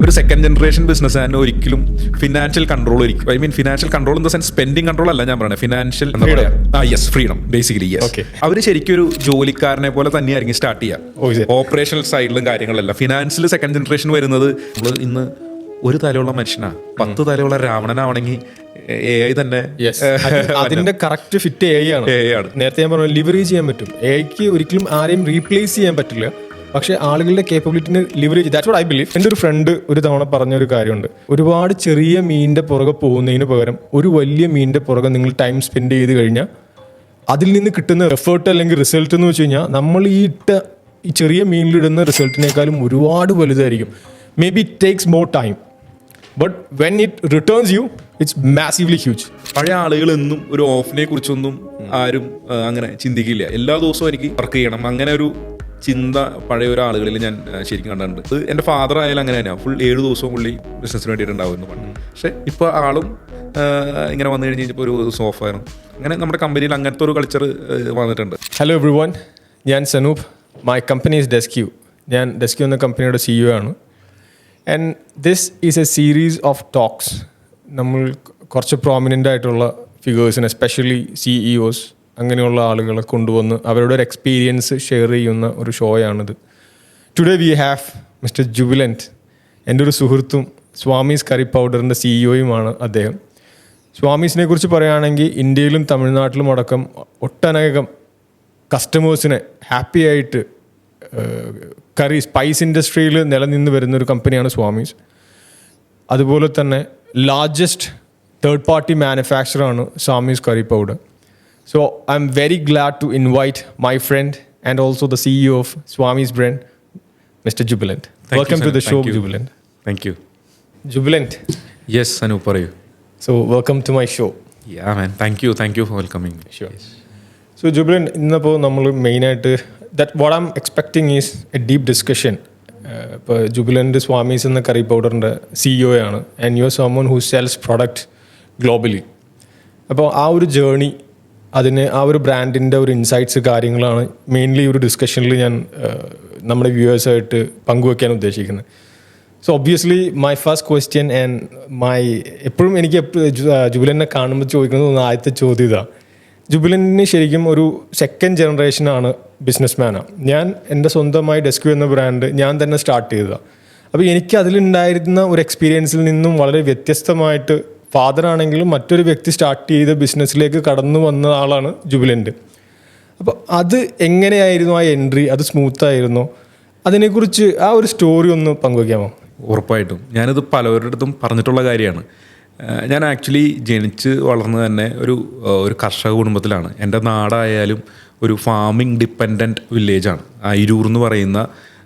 ഒരു second generation ബിസിനസ്സുകാരന് ഒരിക്കലും ഫിനാൻഷ്യൽ കൺട്രോൾ ഒരിക്കലും, I mean financial control in the sense spending control അല്ല ഞാൻ പറയുന്നത്, financial yes freedom basically yes. അവർ ശരിക്കും ഒരു ജോലിക്കാരനെ പോലെ തന്നെയായിരിക്കും സ്റ്റാർട്ട് ചെയ്യുക, ഓപ്പറേഷണൽ സൈഡിലും കാര്യങ്ങളല്ല. ഫിനാൻഷ്യൽ സെക്കൻഡ് ജനറേഷൻ വരുന്നത് ഇന്ന് ഒരു തലയുള്ള മനുഷ്യനാ, 10 തലയുള്ള രാവണനാവണമെങ്കിൽ AI തന്നെ അതിന്റെ കറക്റ്റ് ഫിറ്റ് AI ആണ്. നേരത്തെ ഞാൻ പറഞ്ഞു ലിവറേജ് ചെയ്യാൻ പറ്റും. AIക്ക് ഒരിക്കലും ആരെയും റീപ്ലേസ് ചെയ്യാൻ പറ്റില്ല, പക്ഷെ ആളുകളുടെ കേപ്പബിലിറ്റിനെ leverage, that's what I believe. എൻ്റെ ഒരു ഫ്രണ്ട് ഒരു തവണ പറഞ്ഞൊരു കാര്യമുണ്ട്, ഒരുപാട് ചെറിയ മീനിന്റെ പുറകെ പോകുന്നതിന് പകരം ഒരു വലിയ മീനിന്റെ പുറകെ നിങ്ങൾ ടൈം സ്പെൻഡ് ചെയ്ത് കഴിഞ്ഞാൽ അതിൽ നിന്ന് കിട്ടുന്ന എഫേർട്ട് അല്ലെങ്കിൽ റിസൾട്ട് എന്ന് വെച്ച് കഴിഞ്ഞാൽ നമ്മൾ ഈ ചെറിയ മീനിലിടുന്ന റിസൾട്ടിനേക്കാളും ഒരുപാട് വലുതായിരിക്കും. May be it takes more time, but when it returns you it's massively huge. പഴയ ആളുകൾ എന്നും ഒരു ഓഫിനെ കുറിച്ചൊന്നും ആരും അങ്ങനെ ചിന്തിക്കില്ല. എല്ലാ ദിവസവും എനിക്ക് വർക്ക് ചെയ്യണം, അങ്ങനെ ഒരു ചിന്ത പഴയ ഒരു ആളുകളിൽ ഞാൻ ശരിക്കും കണ്ടിട്ടുണ്ട്. ഇത് എൻ്റെ ഫാദർ ആയാലും അങ്ങനെ തന്നെയാണ്, ഫുൾ 7 ദിവസവും പുള്ളി ബിസിനസ്സിന് വേണ്ടിയിട്ടുണ്ടാവുമെന്ന് പറഞ്ഞു. പക്ഷേ ഇപ്പോൾ ആളും ഇങ്ങനെ വന്നു കഴിഞ്ഞപ്പോൾ ഒരു സോഫ്റ്റ്വെയറും അങ്ങനെ നമ്മുടെ കമ്പനിയിൽ അങ്ങനത്തെ ഒരു കൾച്ചർ വന്നിട്ടുണ്ട്. ഹലോ എവ്രിവൺ, ഞാൻ Sanoop. My company is Desq. ഞാൻ ഡെസ്ക്യൂ എന്ന കമ്പനിയുടെ CEO ആണ്. And this is a series of talks. നമ്മൾ കുറച്ച് പ്രോമിനൻ്റ് ആയിട്ടുള്ള ഫിഗേഴ്സിന്, എസ്പെഷ്യലി CEOs അങ്ങനെയുള്ള ആളുകളെ കൊണ്ടുവന്ന് അവരുടെ ഒരു എക്സ്പീരിയൻസ് ഷെയർ ചെയ്യുന്ന ഒരു ഷോയാണിത്. Today we have mister Jubilant. എൻ്റെ ഒരു സുഹൃത്തും സ്വാമീസ് കറി പൗഡറിൻ്റെ CEOയുമാണ് അദ്ദേഹം. സ്വാമീസിനെ കുറിച്ച് പറയുകയാണെങ്കിൽ ഇന്ത്യയിലും തമിഴ്നാട്ടിലും അടക്കം ഒട്ടനേകം കസ്റ്റമേഴ്സിനെ ഹാപ്പി ആയിട്ട് കറി സ്പൈസ് ഇൻഡസ്ട്രിയിൽ നിലനിന്ന് വരുന്നൊരു കമ്പനിയാണ് സ്വാമീസ്. അതുപോലെ തന്നെ ലാർജസ്റ്റ് തേർഡ് പാർട്ടി മാനുഫാക്ചറാണ് Swamy's curry powder. So I'm very glad to invite my friend and also the CEO of Swami's brand, Mr. Jubilant. Welcome to the show, Jubilant. Thank you. Jubilant. Yes, Anu, parayyu. So welcome to my show. Yeah, man. Thank you for welcoming me. Sure. Yes. So Jubilant, ഇന്നിപ്പോൾ നമ്മൾ മെയിനായിട്ട് what I'm expecting is a deep discussion. ഇപ്പോൾ ജുബിലൻ്റ് സ്വാമീസ് എന്ന കറി പൗഡറിൻ്റെ CEO ആണ്, and you R someone who sells product globally. അപ്പോൾ ആ ഒരു journey, അതിന് ആ ഒരു ബ്രാൻഡിൻ്റെ ഒരു ഇൻസൈറ്റ്സ് കാര്യങ്ങളാണ് മെയിൻലി ഒരു ഡിസ്കഷനിൽ ഞാൻ നമ്മുടെ വ്യൂവേഴ്സായിട്ട് പങ്കുവയ്ക്കാൻ ഉദ്ദേശിക്കുന്നത്. So obviously my first question and എപ്പോഴും എനിക്ക് ജുബിലനെ കാണുമ്പോൾ ചോദിക്കുന്നത് ആദ്യത്തെ ചോദ്യം ഇതാണ്. ജുബിലന് ശരിക്കും ഒരു സെക്കൻഡ് ജനറേഷനാണ് ബിസിനസ്മാനാണ്. ഞാൻ എൻ്റെ സ്വന്തമായി ഡെസ്ക്യൂ എന്ന ബ്രാൻഡ് ഞാൻ തന്നെ സ്റ്റാർട്ട് ചെയ്തതാണ്. അപ്പോൾ എനിക്ക് അതിലുണ്ടായിരുന്ന ഒരു എക്സ്പീരിയൻസിൽ നിന്നും വളരെ വ്യത്യസ്തമായിട്ട് ഫാദർ ആണെങ്കിലും മറ്റൊരു വ്യക്തി സ്റ്റാർട്ട് ചെയ്ത ബിസിനസ്സിലേക്ക് കടന്നു വന്ന ആളാണ് ജുബിലൻ്റ്. അപ്പോൾ അത് എങ്ങനെയായിരുന്നു ആ എൻട്രി? അത് സ്മൂത്തായിരുന്നോ? അതിനെക്കുറിച്ച് ആ ഒരു സ്റ്റോറി ഒന്ന് പങ്കുവയ്ക്കാമോ? ഉറപ്പായിട്ടും. ഞാനിത് പലവരുടെ അടുത്തും പറഞ്ഞിട്ടുള്ള കാര്യമാണ്. ഞാൻ ആക്ച്വലി ജനിച്ച് വളർന്നത് തന്നെ ഒരു കർഷക കുടുംബത്തിലാണ്. എൻ്റെ നാടായാലും ഒരു ഫാമിംഗ് ഡിപ്പെൻഡൻറ്റ് വില്ലേജാണ്. അയിരൂർ എന്ന് പറയുന്ന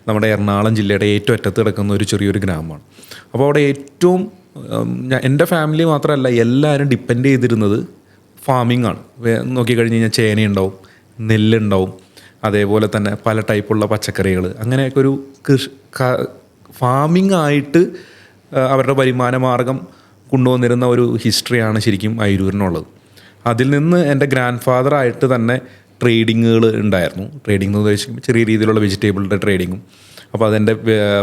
നമ്മുടെ എറണാകുളം ജില്ലയുടെ ഏറ്റവും അറ്റത്ത് കിടക്കുന്ന ഒരു ചെറിയൊരു ഗ്രാമമാണ്. അപ്പോൾ അവിടെ ഏറ്റവും എൻ്റെ ഫാമിലി മാത്രമല്ല എല്ലാവരും ഡിപ്പെൻഡ് ചെയ്തിരുന്നത് ഫാമിംഗ് ആണ്. നോക്കിക്കഴിഞ്ഞ് കഴിഞ്ഞാൽ ചേനയുണ്ടാവും, നെല്ലുണ്ടാവും, അതേപോലെ തന്നെ പല ടൈപ്പുള്ള പച്ചക്കറികൾ, അങ്ങനെയൊക്കെ ഒരു ഫാമിംഗ് ആയിട്ട് അവരുടെ വരുമാന മാർഗം കൊണ്ടുവന്നിരുന്ന ഒരു ഹിസ്റ്ററിയാണ് ശരിക്കും അയിരൂരിനുള്ളത്. അതിൽ നിന്ന് എൻ്റെ ഗ്രാൻഡ് ഫാദറായിട്ട് തന്നെ ട്രേഡിങ്ങുകൾ ഉണ്ടായിരുന്നു. ട്രേഡിംഗ് എന്ന് ഉദ്ദേശിക്കുമ്പോൾ ചെറിയ രീതിയിലുള്ള വെജിറ്റബിളിൻ്റെ ട്രേഡിങ്ങും. അപ്പോൾ അതെൻ്റെ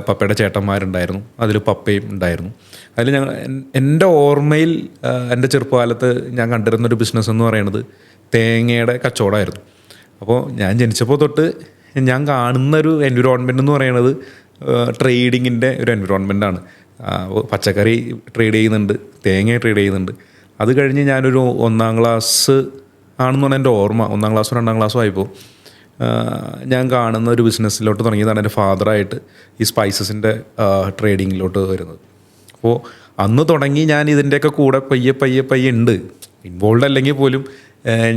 പപ്പയുടെ ചേട്ടന്മാരുണ്ടായിരുന്നു, അതിൽ പപ്പയും ഉണ്ടായിരുന്നു. അതിൽ എൻ്റെ ഓർമ്മയിൽ എൻ്റെ ചെറുപ്പകാലത്ത് ഞാൻ കണ്ടിരുന്നൊരു ബിസിനസ് എന്ന് പറയുന്നത് തേങ്ങയുടെ കച്ചവടമായിരുന്നു. അപ്പോൾ ഞാൻ ജനിച്ചപ്പോൾ തൊട്ട് ഞാൻ കാണുന്നൊരു എൻവിറോൺമെൻറ്റ് എന്ന് പറയുന്നത് ട്രേഡിങ്ങിൻ്റെ ഒരു എൻവിറോൺമെൻറ്റാണ്. പച്ചക്കറി ട്രേഡ് ചെയ്യുന്നുണ്ട്, തേങ്ങ ട്രേഡ് ചെയ്യുന്നുണ്ട്. അത് കഴിഞ്ഞ് ഞാനൊരു 1ാം ക്ലാസ് ആണെന്നാണ് എൻ്റെ ഓർമ്മ. 1ാം ക്ലാസ്സോ 2ാം ക്ലാസ്സോ ആയപ്പോൾ ഞാൻ കാണുന്ന ഒരു ബിസിനസ്സിലോട്ട് തുടങ്ങിയതാണ് എൻ്റെ ഫാദറായിട്ട് ഈ സ്പൈസസിൻ്റെ ട്രേഡിങ്ങിലോട്ട് വരുന്നത്. അപ്പോൾ അന്ന് തുടങ്ങി ഞാൻ ഇതിൻ്റെയൊക്കെ കൂടെ പയ്യെ ഉണ്ട്. ഇൻവോൾവ് അല്ലെങ്കിൽ പോലും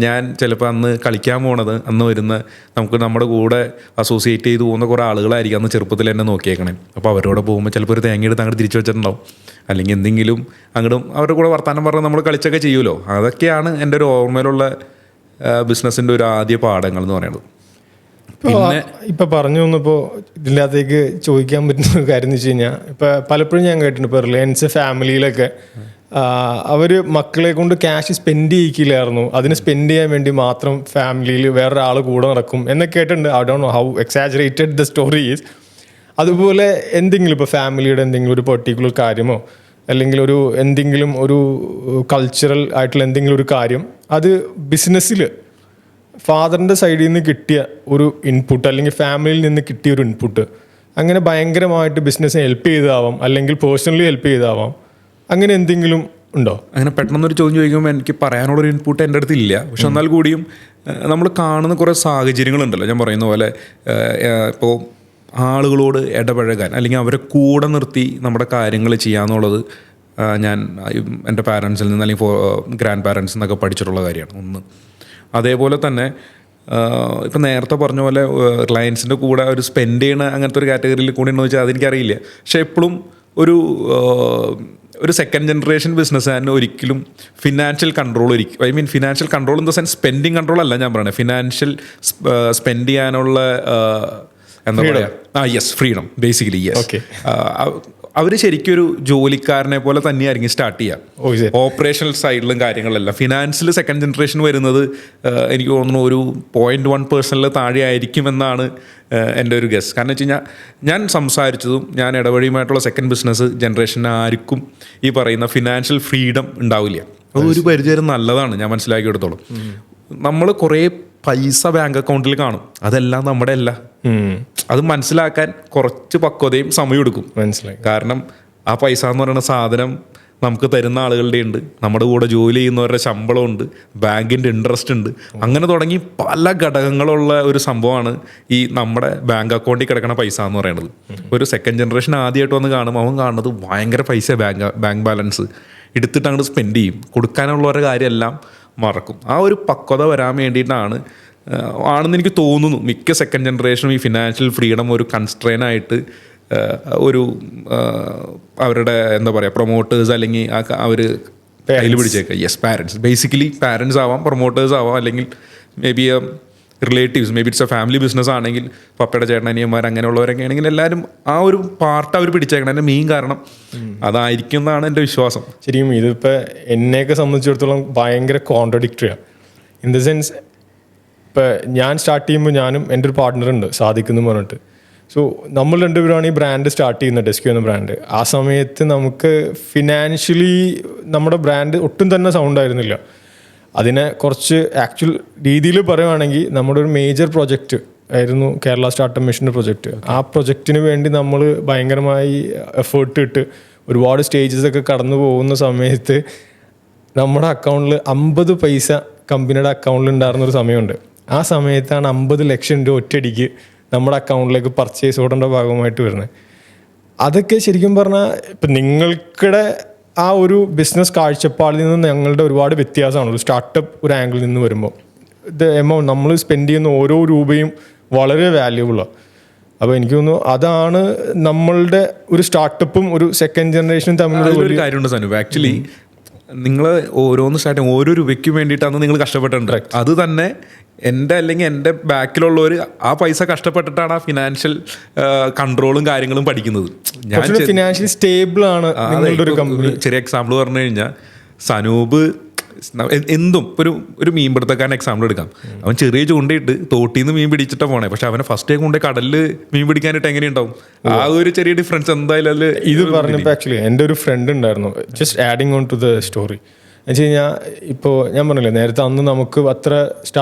ഞാൻ ചിലപ്പോൾ അന്ന് കളിക്കാൻ പോണത് അന്ന് വരുന്ന നമ്മുടെ കൂടെ അസോസിയേറ്റ് ചെയ്ത് പോകുന്ന കുറേ ആളുകളായിരിക്കും അന്ന് ചെറുപ്പത്തിൽ എന്നെ നോക്കിയേക്കണേ. അപ്പോൾ അവരോട് പോകുമ്പോൾ ചിലപ്പോൾ ഒരു തേങ്ങ എടുത്ത് അങ്ങോട്ട് തിരിച്ചു വെച്ചിട്ടുണ്ടാവും, അല്ലെങ്കിൽ എന്തെങ്കിലും അങ്ങോട്ടും അവരുടെ കൂടെ വർത്താനം പറഞ്ഞ് നമ്മൾ കളിച്ചൊക്കെ ചെയ്യുമല്ലോ. അതൊക്കെയാണ് എൻ്റെ ഒരു ഓർമ്മയിലുള്ള ബിസിനസ്സിൻ്റെ ഒരു ആദ്യ പാഠങ്ങൾ എന്ന് പറയുന്നത്. പിന്നെ ഇപ്പം പറഞ്ഞു വന്നപ്പോൾ ഇതിനകത്തേക്ക് ചോദിക്കാൻ പറ്റുന്ന കാര്യം എന്ന് വെച്ച് കഴിഞ്ഞാൽ, ഇപ്പം പലപ്പോഴും ഞാൻ കേട്ടിട്ടുണ്ട്, ഇപ്പോൾ റിലയൻസ് ഫാമിലിയിലൊക്കെ അവർ മക്കളെ കൊണ്ട് ക്യാഷ് സ്പെൻഡ് ചെയ്യിക്കില്ലായിരുന്നു, അതിന് സ്പെൻഡ് ചെയ്യാൻ വേണ്ടി മാത്രം ഫാമിലിയിൽ വേറൊരാൾ കൂടെ നടക്കും എന്നൊക്കെ കേട്ടിട്ടുണ്ട്. I don't know how exaggerated the story is. അതുപോലെ എന്തെങ്കിലും ഇപ്പോൾ ഫാമിലിയുടെ എന്തെങ്കിലും ഒരു പെർട്ടിക്കുലർ കാര്യമോ അല്ലെങ്കിൽ എന്തെങ്കിലും ഒരു കൾച്ചറൽ ആയിട്ടുള്ള എന്തെങ്കിലും ഒരു കാര്യം അത് ബിസിനസ്സിൽ ഫാദറിൻ്റെ സൈഡിൽ നിന്ന് കിട്ടിയ ഒരു ഇൻപുട്ട് അല്ലെങ്കിൽ ഫാമിലിയിൽ നിന്ന് കിട്ടിയ ഒരു ഇൻപുട്ട് അങ്ങനെ ഭയങ്കരമായിട്ട് ബിസിനസ്സിനെ ഹെൽപ്പ് ചെയ്താവാം അല്ലെങ്കിൽ പേഴ്സണലി ഹെൽപ്പ് ചെയ്താവാം, അങ്ങനെ എന്തെങ്കിലും ഉണ്ടോ? അങ്ങനെ പെട്ടെന്നൊരു ചോദ്യം ചോദിക്കുമ്പോൾ എനിക്ക് പറയാനുള്ളൊരു ഇൻപുട്ട് എൻ്റെ അടുത്ത് ഇല്ല. പക്ഷെ എന്നാൽ കൂടിയും നമ്മൾ കാണുന്ന കുറേ സാഹചര്യങ്ങളുണ്ടല്ലോ, ഞാൻ പറയുന്ന പോലെ ഇപ്പോൾ ആളുകളോട് ഇടപഴകാൻ അല്ലെങ്കിൽ അവരെ കൂടെ നിർത്തി നമ്മുടെ കാര്യങ്ങൾ ചെയ്യാന്നുള്ളത് ഞാൻ എൻ്റെ പാരൻസിൽ നിന്ന് അല്ലെങ്കിൽ ഗ്രാൻഡ് പാരൻസിൽ നിന്നൊക്കെ പഠിച്ചിട്ടുള്ള കാര്യമാണ് ഒന്ന്. അതേപോലെ തന്നെ ഇപ്പം നേരത്തെ പറഞ്ഞ പോലെ റിലയൻസിൻ്റെ കൂടെ ഒരു സ്പെൻഡ് ചെയ്യണ അങ്ങനത്തെ ഒരു കാറ്റഗറിയിൽ കൂടി ഉണ്ടോ ചോദിച്ചാൽ അതെനിക്കറിയില്ല. പക്ഷേ എപ്പോഴും ഒരു സെക്കൻഡ് ജനറേഷൻ ബിസിനസ്സുകാരന് ഒരിക്കലും financial control financial control in the sense spending control അല്ല ഞാൻ പറയുന്നത്, ഫിനാൻഷ്യൽ സ്പെൻഡ് ചെയ്യാനുള്ള എന്താ പറയുക, യെസ്, ഫ്രീഡം ബേസിക്കലി, യെസ്. അവർ ശരിക്കും ഒരു ജോലിക്കാരനെ പോലെ തന്നെയായിരിക്കും സ്റ്റാർട്ട് ചെയ്യുക ഓപ്പറേഷണൽ സൈഡിലും കാര്യങ്ങളെല്ലാം. ഫിനാൻസിൽ സെക്കൻഡ് ജനറേഷൻ വരുന്നത് എനിക്ക് തോന്നുന്നു ഒരു 0.1% താഴെ ആയിരിക്കുമെന്നാണ് എൻ്റെ ഒരു ഗസ്. കാരണം വെച്ച് കഴിഞ്ഞാൽ ഞാൻ സംസാരിച്ചതും ഞാൻ ഇടവഴിയുമായിട്ടുള്ള സെക്കൻഡ് ബിസിനസ് ജനറേഷന് ആർക്കും ഈ പറയുന്ന ഫിനാൻഷ്യൽ ഫ്രീഡം ഉണ്ടാവില്ല. അത് ഒരു പരിധിവരെ നല്ലതാണ് ഞാൻ മനസ്സിലാക്കിയെടുത്തോളം. നമ്മൾ കുറേ പൈസ ബാങ്ക് അക്കൗണ്ടിൽ കാണും, അതെല്ലാം നമ്മുടെ അല്ല. അത് മനസ്സിലാക്കാൻ കുറച്ച് പക്വതയും സമയം എടുക്കും. മനസ്സിലായി. കാരണം ആ പൈസ എന്ന് പറയുന്ന സാധനം നമുക്ക് തരുന്ന ആളുകളുടെ ഉണ്ട്, നമ്മുടെ കൂടെ ജോലി ചെയ്യുന്നവരുടെ ശമ്പളമുണ്ട്, ബാങ്കിൻ്റെ ഇൻട്രസ്റ്റ് ഉണ്ട്, അങ്ങനെ തുടങ്ങി പല ഘടകങ്ങളുള്ള ഒരു സംഭവമാണ് ഈ നമ്മുടെ ബാങ്ക് അക്കൗണ്ടിൽ കിടക്കുന്ന പൈസ എന്ന് പറയുന്നത്. ഒരു സെക്കൻഡ് ജനറേഷൻ ആദ്യമായിട്ട് വന്ന് കാണുമ്പോൾ അവൻ കാണുന്നത് ഭയങ്കര പൈസ, ബാങ്ക് ബാലൻസ് എടുത്തിട്ട് അങ്ങോട്ട് സ്പെൻഡ് ചെയ്യും, കൊടുക്കാനുള്ളവരുടെ കാര്യമെല്ലാം മറക്കും. ആ ഒരു പക്വത വരാൻ വേണ്ടിയിട്ടാണ് ആണെന്ന് എനിക്ക് തോന്നുന്നു മിക്ക സെക്കൻഡ് ജനറേഷനും ഈ ഫിനാൻഷ്യൽ ഫ്രീഡം ഒരു കൺസ്ട്രെയിനായിട്ട് ഒരു അവരുടെ എന്താ പറയുക പ്രൊമോട്ടേഴ്സ് അല്ലെങ്കിൽ അവർ കയ്യിൽ പിടിച്ചേക്കുക. യെസ്, പാരൻസ്, ബേസിക്കലി പാരൻസ് ആവാം, പ്രൊമോട്ടേഴ്സ് ആവാം, അല്ലെങ്കിൽ may be relatives, may be it's A family business ആണെങ്കിൽ പപ്പയുടെ ചേട്ടനിയന്മാർ അങ്ങനെയുള്ളവരൊക്കെ ആണെങ്കിൽ എല്ലാവരും ആ ഒരു പാർട്ട് അവർ പിടിച്ചേക്കണം. എൻ്റെ മെയിൻ കാരണം അതായിരിക്കും എന്നാണ് എൻ്റെ വിശ്വാസം. ശരിക്കും ഇതിപ്പോൾ എന്നെയൊക്കെ സംബന്ധിച്ചിടത്തോളം ഭയങ്കര കോൺട്രഡിക്ടറിയാണ്. ഇൻ ദ സെൻസ് ഇപ്പോൾ ഞാൻ സ്റ്റാർട്ട് ചെയ്യുമ്പോൾ ഞാനും എൻ്റെ ഒരു പാർട്ട്ണറുണ്ട് സാദിഖെന്ന് പറഞ്ഞിട്ട്. സോ നമ്മൾ രണ്ടുപേരാണ് ഈ ബ്രാൻഡ് സ്റ്റാർട്ട് ചെയ്യുന്നത്, ഡെസ്ക്യൂ എന്ന ബ്രാൻഡ്. ആ സമയത്ത് നമുക്ക് ഫിനാൻഷ്യലി നമ്മുടെ ബ്രാൻഡ് ഒട്ടും തന്നെ സൗണ്ട് ആയിരുന്നില്ല. അതിനെ കുറച്ച് ആക്ച്വൽ രീതിയിൽ പറയുകയാണെങ്കിൽ നമ്മുടെ ഒരു മേജർ പ്രൊജക്റ്റ് ആയിരുന്നു കേരള സ്റ്റാർട്ടപ്പ് മിഷൻ്റെ പ്രൊജക്റ്റ്. ആ പ്രൊജക്റ്റിന് വേണ്ടി നമ്മൾ ഭയങ്കരമായി എഫേർട്ട് ഇട്ട് ഒരുപാട് സ്റ്റേജസൊക്കെ കടന്നു പോകുന്ന സമയത്ത് നമ്മുടെ അക്കൗണ്ടിൽ 50 പൈസ കമ്പനിയുടെ അക്കൗണ്ടിൽ ഉണ്ടായിരുന്നൊരു സമയമുണ്ട്. ആ സമയത്താണ് 50 ലക്ഷം രൂപ ഒറ്റയടിക്ക് നമ്മുടെ അക്കൗണ്ടിലേക്ക് പർച്ചേസ് ഓർഡറിൻ്റെ ഭാഗമായിട്ട് വരുന്നത്. അതൊക്കെ ശരിക്കും പറഞ്ഞാൽ ഇപ്പം നിങ്ങൾക്കിടെ ആ ഒരു ബിസിനസ് കാഴ്ചപ്പാടിൽ നിന്ന് ഞങ്ങളുടെ ഒരുപാട് വ്യത്യാസമാണ് ഒരു സ്റ്റാർട്ടപ്പ് ഒരു ആംഗിളിൽ നിന്ന് വരുമ്പോൾ. ഇത് എമൗണ്ട് നമ്മൾ സ്പെൻഡ് ചെയ്യുന്ന ഓരോ രൂപയും വളരെ വാല്യൂബിളാണ്. അപ്പോൾ എനിക്ക് തോന്നുന്നു അതാണ് നമ്മളുടെ ഒരു സ്റ്റാർട്ടപ്പും ഒരു സെക്കൻഡ് ജനറേഷനും തമ്മിലുള്ള ഒരു കാര്യമുണ്ട് സനു. ആക്ച്വലി നിങ്ങൾ ഓരോന്ന് സ്റ്റാർട്ടിങ് ഓരോ രൂപയ്ക്ക് വേണ്ടിയിട്ടാണ് നിങ്ങൾ കഷ്ടപ്പെട്ടിട്ടുണ്ട്. അത് തന്നെ എൻ്റെ അല്ലെങ്കിൽ എൻ്റെ ബാക്കിലുള്ളവർ ആ പൈസ കഷ്ടപ്പെട്ടിട്ടാണ് ആ ഫിനാൻഷ്യൽ കൺട്രോളും കാര്യങ്ങളും പഠിക്കുന്നത്. ഞാൻ ഫിനാൻഷ്യലി സ്റ്റേബിൾ ആണ്. ചെറിയ എക്സാമ്പിൾ പറഞ്ഞു കഴിഞ്ഞാൽ സനൂപ് എന്തും ഒരു മീൻ പിടുത്തക്കാരൻ എക്സാമ്പിൾ എടുക്കാം. അവൻ ചെറിയ ചൂണ്ടയിട്ട് തോട്ടിന്ന് മീൻ പിടിച്ചിട്ടാണ് പോണേ, പക്ഷെ അവനെ ഫസ്റ്റ് കൊണ്ട് കടലിൽ മീൻ പിടിക്കാനായിട്ട് എങ്ങനെയുണ്ടാവും? ആ ഒരു ചെറിയ ഡിഫറൻസ് എന്തായാലും അതിൽ. ഇത് പറഞ്ഞപ്പോൾ ആക്ച്വലി എൻ്റെ ഒരു ഫ്രണ്ട് ഉണ്ടായിരുന്നു, just adding on to the story. എന്ന് വെച്ച് കഴിഞ്ഞാൽ ഇപ്പോൾ ഞാൻ പറഞ്ഞില്ലേ നേരത്തെ, അന്ന് നമുക്ക് അത്ര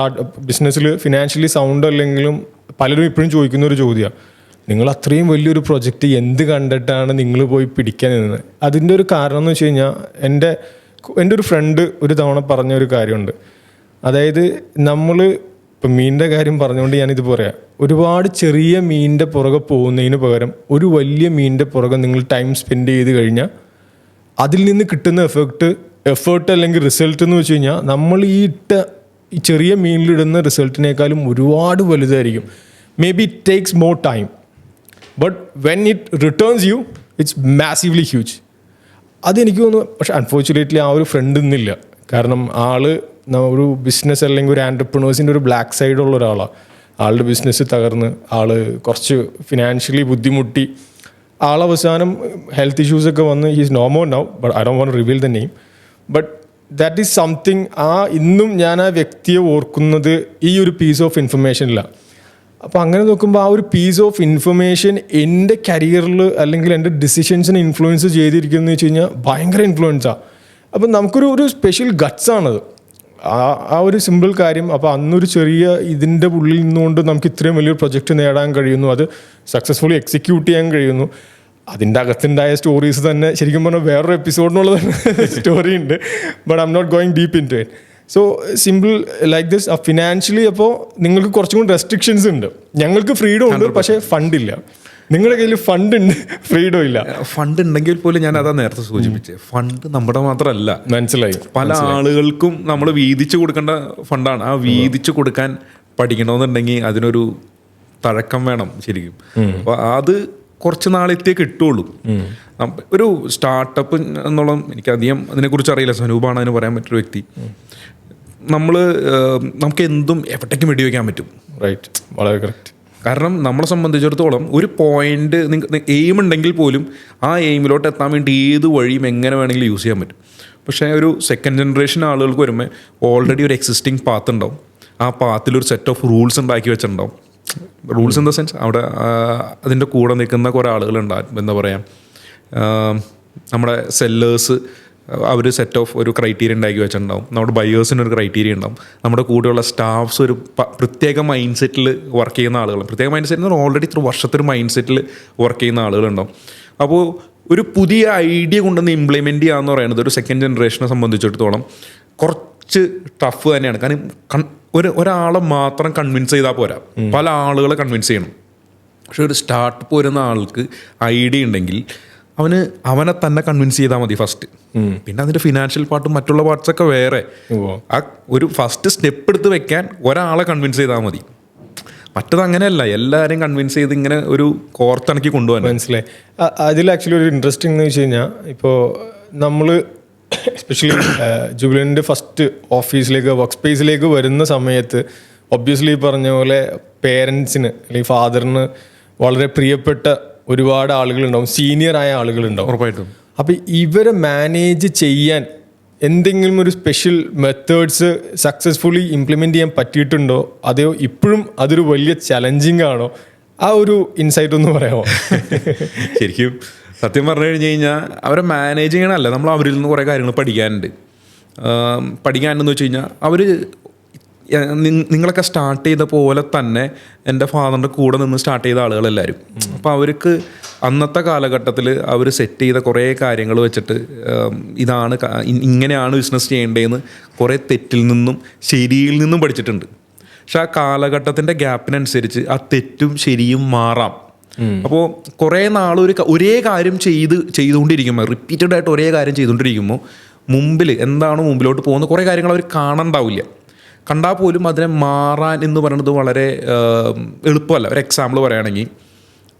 ബിസിനസ്സിൽ ഫിനാൻഷ്യലി സൗണ്ട് അല്ലെങ്കിലും പലരും ഇപ്പോഴും ചോദിക്കുന്ന ഒരു ചോദ്യമാണ്, നിങ്ങൾ അത്രയും വലിയൊരു പ്രൊജക്റ്റ് എന്ത് കണ്ടിട്ടാണ് നിങ്ങൾ പോയി പിടിക്കാൻ നിന്നത്? അതിൻ്റെ ഒരു കാരണം എന്ന് വെച്ച് കഴിഞ്ഞാൽ എൻ്റെ ഒരു ഫ്രണ്ട് ഒരു തവണ പറഞ്ഞൊരു കാര്യമുണ്ട്. അതായത് നമ്മൾ ഇപ്പം മീനിൻ്റെ കാര്യം പറഞ്ഞുകൊണ്ട് ഞാനിത് പറയാം, ഒരുപാട് ചെറിയ മീനിൻ്റെ പുറകെ പോകുന്നതിന് പകരം ഒരു വലിയ മീനിൻ്റെ പുറകെ നിങ്ങൾ ടൈം സ്പെൻഡ് ചെയ്ത് കഴിഞ്ഞാൽ അതിൽ നിന്ന് കിട്ടുന്ന എഫേർട്ട് അല്ലെങ്കിൽ റിസൾട്ട് എന്ന് വെച്ച് കഴിഞ്ഞാൽ നമ്മൾ ഈ ചെറിയ മീനിലിടുന്ന റിസൾട്ടിനേക്കാളും ഒരുപാട് വലുതായിരിക്കും. May be it takes more time, but when it returns you it's massively huge. അതെനിക്ക് തോന്നുന്നു. പക്ഷെ അൺഫോർച്ചുനേറ്റ്ലി ആ ഒരു ഫ്രണ്ട് ഇന്നില്ല. കാരണം ഒരു ബിസിനസ് അല്ലെങ്കിൽ ഒരു ആൻറ്റർപ്രണേഴ്സിൻ്റെ ഒരു ബ്ലാക്ക് സൈഡുള്ള ഒരാളാണ്. ആളുടെ ബിസിനസ് തകർന്ന് കുറച്ച് ഫിനാൻഷ്യലി ബുദ്ധിമുട്ടി അവസാനം ഹെൽത്ത് ഇഷ്യൂസൊക്കെ വന്ന് he's no more now, but I don't want to reveal the name. But that is something. ഇന്നും ഞാൻ ആ വ്യക്തിയെ ഓർക്കുന്നത് ഈ ഒരു പീസ് ഓഫ് ഇൻഫർമേഷനിലാണ്. അപ്പോൾ അങ്ങനെ നോക്കുമ്പോൾ ആ ഒരു പീസ് ഓഫ് ഇൻഫർമേഷൻ എൻ്റെ കരിയറിൽ അല്ലെങ്കിൽ എൻ്റെ ഡിസിഷൻസിനെ ഇൻഫ്ലുവൻസ് ചെയ്തിരിക്കുന്നത് വെച്ച് കഴിഞ്ഞാൽ ഭയങ്കര ഇൻഫ്ലുവൻസാണ്. അപ്പം നമുക്കൊരു സ്പെഷ്യൽ ഗട്ട്സ് ആണത്, ആ ഒരു സിമ്പിൾ കാര്യം. അപ്പോൾ അന്നൊരു ചെറിയ ഇതിൻ്റെ ഉള്ളിൽ നിന്നുകൊണ്ട് നമുക്ക് ഇത്രയും വലിയൊരു പ്രൊജക്റ്റ് നേടാൻ കഴിയുന്നു, അത് സക്സസ്ഫുള്ളി എക്സിക്യൂട്ട് ചെയ്യാൻ കഴിയുന്നു. അതിൻ്റെ അകത്തുണ്ടായ സ്റ്റോറീസ് തന്നെ ശരിക്കും പറഞ്ഞാൽ വേറൊരു എപ്പിസോഡിനുള്ള സ്റ്റോറി ഉണ്ട്. But I M not going deep into it. So simple like this. Financially അപ്പോൾ നിങ്ങൾക്ക് കുറച്ചും കൂടി റെസ്ട്രിക്ഷൻസ് ഉണ്ട്. ഞങ്ങൾക്ക് ഫ്രീഡം ഉണ്ട്, പക്ഷേ ഫണ്ടില്ല. നിങ്ങളുടെ കയ്യിൽ ഫണ്ട് ഉണ്ട്, ഫ്രീഡം ഇല്ല. ഫണ്ട് ഉണ്ടെങ്കിൽ പോലും ഞാൻ അതാ നേരത്തെ സൂചിപ്പിച്ചത്, ഫണ്ട് നമ്മുടെ മാത്രമല്ല, മനസ്സിലായി, പല ആളുകൾക്കും നമ്മൾ വീതിച്ചു കൊടുക്കേണ്ട ഫണ്ടാണ്. ആ വീതിച്ചു കൊടുക്കാൻ പഠിക്കണമെന്നുണ്ടെങ്കിൽ അതിനൊരു തഴക്കം വേണം ശരിക്കും. അപ്പോൾ അത് കുറച്ച് നാളെത്തിയേ കിട്ടുള്ളൂ. ഒരു സ്റ്റാർട്ടപ്പ് എന്നുള്ള എനിക്കധികം അതിനെക്കുറിച്ച് അറിയില്ല, സ്വരൂപാണ് അതിന് പറയാൻ പറ്റൊരു വ്യക്തി. നമുക്ക് എന്തും എവിടേക്കും വെടിവെക്കാൻ പറ്റും. റൈറ്റ്, വളരെ കറക്റ്റ്. കാരണം നമ്മളെ സംബന്ധിച്ചിടത്തോളം ഒരു പോയിന്റ് എയിം ഉണ്ടെങ്കിൽ പോലും ആ എയിമിലോട്ട് എത്താൻ വേണ്ടി ഏത് വഴിയും എങ്ങനെ വേണമെങ്കിലും യൂസ് ചെയ്യാൻ പറ്റും. പക്ഷേ ഒരു സെക്കൻഡ് ജനറേഷൻ ആളുകൾക്ക് വരുമ്പോൾ ഓൾറെഡി ഒരു എക്സിസ്റ്റിംഗ് പാത്ത് ഉണ്ടാവും. ആ പാത്തിലൊരു സെറ്റ് ഓഫ് റൂൾസ് ഉണ്ടാക്കി വെച്ചിട്ടുണ്ടാവും. റൂൾസ് ഇൻ ദ സെൻസ് അവിടെ അതിൻ്റെ കൂടെ നിൽക്കുന്ന കുറേ ആളുകളുണ്ടാകും. എന്താ പറയുക, നമ്മുടെ സെല്ലേഴ്സ് അവർ സെറ്റ് ഓഫ് ഒരു ക്രൈറ്റീരിയ ഉണ്ടാക്കി വെച്ചിട്ടുണ്ടാവും. നമ്മുടെ ബയേഴ്സിനൊരു ക്രൈറ്റീരിയ ഉണ്ടാവും. നമ്മുടെ കൂടെയുള്ള സ്റ്റാഫ്സ് ഒരു പ്രത്യേക മൈൻഡ് സെറ്റിൽ വർക്ക് ചെയ്യുന്ന ആളുകൾ, പ്രത്യേക മൈൻഡ് സെറ്റിൽ ഓൾറെഡി ഇത്ര വർഷത്തെ ഒരു മൈൻഡ് സെറ്റിൽ വർക്ക് ചെയ്യുന്ന ആളുകളുണ്ടാവും. അപ്പോൾ ഒരു പുതിയ ഐഡിയ കൊണ്ടുവന്ന് ഇംപ്ലിമെൻറ്റ് ചെയ്യുക എന്ന് പറയുന്നത് ഒരു സെക്കൻഡ് ജനറേഷനെ സംബന്ധിച്ചിടത്തോളം കുറച്ച് ടഫ് തന്നെയാണ്. കാരണം ഒരാളെ മാത്രം കൺവിൻസ് ചെയ്താൽ പോരാ, പല ആളുകളെ കൺവിൻസ് ചെയ്യണം. പക്ഷെ ഒരു സ്റ്റാർട്ടപ്പ് വരുന്ന ആൾക്ക് ഐഡിയ ഉണ്ടെങ്കിൽ അവനെ തന്നെ കൺവിൻസ് ചെയ്താൽ മതി ഫസ്റ്റ്. പിന്നെ അതിൻ്റെ ഫിനാൻഷ്യൽ പാർട്ടും മറ്റുള്ള പാർട്സൊക്കെ വേറെ. ആ ഒരു ഫസ്റ്റ് സ്റ്റെപ്പ് എടുത്ത് വെക്കാൻ ഒരാളെ കൺവിൻസ് ചെയ്താൽ മതി. മറ്റത് അങ്ങനെയല്ല, എല്ലാവരെയും കൺവിൻസ് ചെയ്ത് ഇങ്ങനെ ഒരു കോർത്തിണക്കി കൊണ്ടുപോകാൻ. മനസ്സിലായി. അതിൽ ആക്ച്വലി ഒരു ഇൻട്രസ്റ്റിംഗ് എന്ന് വെച്ച് കഴിഞ്ഞാൽ, ഇപ്പോൾ നമ്മൾ എസ്പെഷ്യലി ജുബിലൻ്റെ ഫസ്റ്റ് ഓഫീസിലേക്ക് വർക്ക് സ്പേസിലേക്ക് വരുന്ന സമയത്ത് ഒബ്വിയസ്ലി പറഞ്ഞ പോലെ പേരൻസിന് അല്ലെങ്കിൽ ഫാദറിന് വളരെ പ്രിയപ്പെട്ട ഒരുപാട് ആളുകളുണ്ടാവും, സീനിയറായ ആളുകളുണ്ടാവും ഉറപ്പായിട്ടും. അപ്പോൾ ഇവരെ മാനേജ് ചെയ്യാൻ എന്തെങ്കിലും ഒരു സ്പെഷ്യൽ മെത്തേഡ്സ് സക്സസ്ഫുള്ളി ഇംപ്ലിമെൻ്റ് ചെയ്യാൻ പറ്റിയിട്ടുണ്ടോ, അതെയോ ഇപ്പോഴും അതൊരു വലിയ ചലഞ്ചിങ് ആണോ? ആ ഒരു ഇൻസൈറ്റ് ഒന്ന് പറയാമോ? ശരിക്കും സത്യം പറഞ്ഞു കഴിഞ്ഞ് കഴിഞ്ഞാൽ അവരെ മാനേജ് ചെയ്യണമല്ല, നമ്മൾ അവരിൽ നിന്ന് കുറേ കാര്യങ്ങൾ പഠിക്കാനുണ്ട്. പഠിക്കാനെന്ന് വെച്ച് കഴിഞ്ഞാൽ അവർ നിങ്ങളൊക്കെ സ്റ്റാർട്ട് ചെയ്ത പോലെ തന്നെ എൻ്റെ ഫാദറിൻ്റെ കൂടെ നിന്ന് സ്റ്റാർട്ട് ചെയ്ത ആളുകളെല്ലാവരും. അപ്പോൾ അവർക്ക് അന്നത്തെ കാലഘട്ടത്തിൽ അവർ സെറ്റ് ചെയ്ത കുറേ കാര്യങ്ങൾ വെച്ചിട്ട് ഇങ്ങനെയാണ് ബിസിനസ് ചെയ്യേണ്ടതെന്ന് കുറേ തെറ്റിൽ നിന്നും ശരിയിൽ നിന്നും പഠിച്ചിട്ടുണ്ട്. പക്ഷെ ആ കാലഘട്ടത്തിൻ്റെ ഗ്യാപ്പിനനുസരിച്ച് ആ തെറ്റും ശരിയും മാറാം. അപ്പോൾ കുറേ നാൾ ഒരേ കാര്യം ചെയ്തുകൊണ്ടിരിക്കുമ്പോൾ, റിപ്പീറ്റഡ് ആയിട്ട് ഒരേ കാര്യം ചെയ്തുകൊണ്ടിരിക്കുമ്പോൾ മുമ്പിൽ എന്താണോ മുമ്പിലോട്ട് പോകുന്ന കുറേ കാര്യങ്ങൾ അവർ കാണണ്ടാവില്ല. കണ്ടാൽ പോലും അതിനെ മാറാൻ എന്ന് പറയുന്നത് വളരെ എളുപ്പമല്ല. ഒരു എക്സാമ്പിൾ പറയുകയാണെങ്കിൽ,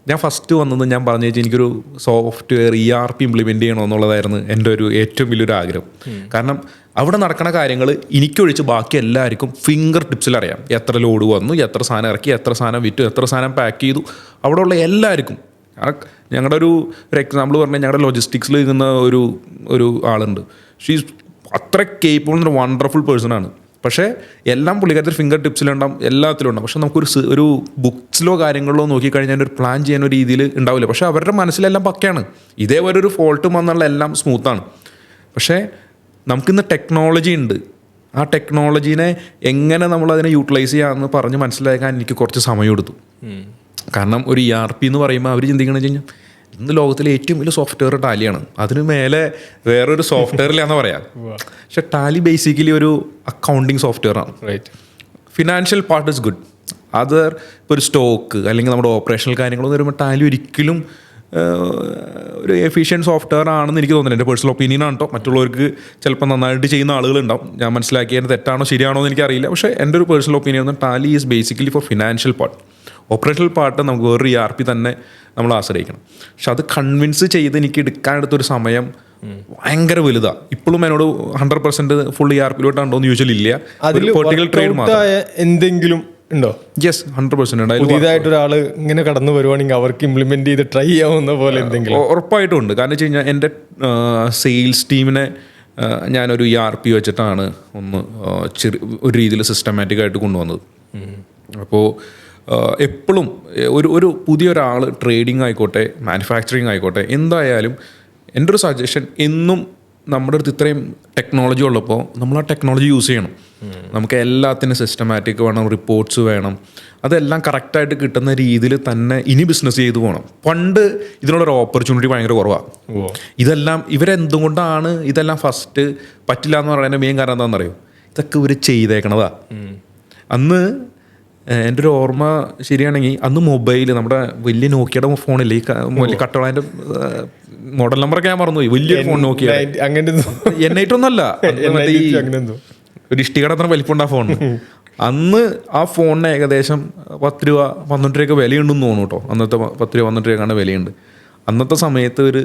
ഞാൻ ഫസ്റ്റ് വന്നത് ഞാൻ പറഞ്ഞു വെച്ചാൽ എനിക്കൊരു സോഫ്റ്റ്വെയർ ERP ഇംപ്ലിമെൻറ്റ് ചെയ്യണമെന്നുള്ളതായിരുന്നു എൻ്റെ ഒരു ഏറ്റവും വലിയൊരു ആഗ്രഹം. കാരണം അവിടെ നടക്കുന്ന കാര്യങ്ങൾ എനിക്കൊഴിച്ച് ബാക്കി എല്ലാവർക്കും ഫിംഗർ ടിപ്സിൽ അറിയാം. എത്ര ലോഡ് വന്നു, എത്ര സാധനം ഇറക്കി, എത്ര സാധനം വിറ്റു, എത്ര സാധനം പാക്ക് ചെയ്തു, അവിടെ ഉള്ള എല്ലാവർക്കും. ഞങ്ങളുടെ ഒരു എക്സാമ്പിൾ പറഞ്ഞാൽ, ഞങ്ങളുടെ ലോജിസ്റ്റിക്സിൽ നിൽക്കുന്ന ഒരു ആളുണ്ട്. ഷീസ് അത്ര കേപ്പബിൾ എന്നൊരു വണ്ടർഫുൾ പേഴ്സണാണ്. പക്ഷേ എല്ലാം പുള്ളിക്കാരത്തിൽ ഫിംഗർ ടിപ്സിലുണ്ടാവും, എല്ലാത്തിലും ഉണ്ടാവും. പക്ഷെ നമുക്കൊരു ബുക്സിലോ കാര്യങ്ങളിലോ നോക്കിക്കഴിഞ്ഞാൽ ഒരു പ്ലാൻ ചെയ്യാൻ ഒരു രീതിയിൽ ഉണ്ടാവില്ല. പക്ഷേ അവരുടെ മനസ്സിലെല്ലാം പക്കയാണ്. ഇതേപോലെ ഒരു ഫോൾട്ട് വന്നുള്ള എല്ലാം സ്മൂത്താണ്. പക്ഷേ നമുക്കിന്ന് ടെക്നോളജി ഉണ്ട്. ആ ടെക്നോളജീനെ എങ്ങനെ നമ്മളതിനെ യൂട്ടിലൈസ് ചെയ്യാമെന്ന് പറഞ്ഞ് മനസ്സിലാക്കാൻ എനിക്ക് കുറച്ച് സമയം എടുത്തു. കാരണം ഒരു ERP എന്ന് പറയുമ്പോൾ അവർ ചിന്തിക്കണമെന്ന് വെച്ച് കഴിഞ്ഞാൽ ഇന്ന് ലോകത്തിലെ ഏറ്റവും വലിയ സോഫ്റ്റ്വെയർ ടാലിയാണ്. അതിന് മേലെ വേറൊരു സോഫ്റ്റ്വെയറിലാന്ന് പറയാം. പക്ഷെ ടാലി ബേസിക്കലി ഒരു അക്കൗണ്ടിങ് സോഫ്റ്റ്വെയർ ആണ്. Right. Financial part is good. അത് ഇപ്പോൾ ഒരു സ്റ്റോക്ക് അല്ലെങ്കിൽ നമ്മുടെ ഓപ്പറേഷണൽ കാര്യങ്ങളൊന്നും വരുമ്പോൾ ടാലി ഒരിക്കലും ഒരു എഫിഷ്യൻറ്റ് സോഫ്റ്റ്വെയർ ആണെന്ന് എനിക്ക് തോന്നുന്നില്ല. എൻ്റെ പേഴ്സണൽ ഒപ്പീനിയൻ ആണ് കേട്ടോ. മറ്റുള്ളവർക്ക് ചിലപ്പോൾ നന്നായിട്ട് ചെയ്യുന്ന ആളുകളുണ്ടാവും. ഞാൻ മനസ്സിലാക്കിയതിന് തെറ്റാണോ ശരിയാണോ എന്ന് എനിക്കറിയില്ല. പക്ഷേ എൻ്റെ ഒരു പേഴ്സണൽ ഒപ്പീനിയൻ ഒന്ന് Tally is basically for financial part. Operational part നമുക്ക് വേറൊരു ERP തന്നെ നമ്മൾ ആശ്രയിക്കണം. പക്ഷെ അത് കൺവിൻസ് ചെയ്ത് എനിക്ക് എടുക്കാനെടുത്തൊരു സമയം ഭയങ്കര വലുതാണ്. ഇപ്പോഴും എന്നോട് 100% ഫുൾ ERPയിലോട്ടാണോ എന്ന് യൂഷ്വലി ഇല്ല. അതിൽ എന്തെങ്കിലും ഉണ്ടോ? യെസ്, 100% ഉണ്ട്. പുതിയതായിട്ട് ഒരാൾ ഇങ്ങനെ കടന്നു വരുവാണെങ്കിൽ അവർക്ക് ഇംപ്ലിമെന്റ് ചെയ്ത് ട്രൈ ചെയ്യാവുന്ന പോലെ എന്തെങ്കിലും ഉറപ്പായിട്ടും ഉണ്ട്. കാരണം വെച്ച് കഴിഞ്ഞാൽ എൻ്റെ സെയിൽസ് ടീമിനെ ഞാനൊരു ERP വെച്ചിട്ടാണ് ഒരു രീതിയിൽ സിസ്റ്റമാറ്റിക് ആയിട്ട് കൊണ്ടുവന്നത്. അപ്പോൾ എപ്പോഴും ഒരു പുതിയൊരാൾ ട്രേഡിംഗ് ആയിക്കോട്ടെ മാനുഫാക്ചറിങ് ആയിക്കോട്ടെ എന്തായാലും എൻ്റെ ഒരു സജഷൻ എന്നും നമ്മുടെ അടുത്ത് ഇത്രയും ടെക്നോളജി ഉള്ളപ്പോൾ നമ്മൾ ആ ടെക്നോളജി യൂസ് ചെയ്യണം. നമുക്ക് എല്ലാത്തിനും സിസ്റ്റമാറ്റിക് വേണം, റിപ്പോർട്ട്സ് വേണം, അതെല്ലാം കറക്റ്റായിട്ട് കിട്ടുന്ന രീതിയിൽ തന്നെ ഇനി ബിസിനസ് ചെയ്തു പോകണം. പണ്ട് ഇതിനുള്ളൊരു ഓപ്പർച്യൂണിറ്റി ഭയങ്കര കുറവാണ്. ഇതെല്ലാം ഇവരെന്തുകൊണ്ടാണ് ഇതെല്ലാം ഫസ്റ്റ് പറ്റില്ല എന്ന് പറയുന്നതിൻ്റെ മെയിൻ കാരണം എന്താണെന്നറിയോ? ഇതൊക്കെ ഇവർ ചെയ്തേക്കണതാ. അന്ന് എൻ്റെ ഒരു ഓർമ്മ ശരിയാണെങ്കിൽ അന്ന് മൊബൈൽ നമ്മുടെ വലിയ നോക്കിയുടെ ഫോണില്ലേ, ഈ കട്ടളാൻ്റെ മോഡൽ നമ്പറൊക്കെ ഞാൻ മറന്നുപോയി. വലിയൊരു ഫോൺ നോക്കിയ N8 ഒരു ഇഷ്ടികയുടെ അത്ര വലിപ്പമുണ്ട് ആ ഫോണിന്. അന്ന് ആ ഫോണിന് ഏകദേശം 10 രൂപ 12 രൂപയൊക്കെ വിലയുണ്ടെന്ന് തോന്നുന്നു കേട്ടോ. അന്നത്തെ 10 രൂപ 12 രൂപക്കാണ് വിലയുണ്ട്. അന്നത്തെ സമയത്ത് ഒരു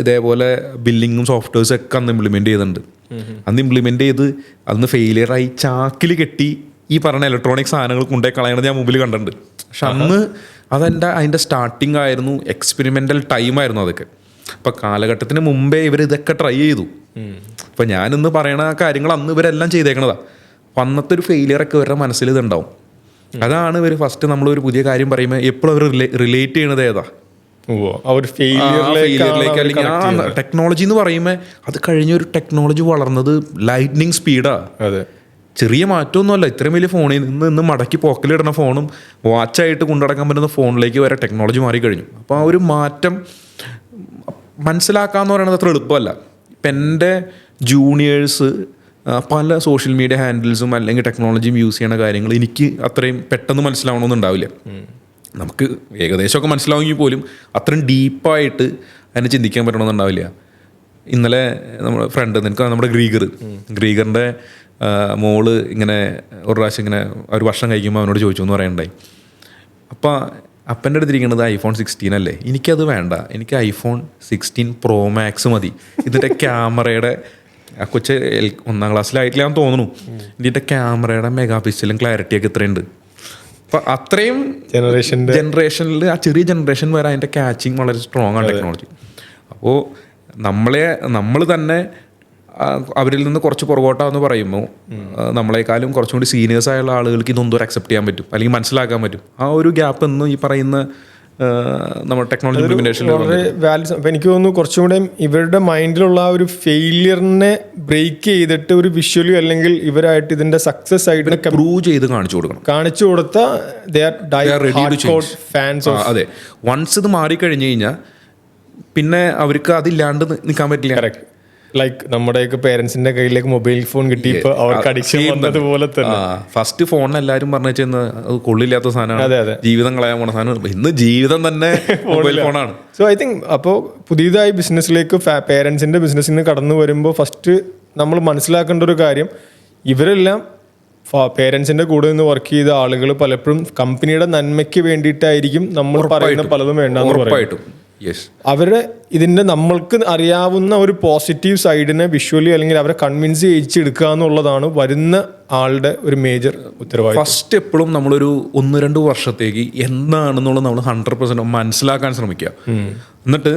ഇതേപോലെ ബില്ലിങ്ങും സോഫ്റ്റ്വെയർസും ഒക്കെ അന്ന് ഇംപ്ലിമെൻ്റ് ചെയ്തിട്ടുണ്ട്. അന്ന് ഇംപ്ലിമെൻ്റ് ചെയ്ത് അന്ന് ഫെയിലിയറായി ചാക്കിൽ കെട്ടി ഈ പറഞ്ഞ ഇലക്ട്രോണിക് സാധനങ്ങൾ കൊണ്ടുപോയി കളയണത് ഞാൻ മുമ്പിൽ കണ്ടിട്ടുണ്ട്. പക്ഷെ അന്ന് അതിൻ്റെ സ്റ്റാർട്ടിങ് ആയിരുന്നു, എക്സ്പെരിമെൻ്റൽ ടൈമായിരുന്നു അതൊക്കെ. അപ്പം കാലഘട്ടത്തിന് മുമ്പേ ഇവർ ഇതൊക്കെ ട്രൈ ചെയ്തു. ഇപ്പം ഞാനിന്ന് പറയണ കാര്യങ്ങൾ അന്ന് ഇവരെല്ലാം ചെയ്തേക്കണതാണ്. അപ്പം അന്നത്തെ ഒരു ഫെയിലിയറൊക്കെ ഇവരുടെ മനസ്സിൽ ഇതുണ്ടാവും. അതാണ് ഇവർ ഫസ്റ്റ് നമ്മളൊരു പുതിയ കാര്യം പറയുമ്പോൾ എപ്പോഴും അവർ റിലേറ്റ് ചെയ്യണത് ഏതാ ഫെയിലിയറിലേക്ക്. അല്ലെങ്കിൽ ആ ടെക്നോളജി എന്ന് പറയുമ്പോൾ അത് കഴിഞ്ഞൊരു ടെക്നോളജി വളർന്നത് ലൈറ്റ്നിങ് സ്പീഡാണ്. ചെറിയ മാറ്റമൊന്നുമല്ല. ഇത്രയും വലിയ ഫോണിൽ നിന്ന് മടക്കി പോക്കലിടുന്ന ഫോണും വാച്ചായിട്ട് കൊണ്ടുനടക്കാൻ പറ്റുന്ന ഫോണിലേക്ക് വരെ ടെക്നോളജി മാറിക്കഴിഞ്ഞു. അപ്പോൾ ആ ഒരു മാറ്റം മനസ്സിലാക്കാമെന്ന് പറയുന്നത് അത്ര എളുപ്പമല്ല. ഇപ്പം എൻ്റെ ജൂനിയേഴ്സ് പല സോഷ്യൽ മീഡിയ ഹാൻഡിൽസും അല്ലെങ്കിൽ ടെക്നോളജിയും യൂസ് ചെയ്യുന്ന കാര്യങ്ങൾ എനിക്ക് അത്രയും പെട്ടെന്ന് മനസ്സിലാവണമെന്നുണ്ടാവില്ല. നമുക്ക് ഏകദേശമൊക്കെ മനസ്സിലാവുമെങ്കിൽ പോലും അത്രയും ഡീപ്പായിട്ട് അതിനെ ചിന്തിക്കാൻ പറ്റണമെന്നുണ്ടാവില്ല. ഇന്നലെ നമ്മുടെ ഫ്രണ്ട് നമ്മുടെ ഗ്രീഗറിൻ്റെ മോള് ഇങ്ങനെ ഒരു പ്രാവശ്യം ഇങ്ങനെ ഒരു വർഷം കഴിക്കുമ്പോൾ അവനോട് ചോദിച്ചു എന്ന് പറയണ്ടായി. അപ്പോൾ അപ്പൻ്റെ അടുത്തിരിക്കുന്നത് iPhone 16 അല്ലേ, എനിക്കത് വേണ്ട, എനിക്ക് iPhone 16 Pro Max മതി. ഇതിൻ്റെ ക്യാമറയുടെ ആ കൊച്ച് 1ാം ക്ലാസ്സിലായിട്ടില്ലാന്ന് തോന്നുന്നു. ഇതിൻ്റെ ക്യാമറയുടെ മെഗാ പിക്സലും ക്ലാരിറ്റിയൊക്കെ ഇത്രയുണ്ട്. അപ്പം അത്രയും ജനറേഷനിൽ ആ ചെറിയ ജനറേഷൻ വരെ അതിൻ്റെ ക്യാച്ചിങ് വളരെ സ്ട്രോങ് ആണ് ടെക്നോളജി. അപ്പോൾ നമ്മൾ തന്നെ അവരിൽ നിന്ന് കുറച്ച് പുറകോട്ടാന്ന് പറയുമ്പോൾ നമ്മളെക്കാളും കുറച്ചും കൂടി സീനിയേഴ്സായുള്ള ആളുകൾക്ക് ഇതൊന്നും അക്സെപ്റ്റ് ചെയ്യാൻ പറ്റും, അല്ലെങ്കിൽ മനസ്സിലാക്കാൻ പറ്റും. ആ ഒരു ഗ്യാപ്പ് എന്നും ഈ പറയുന്ന നമ്മുടെ ടെക്നോളജി ഇംപ്ലിമെന്റേഷൻ എനിക്ക് തോന്നുന്നു കുറച്ചും കൂടെ ഇവരുടെ മൈൻഡിലുള്ള ആ ഒരു ഫെയിലിയറിനെ ബ്രേക്ക് ചെയ്തിട്ട് ഒരു വിഷ്വലി അല്ലെങ്കിൽ ഇവരായിട്ട് ഇതിന്റെ സക്സസ് ആയിട്ട് പ്രൂവ് ചെയ്ത് കാണിച്ചു കൊടുത്ത ഫാൻസ്. അതെ, വൺസ് ഇത് മാറിക്കഴിഞ്ഞു കഴിഞ്ഞാൽ പിന്നെ അവർക്ക് അതില്ലാണ്ട് നിൽക്കാൻ പറ്റില്ല. ലൈക്ക് നമ്മുടെയൊക്കെ പേരൻസിന്റെ കയ്യിലേക്ക് മൊബൈൽ ഫോൺ കിട്ടിയപ്പോൾ അവർക്ക് അഡിക്ഷൻ വന്നതുപോലെ തന്നെ ഫസ്റ്റ് ഫോൺ എല്ലാവരും പറഞ്ഞു വെച്ചാൽ അത് കൊള്ളില്ലാത്ത സാധനമാണ്, ജീവിതം കളയാൻ പോണ സാധനം. ഇന്ന് ജീവിതം തന്നെ മൊബൈൽ ഫോണാണ്. സോ ഐ തിങ്ക് അപ്പോൾ പുതിയതായി ബിസിനസ്സിലേക്ക് പേരൻസിന്റെ ബിസിനസ്സിൽ നിന്ന് കടന്നു വരുമ്പോൾ ഫസ്റ്റ് നമ്മൾ മനസ്സിലാക്കേണ്ട ഒരു കാര്യം, ഇവരെല്ലാം പേരൻസിന്റെ കൂടെ നിന്ന് വർക്ക് ചെയ്ത ആളുകൾ പലപ്പോഴും കമ്പനിയുടെ നന്മയ്ക്ക് വേണ്ടിയിട്ടായിരിക്കും നമ്മൾ പറയുന്ന പലതും വേണ്ടെന്ന് പറയും. അവരുടെ ഇതിന്റെ നമ്മൾക്ക് അറിയാവുന്ന ഒരു പോസിറ്റീവ് സൈഡിനെ വിഷ്വലി അല്ലെങ്കിൽ അവരെ കൺവിൻസ് ചെയ്യിച്ചെടുക്കുക എന്നുള്ളതാണ് വരുന്ന ആളുടെ ഒരു മേജർ ഉത്തരവാദിത്വം. ഫസ്റ്റ് എപ്പോഴും നമ്മളൊരു 1-2 വർഷത്തേക്ക് എന്താണെന്നുള്ളത് നമ്മൾ 100% മനസ്സിലാക്കാൻ ശ്രമിക്കുക. എന്നിട്ട്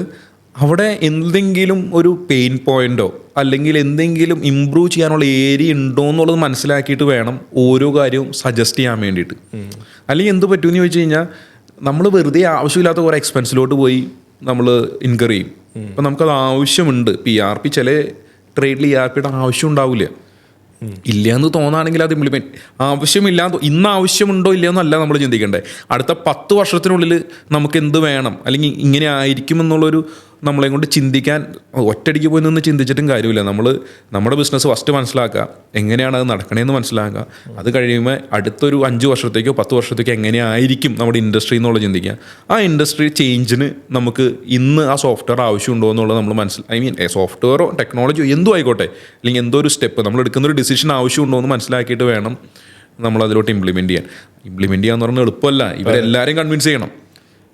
അവിടെ എന്തെങ്കിലും ഒരു പെയിൻ പോയിന്റോ അല്ലെങ്കിൽ എന്തെങ്കിലും ഇമ്പ്രൂവ് ചെയ്യാനുള്ള ഏരിയ ഉണ്ടോ എന്നുള്ളത് മനസ്സിലാക്കിയിട്ട് വേണം ഓരോ കാര്യവും സജസ്റ്റ് ചെയ്യാൻ വേണ്ടിയിട്ട്. അല്ലെങ്കിൽ എന്ത് പറ്റുമെന്ന് ചോദിച്ചു കഴിഞ്ഞാൽ നമ്മൾ വെറുതെ ആവശ്യമില്ലാത്ത കുറേ എക്സ്പെൻസിലോട്ട് പോയി നമ്മൾ ഇൻകർ ചെയ്യും. അപ്പം നമുക്കത് ആവശ്യമുണ്ട്. ERP ചില ട്രേഡിൽ ERPയുടെ ആവശ്യം ഉണ്ടാവില്ല. ഇല്ല എന്ന് തോന്നുകയാണെങ്കിൽ അത് ഇംപ്ലിമെൻറ്റ് ആവശ്യമില്ലാന്ന് ഇന്ന് ആവശ്യമുണ്ടോ ഇല്ലയെന്നല്ല നമ്മൾ ചിന്തിക്കേണ്ടത്. അടുത്ത 10 വർഷത്തിനുള്ളിൽ നമുക്ക് എന്ത് വേണം അല്ലെങ്കിൽ ഇങ്ങനെ ആയിരിക്കും എന്നുള്ളൊരു നമ്മളെ കൊണ്ട് ചിന്തിക്കാൻ ഒറ്റയടിക്ക് പോയി നിന്ന് ചിന്തിച്ചിട്ടും കാര്യമില്ല. നമ്മുടെ ബിസിനസ് ഫസ്റ്റ് മനസ്സിലാക്കുക, എങ്ങനെയാണ് അത് നടക്കണേന്ന് മനസ്സിലാക്കുക. അത് കഴിയുമ്പോൾ അടുത്തൊരു 5 വർഷത്തേക്കോ 10 വർഷത്തേക്കോ എങ്ങനെയായിരിക്കും നമ്മുടെ ഇൻഡസ്ട്രി എന്നുള്ളത് ചിന്തിക്കുക. ആ ഇൻഡസ്ട്രി ചേഞ്ചിന് നമുക്ക് ഇന്ന് ആ സോഫ്റ്റ്വെയർ ആവശ്യമുണ്ടോ എന്നുള്ളത് നമ്മൾ സോഫ്റ്റ്വെയറോ ടെക്നോളജിയോ എന്തോ ആയിക്കോട്ടെ, അല്ലെങ്കിൽ എന്തോ ഒരു സ്റ്റെപ്പ് നമ്മൾ എടുക്കുന്നൊരു ഡിസിഷൻ ആവശ്യമുണ്ടോ എന്ന് മനസ്സിലാക്കിയിട്ട് വേണം നമ്മൾ അതിലോട്ട് ഇംപ്ലിമെൻറ്റ് ചെയ്യാന്ന് പറഞ്ഞാൽ എളുപ്പമല്ല. ഇവരെല്ലാവരെയും കൺവിൻസ് ചെയ്യണം.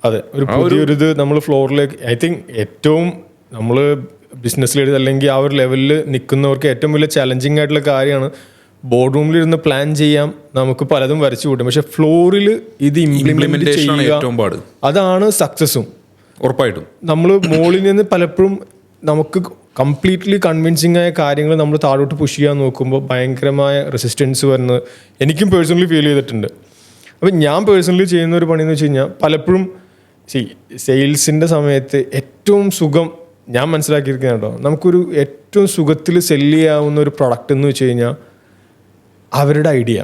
അതെ, ഒരു പുതിയൊരു ഇത് നമ്മൾ ഫ്ലോറിലേക്ക് ഐ തിങ്ക് ഏറ്റവും നമ്മൾ ബിസിനസ്സിൽ അല്ലെങ്കിൽ ആ ഒരു ലെവലിൽ നിൽക്കുന്നവർക്ക് ഏറ്റവും വലിയ ചലഞ്ചിങ് ആയിട്ടുള്ള കാര്യമാണ്. ബോർഡ് റൂമിലിരുന്ന് പ്ലാൻ ചെയ്യാം, നമുക്ക് പലതും വരച്ചു കൂട്ടും, പക്ഷെ ഫ്ലോറിൽ ഇത് ഇംപ്ലിമെന്റ് ചെയ്യുക അതാണ് സക്സസും. ഉറപ്പായിട്ടും നമ്മൾ മുകളിൽ നിന്ന് പലപ്പോഴും നമുക്ക് കംപ്ലീറ്റ്ലി കൺവിൻസിങ് ആയ കാര്യങ്ങൾ നമ്മൾ താഴോട്ട് പുഷ് ചെയ്യാൻ നോക്കുമ്പോൾ ഭയങ്കരമായ റെസിസ്റ്റൻസ് വരുന്നത് എനിക്കും പേഴ്സണലി ഫീൽ ചെയ്തിട്ടുണ്ട്. അപ്പം ഞാൻ പേഴ്സണലി ചെയ്യുന്ന ഒരു പണി എന്ന് വെച്ച് കഴിഞ്ഞാൽ പലപ്പോഴും സെയിൽസിൻ്റെ സമയത്ത് ഏറ്റവും സുഖം ഞാൻ മനസ്സിലാക്കിയിരിക്കുന്ന കേട്ടോ, നമുക്കൊരു ഏറ്റവും സുഖത്തിൽ സെല്ല് ചെയ്യാവുന്ന ഒരു പ്രൊഡക്റ്റ് എന്ന് വെച്ച് കഴിഞ്ഞാൽ അവരുടെ ഐഡിയ.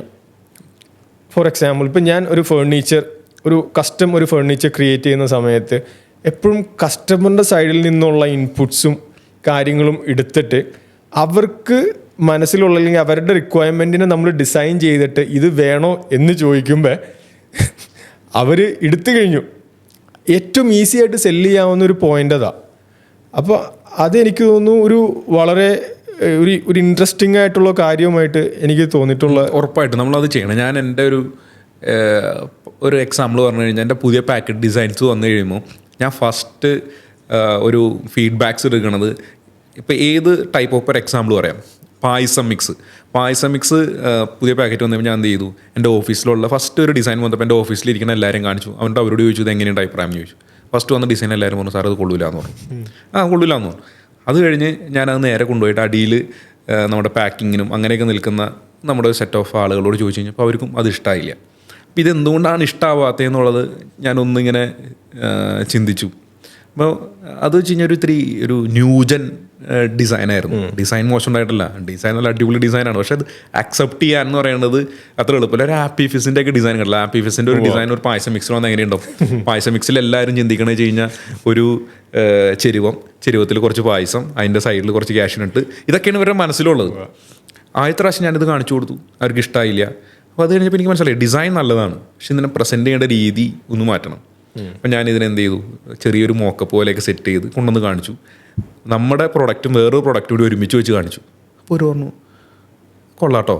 ഫോർ എക്സാമ്പിൾ ഇപ്പം ഞാൻ ഒരു കസ്റ്റം ഒരു ഫേർണിച്ചർ ക്രിയേറ്റ് ചെയ്യുന്ന സമയത്ത് എപ്പോഴും കസ്റ്റമറിൻ്റെ സൈഡിൽ നിന്നുള്ള ഇൻപുട്സും കാര്യങ്ങളും എടുത്തിട്ട് അവർക്ക് മനസ്സിലുള്ള അല്ലെങ്കിൽ അവരുടെ റിക്വയർമെൻറ്റിനെ നമ്മൾ ഡിസൈൻ ചെയ്തിട്ട് ഇത് വേണോ എന്ന് ചോദിക്കുമ്പോൾ അവർ എടുത്തു കഴിഞ്ഞു. ഏറ്റവും ഈസി ആയിട്ട് സെല്ല് ചെയ്യാവുന്ന ഒരു പോയിൻ്റ് അതാണ്. അപ്പോൾ അതെനിക്ക് തോന്നുന്നു വളരെ ഒരു ഇൻട്രസ്റ്റിംഗ് ആയിട്ടുള്ള കാര്യമായിട്ട് എനിക്ക് തോന്നിയിട്ടുള്ള. ഉറപ്പായിട്ടും നമ്മളത് ചെയ്യണം. ഞാൻ എൻ്റെ ഒരു എക്സാമ്പിൾ പറഞ്ഞു കഴിഞ്ഞാൽ എൻ്റെ പുതിയ പാക്കറ്റ് ഡിസൈൻസ് വന്നു കഴിയുമ്പോൾ ഞാൻ ഫസ്റ്റ് ഒരു ഫീഡ്ബാക്സ് എടുക്കുന്നത് ഇപ്പോൾ ഏത് ടൈപ്പ് ഓഫ് ഒരു എക്സാമ്പിൾ പറയാം. പായസം മിക്സ് പുതിയ പാക്കറ്റ് വന്നപ്പോൾ ഞാൻ എന്ത് ചെയ്തു, എൻ്റെ ഓഫീസിലുള്ള ഫസ്റ്റ് ഒരു ഡിസൈൻ വന്നപ്പോൾ എൻ്റെ ഓഫീസിലിരിക്കുന്ന എല്ലാവരും കാണിച്ചു. അവരോട് ചോദിച്ചു ഇത് എങ്ങനെയാണ് അഭിപ്രായം ചോദിച്ചു. ഫസ്റ്റ് വന്ന ഡിസൈൻ എല്ലാവരും പറഞ്ഞു സാർ അത് കൊള്ളില്ലാന്ന് പറഞ്ഞു. കൊള്ളില്ലാന്ന് പറഞ്ഞു. അത് കഴിഞ്ഞ് ഞാനത് നേരെ കൊണ്ടുപോയിട്ട് അടിയിൽ നമ്മുടെ പാക്കിങ്ങിനും അങ്ങനെയൊക്കെ നിൽക്കുന്ന നമ്മുടെ സെറ്റ് ഓഫ് ആളുകളോട് ചോദിച്ചു കഴിഞ്ഞപ്പോൾ അവർക്കും അത് ഇഷ്ടമായില്ല. അപ്പോൾ ഇതെന്തുകൊണ്ടാണ് ഇഷ്ടമാവാത്തതെന്നുള്ളത് ഞാനൊന്നിങ്ങനെ ചിന്തിച്ചു. അപ്പോൾ അത് വെച്ച് കഴിഞ്ഞാൽ ഒരു ന്യൂജൻ ഡിസൈനായിരുന്നു. ഡിസൈൻ മോശം ഉണ്ടായിട്ടില്ല, ഡിസൈൻ നല്ല അടിപൊളി ഡിസൈനാണ്. പക്ഷെ അത് അക്സെപ്റ്റ് ചെയ്യാൻ എന്ന് പറയുന്നത് അത്ര എളുപ്പമില്ല. ഒരു ആപ്പി ഫിസിൻ്റെ ഒക്കെ ഡിസൈൻ കണ്ടില്ല. ആപ്പി ഫിസിൻ്റെ ഒരു ഡിസൈൻ ഒരു പായസം മിക്സിൽ വന്നാൽ എങ്ങനെയുണ്ടാവും? പായസം മിക്സിൽ എല്ലാവരും ചിന്തിക്കണമെന്ന് വെച്ച് കഴിഞ്ഞാൽ ഒരു ചെരുവത്തിൽ കുറച്ച് പായസം, അതിൻ്റെ സൈഡിൽ കുറച്ച് ക്യാഷ്നട്ട്, ഇതൊക്കെയാണ് ഇവരുടെ മനസ്സിലുള്ളത്. ആദ്യത്തെ പ്രാവശ്യം ഞാനിത് കാണിച്ചു കൊടുത്തു, അവർക്ക് ഇഷ്ടമായില്ല. അപ്പോൾ അത് കഴിഞ്ഞപ്പോൾ എനിക്ക് മനസ്സിലായി ഡിസൈൻ നല്ലതാണ്, പക്ഷെ ഇതിനെ പ്രസൻറ്റ് ചെയ്യേണ്ട രീതി ഒന്ന് മാറ്റണം. അപ്പം ഞാനിതിനെന്ത് ചെയ്തു, ചെറിയൊരു മോക്കപ്പ് പോലെയൊക്കെ സെറ്റ് ചെയ്ത് കൊണ്ടുവന്ന് കാണിച്ചു. നമ്മുടെ പ്രൊഡക്റ്റും വേറൊരു പ്രൊഡക്റ്റും കൂടി ഒരുമിച്ച് വെച്ച് കാണിച്ചു. അപ്പോൾ ഒരു പറഞ്ഞു കൊള്ളാട്ടോ,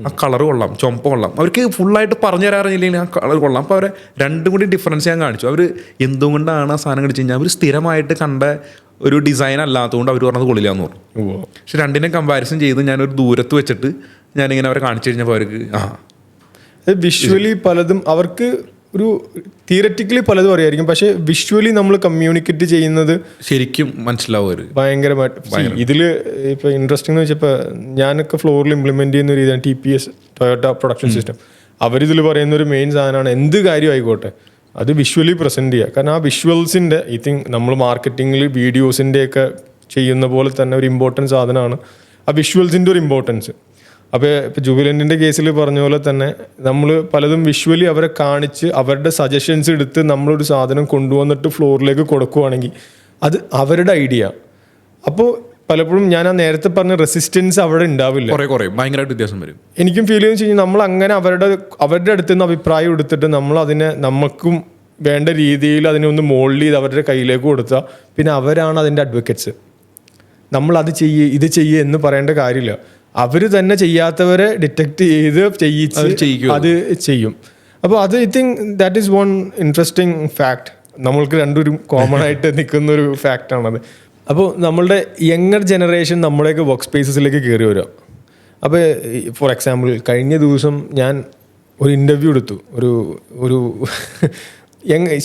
ആ കളർ കൊള്ളാം, ചുമപ്പ് കൊള്ളാം. അവർക്ക് ഫുള്ളായിട്ട് പറഞ്ഞു തരാറില്ലെങ്കിൽ ആ കളർ കൊള്ളാം. അപ്പോൾ അവരെ രണ്ടും കൂടി ഡിഫറൻസ് ഞാൻ കാണിച്ചു. അവർ എന്തുകൊണ്ടാണ് ആ സാധനം കടിച്ചു കഴിഞ്ഞാൽ അവർ സ്ഥിരമായിട്ട് കണ്ട ഒരു ഡിസൈൻ അല്ലാത്തതുകൊണ്ട് അവർ പറഞ്ഞത് കൊള്ളില്ല എന്ന് പറഞ്ഞു. പക്ഷെ രണ്ടിനെ കമ്പാരിസൺ ചെയ്ത് ഞാനൊരു ദൂരത്ത് വെച്ചിട്ട് ഞാനിങ്ങനെ അവരെ കാണിച്ചു കഴിഞ്ഞപ്പോൾ അവർക്ക് വിഷ്വലി പലതും അവർക്ക് ഒരു തിയററ്റിക്കലി പലതും അറിയായിരിക്കും, പക്ഷെ വിഷ്വലി നമ്മൾ കമ്മ്യൂണിക്കേറ്റ് ചെയ്യുന്നത് ശരിക്കും മനസ്സിലാവും ഭയങ്കരമായിട്ട്. ഇതിൽ ഇപ്പോൾ ഇൻട്രസ്റ്റിംഗ് എന്ന് വെച്ചപ്പോൾ ഞാനൊക്കെ ഫ്ലോറിൽ ഇംപ്ലിമെൻറ്റ് ചെയ്യുന്ന ഒരു ഇതാണ് TPS ടൊയോട്ട പ്രൊഡക്ഷൻ സിസ്റ്റം. അവരിതിൽ പറയുന്ന ഒരു മെയിൻ സാധനമാണ് എന്ത് കാര്യം ആയിക്കോട്ടെ അത് വിഷ്വലി പ്രസൻറ്റ് ചെയ്യുക. കാരണം ആ വിഷ്വൽസിൻ്റെ നമ്മൾ മാർക്കറ്റിങ്ങിൽ വീഡിയോസിൻ്റെയൊക്കെ ചെയ്യുന്ന പോലെ തന്നെ ഒരു ഇമ്പോർട്ടൻറ്റ് സാധനമാണ് ആ വിഷ്വൽസിൻ്റെ ഒരു ഇമ്പോർട്ടൻസ്. അപ്പോൾ ഇപ്പോൾ ജുബിലൻറ്റിൻ്റെ കേസിൽ പറഞ്ഞ പോലെ തന്നെ നമ്മൾ പലതും വിഷ്വലി അവരെ കാണിച്ച് അവരുടെ സജഷൻസ് എടുത്ത് നമ്മളൊരു സാധനം കൊണ്ടുവന്നിട്ട് ഫ്ലോറിലേക്ക് കൊടുക്കുവാണെങ്കിൽ അത് അവരുടെ ഐഡിയ. അപ്പോൾ പലപ്പോഴും ഞാൻ ആ നേരത്തെ പറഞ്ഞ റെസിസ്റ്റൻസ് അവിടെ ഉണ്ടാവില്ല, ഭയങ്കരമായിട്ട് വ്യത്യാസം വരും. എനിക്കും ഫീൽ ചെയ്യുന്ന വെച്ച് കഴിഞ്ഞാൽ നമ്മൾ അങ്ങനെ അവരുടെ അടുത്ത് നിന്ന് അഭിപ്രായം എടുത്തിട്ട് നമ്മൾ അതിനെ നമുക്കും വേണ്ട രീതിയിൽ അതിനെ ഒന്ന് മോൾഡ് ചെയ്ത് അവരുടെ കയ്യിലേക്ക് കൊടുത്താൽ പിന്നെ അവരാണ് അതിൻ്റെ അഡ്വക്കേറ്റ്സ്. നമ്മൾ അത് ഇത് ചെയ്യുക എന്ന് പറയേണ്ട കാര്യമില്ല. അവർ തന്നെ ചെയ്യാത്തവരെ ഡിറ്റക്ട് ചെയ്ത് അത് ചെയ്യും. അപ്പോൾ അത് that is one interesting fact. നമ്മൾക്ക് രണ്ടും കോമൺ ആയിട്ട് നിൽക്കുന്ന ഒരു ഫാക്റ്റാണത്. അപ്പോൾ നമ്മളുടെ യങ്ങർ ജനറേഷൻ നമ്മുടെയൊക്കെ വർക്ക് സ്പേസസിലേക്ക് കയറി വരിക. അപ്പോൾ ഫോർ എക്സാമ്പിൾ കഴിഞ്ഞ ദിവസം ഞാൻ ഒരു ഇൻ്റർവ്യൂ എടുത്തു. ഒരു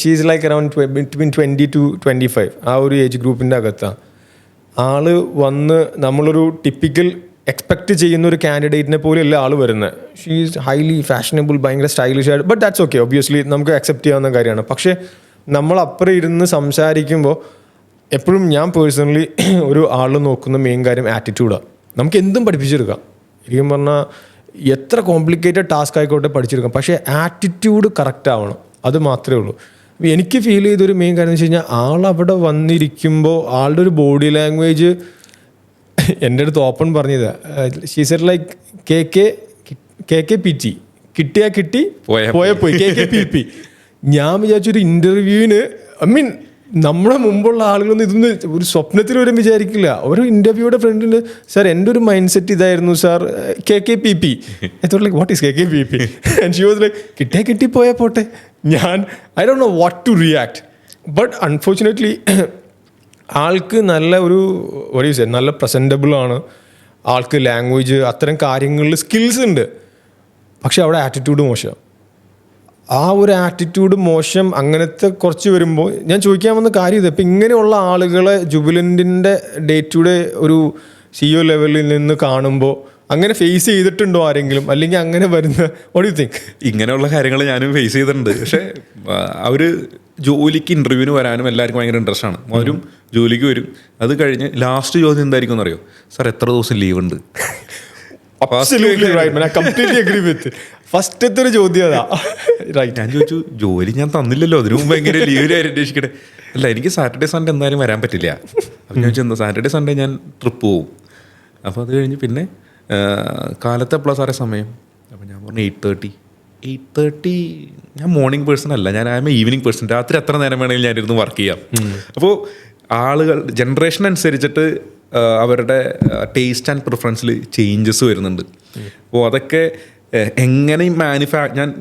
she is like around between 20 to 25 ആ ഒരു ഏജ് ഗ്രൂപ്പിൻ്റെ അകത്താണ്. ആള് വന്ന് നമ്മളൊരു ടിപ്പിക്കൽ എക്സ്പെക്റ്റ് ചെയ്യുന്ന ഒരു കാൻഡിഡേറ്റിനെ പോലെയല്ല ആൾ വരുന്നത്. ഷീ ഈസ് ഹൈലി ഫാഷനബിൾ, ഭയങ്കര സ്റ്റൈലിഷ് ആയിട്ട്. ബട്ട് ദാറ്റ്സ് ഓക്കെ, ഒബ്വിയസ്ലി നമുക്ക് അക്സെപ്റ്റ് ചെയ്യാവുന്ന കാര്യമാണ്. പക്ഷേ നമ്മൾ അപ്പുറം ഇരുന്ന് സംസാരിക്കുമ്പോൾ എപ്പോഴും ഞാൻ പേഴ്സണലി ഒരു ആൾ നോക്കുന്ന മെയിൻ കാര്യം ആറ്റിറ്റ്യൂഡാണ്. നമുക്ക് എന്തും പഠിപ്പിച്ചെടുക്കാം, ശരിക്കും പറഞ്ഞാൽ എത്ര കോംപ്ലിക്കേറ്റഡ് ടാസ്ക് ആയിക്കോട്ടെ പഠിച്ചെടുക്കാം, പക്ഷേ ആറ്റിറ്റ്യൂഡ് കറക്റ്റ് ആവണം, അത് മാത്രമേ ഉള്ളൂ. എനിക്ക് ഫീൽ ചെയ്തൊരു മെയിൻ കാര്യം എന്ന് വെച്ച് കഴിഞ്ഞാൽ ആളവിടെ വന്നിരിക്കുമ്പോൾ ആളുടെ ഒരു ബോഡി ലാംഗ്വേജ് എൻ്റെ അടുത്ത് ഓപ്പൺ പറഞ്ഞത്. ഷീ സെഡ് ലൈക്ക് KKPT, കിട്ടിയാ കിട്ടി പോയി KKPP. ഞാൻ വിചാരിച്ചൊരു ഇൻ്റർവ്യൂവിന് നമ്മുടെ മുമ്പുള്ള ആളുകളൊന്നും ഇതൊന്നും ഒരു സ്വപ്നത്തിൽ വരും വിചാരിക്കില്ല. ഒരു ഇൻ്റർവ്യൂയുടെ ഫ്രണ്ടിൽ സാർ എൻ്റെ ഒരു മൈൻഡ് സെറ്റ് ഇതായിരുന്നു sir, KKPP. I thought like what is KKPP? And she was like കിട്ടിയാ കിട്ടി പോയാ പോട്ടെ. I don't know what to react. But unfortunately ആൾക്ക് നല്ല നല്ല പ്രസൻറ്റബിൾ ആണ്, ആൾക്ക് ലാംഗ്വേജ് അത്തരം കാര്യങ്ങളിൽ സ്കിൽസ് ഉണ്ട്, പക്ഷെ അവിടെ ആറ്റിറ്റ്യൂഡ് മോശം. ആ ഒരു ആറ്റിറ്റ്യൂഡ് മോശം അങ്ങനത്തെ കുറച്ച് വരുമ്പോൾ ഞാൻ ചോദിക്കാൻ വന്ന കാര്യം ഇത്. ഇപ്പം ഇങ്ങനെയുള്ള ആളുകളെ ജുബിലൻറ്റിൻ്റെ ഡേ ടു ഡേ ഒരു CEO ലെവലിൽ നിന്ന് കാണുമ്പോൾ അങ്ങനെ ഫേസ് ചെയ്തിട്ടുണ്ടോ ആരെങ്കിലും, അല്ലെങ്കിൽ അങ്ങനെ വരുന്ന വാട്ട് യു തിങ്ക്? ഇങ്ങനെയുള്ള കാര്യങ്ങൾ ഞാനും ഫേസ് ചെയ്തിട്ടുണ്ട്. പക്ഷേ അവർ ജോലിക്ക് ഇൻ്റർവ്യൂവിന് വരാനും എല്ലാവർക്കും ഭയങ്കര ഇൻട്രസ്റ്റ് ആണ്. അവരും ജോലിക്ക് വരും. അത് കഴിഞ്ഞ് ലാസ്റ്റ് ചോദ്യം എന്തായിരിക്കും എന്നറിയോ? സാർ എത്ര ദിവസം ലീവ് ഉണ്ട്? ഫസ്റ്റത്തെ ഒരു ചോദ്യം അതാ. റൈറ്റ്. ഞാൻ ചോദിച്ചു, ജോലി ഞാൻ തന്നില്ലല്ലോ, അതിനു മുമ്പ് എങ്ങനെ ലീവിലായി അന്വേഷിക്കട്ടെ? അല്ല, എനിക്ക് സാറ്റർഡേ സൺഡേ എന്തായാലും വരാൻ പറ്റില്ല. അപ്പം ഞാൻ ചോദിച്ചു, സാറ്റർഡേ സൺഡേ ഞാൻ ട്രിപ്പ് പോവും. അപ്പോൾ അത് കഴിഞ്ഞ് പിന്നെ കാലത്ത് എപ്പോഴാണ് സാറേ സമയം? അപ്പോൾ ഞാൻ പറഞ്ഞു 8:30. ഞാൻ മോർണിംഗ് പേഴ്സൺ അല്ല, ഞാൻ ആയ ഈവനിങ് പേഴ്സൺ. രാത്രി എത്ര നേരം വേണമെങ്കിലും ഞാനിരുന്ന് വർക്ക് ചെയ്യാം. അപ്പോൾ ആളുകൾ ജനറേഷൻ അനുസരിച്ചിട്ട് അവരുടെ ടേസ്റ്റ് ആൻഡ് പ്രിഫറൻസിൽ ചേഞ്ചസ് വരുന്നുണ്ട്. അപ്പോൾ അതൊക്കെ എങ്ങനെ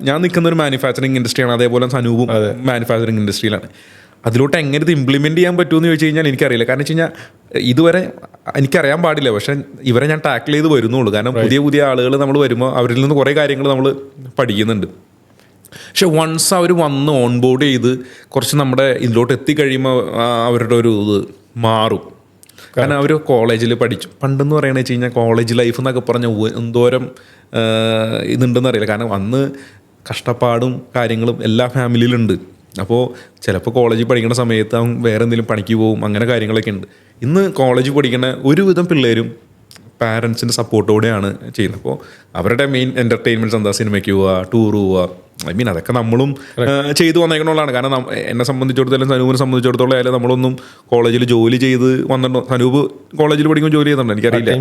ഞാൻ നിൽക്കുന്ന ഒരു മാനുഫാക്ചറിങ് ഇൻഡസ്ട്രിയാണ്, അതേപോലെ സനൂപും മാനുഫാക്ചറിങ് ഇൻഡസ്ട്രിയിലാണ്. അതിലോട്ട് എങ്ങനെ ഇത് ഇംപ്ലിമെൻറ്റ് ചെയ്യാൻ പറ്റുമെന്ന് ചോദിച്ചു കഴിഞ്ഞാൽ എനിക്കറിയില്ല. കാരണം വെച്ച് കഴിഞ്ഞാൽ ഇതുവരെ എനിക്കറിയാൻ പാടില്ല. പക്ഷേ ഇവരെ ഞാൻ ടാക്കിൾ ചെയ്ത് വരുന്നുള്ളൂ. കാരണം പുതിയ ആളുകൾ നമ്മൾ വരുമ്പോൾ അവരിൽ നിന്ന് കുറേ കാര്യങ്ങൾ നമ്മൾ പഠിക്കുന്നുണ്ട്. പക്ഷെ വൺസ് അവർ വന്ന് ഓൺ ബോർഡ് ചെയ്ത് കുറച്ച് നമ്മുടെ ഇതിലോട്ട് എത്തിക്കഴിയുമ്പോൾ അവരുടെ ഒരു ഇത് മാറും. കാരണം അവർ കോളേജിൽ പഠിച്ചു. പണ്ടെന്ന് പറയുന്നത് വെച്ച് കഴിഞ്ഞാൽ കോളേജ് ലൈഫ് എന്നൊക്കെ പറഞ്ഞ എന്തോരം ഇതുണ്ടെന്ന് അറിയില്ല. കാരണം അന്ന് കഷ്ടപ്പാടും കാര്യങ്ങളും എല്ലാ ഫാമിലിയിലുണ്ട്. അപ്പോൾ ചിലപ്പോൾ കോളേജിൽ പഠിക്കുന്ന സമയത്ത് അവൻ വേറെ എന്തെങ്കിലും പണിക്ക് പോകും, അങ്ങനെ കാര്യങ്ങളൊക്കെ ഉണ്ട്. ഇന്ന് കോളേജിൽ പഠിക്കുന്ന ഒരുവിധം പിള്ളേരും പാരൻസിൻ്റെ സപ്പോർട്ടോടെയാണ് ചെയ്യുന്നത്. അപ്പോൾ അവരുടെ മെയിൻ എൻ്റർടൈൻമെൻറ്റ്സ് എന്താ? സിനിമയ്ക്ക് പോവുക, ടൂർ പോവുക. അതൊക്കെ നമ്മളും ചെയ്തു വന്നേക്കണുള്ളതാണ്. കാരണം എന്നെ സംബന്ധിച്ചിടത്തോളം, സനൂപിനെ സംബന്ധിച്ചിടത്തോളം ആയാലും നമ്മളൊന്നും കോളേജിൽ ജോലി ചെയ്ത് വന്നിട്ടുണ്ടോ? സനൂപ് കോളേജിൽ പഠിക്കുമ്പോൾ ജോലി ചെയ്തിട്ടുണ്ട്, എനിക്കറിയില്ല.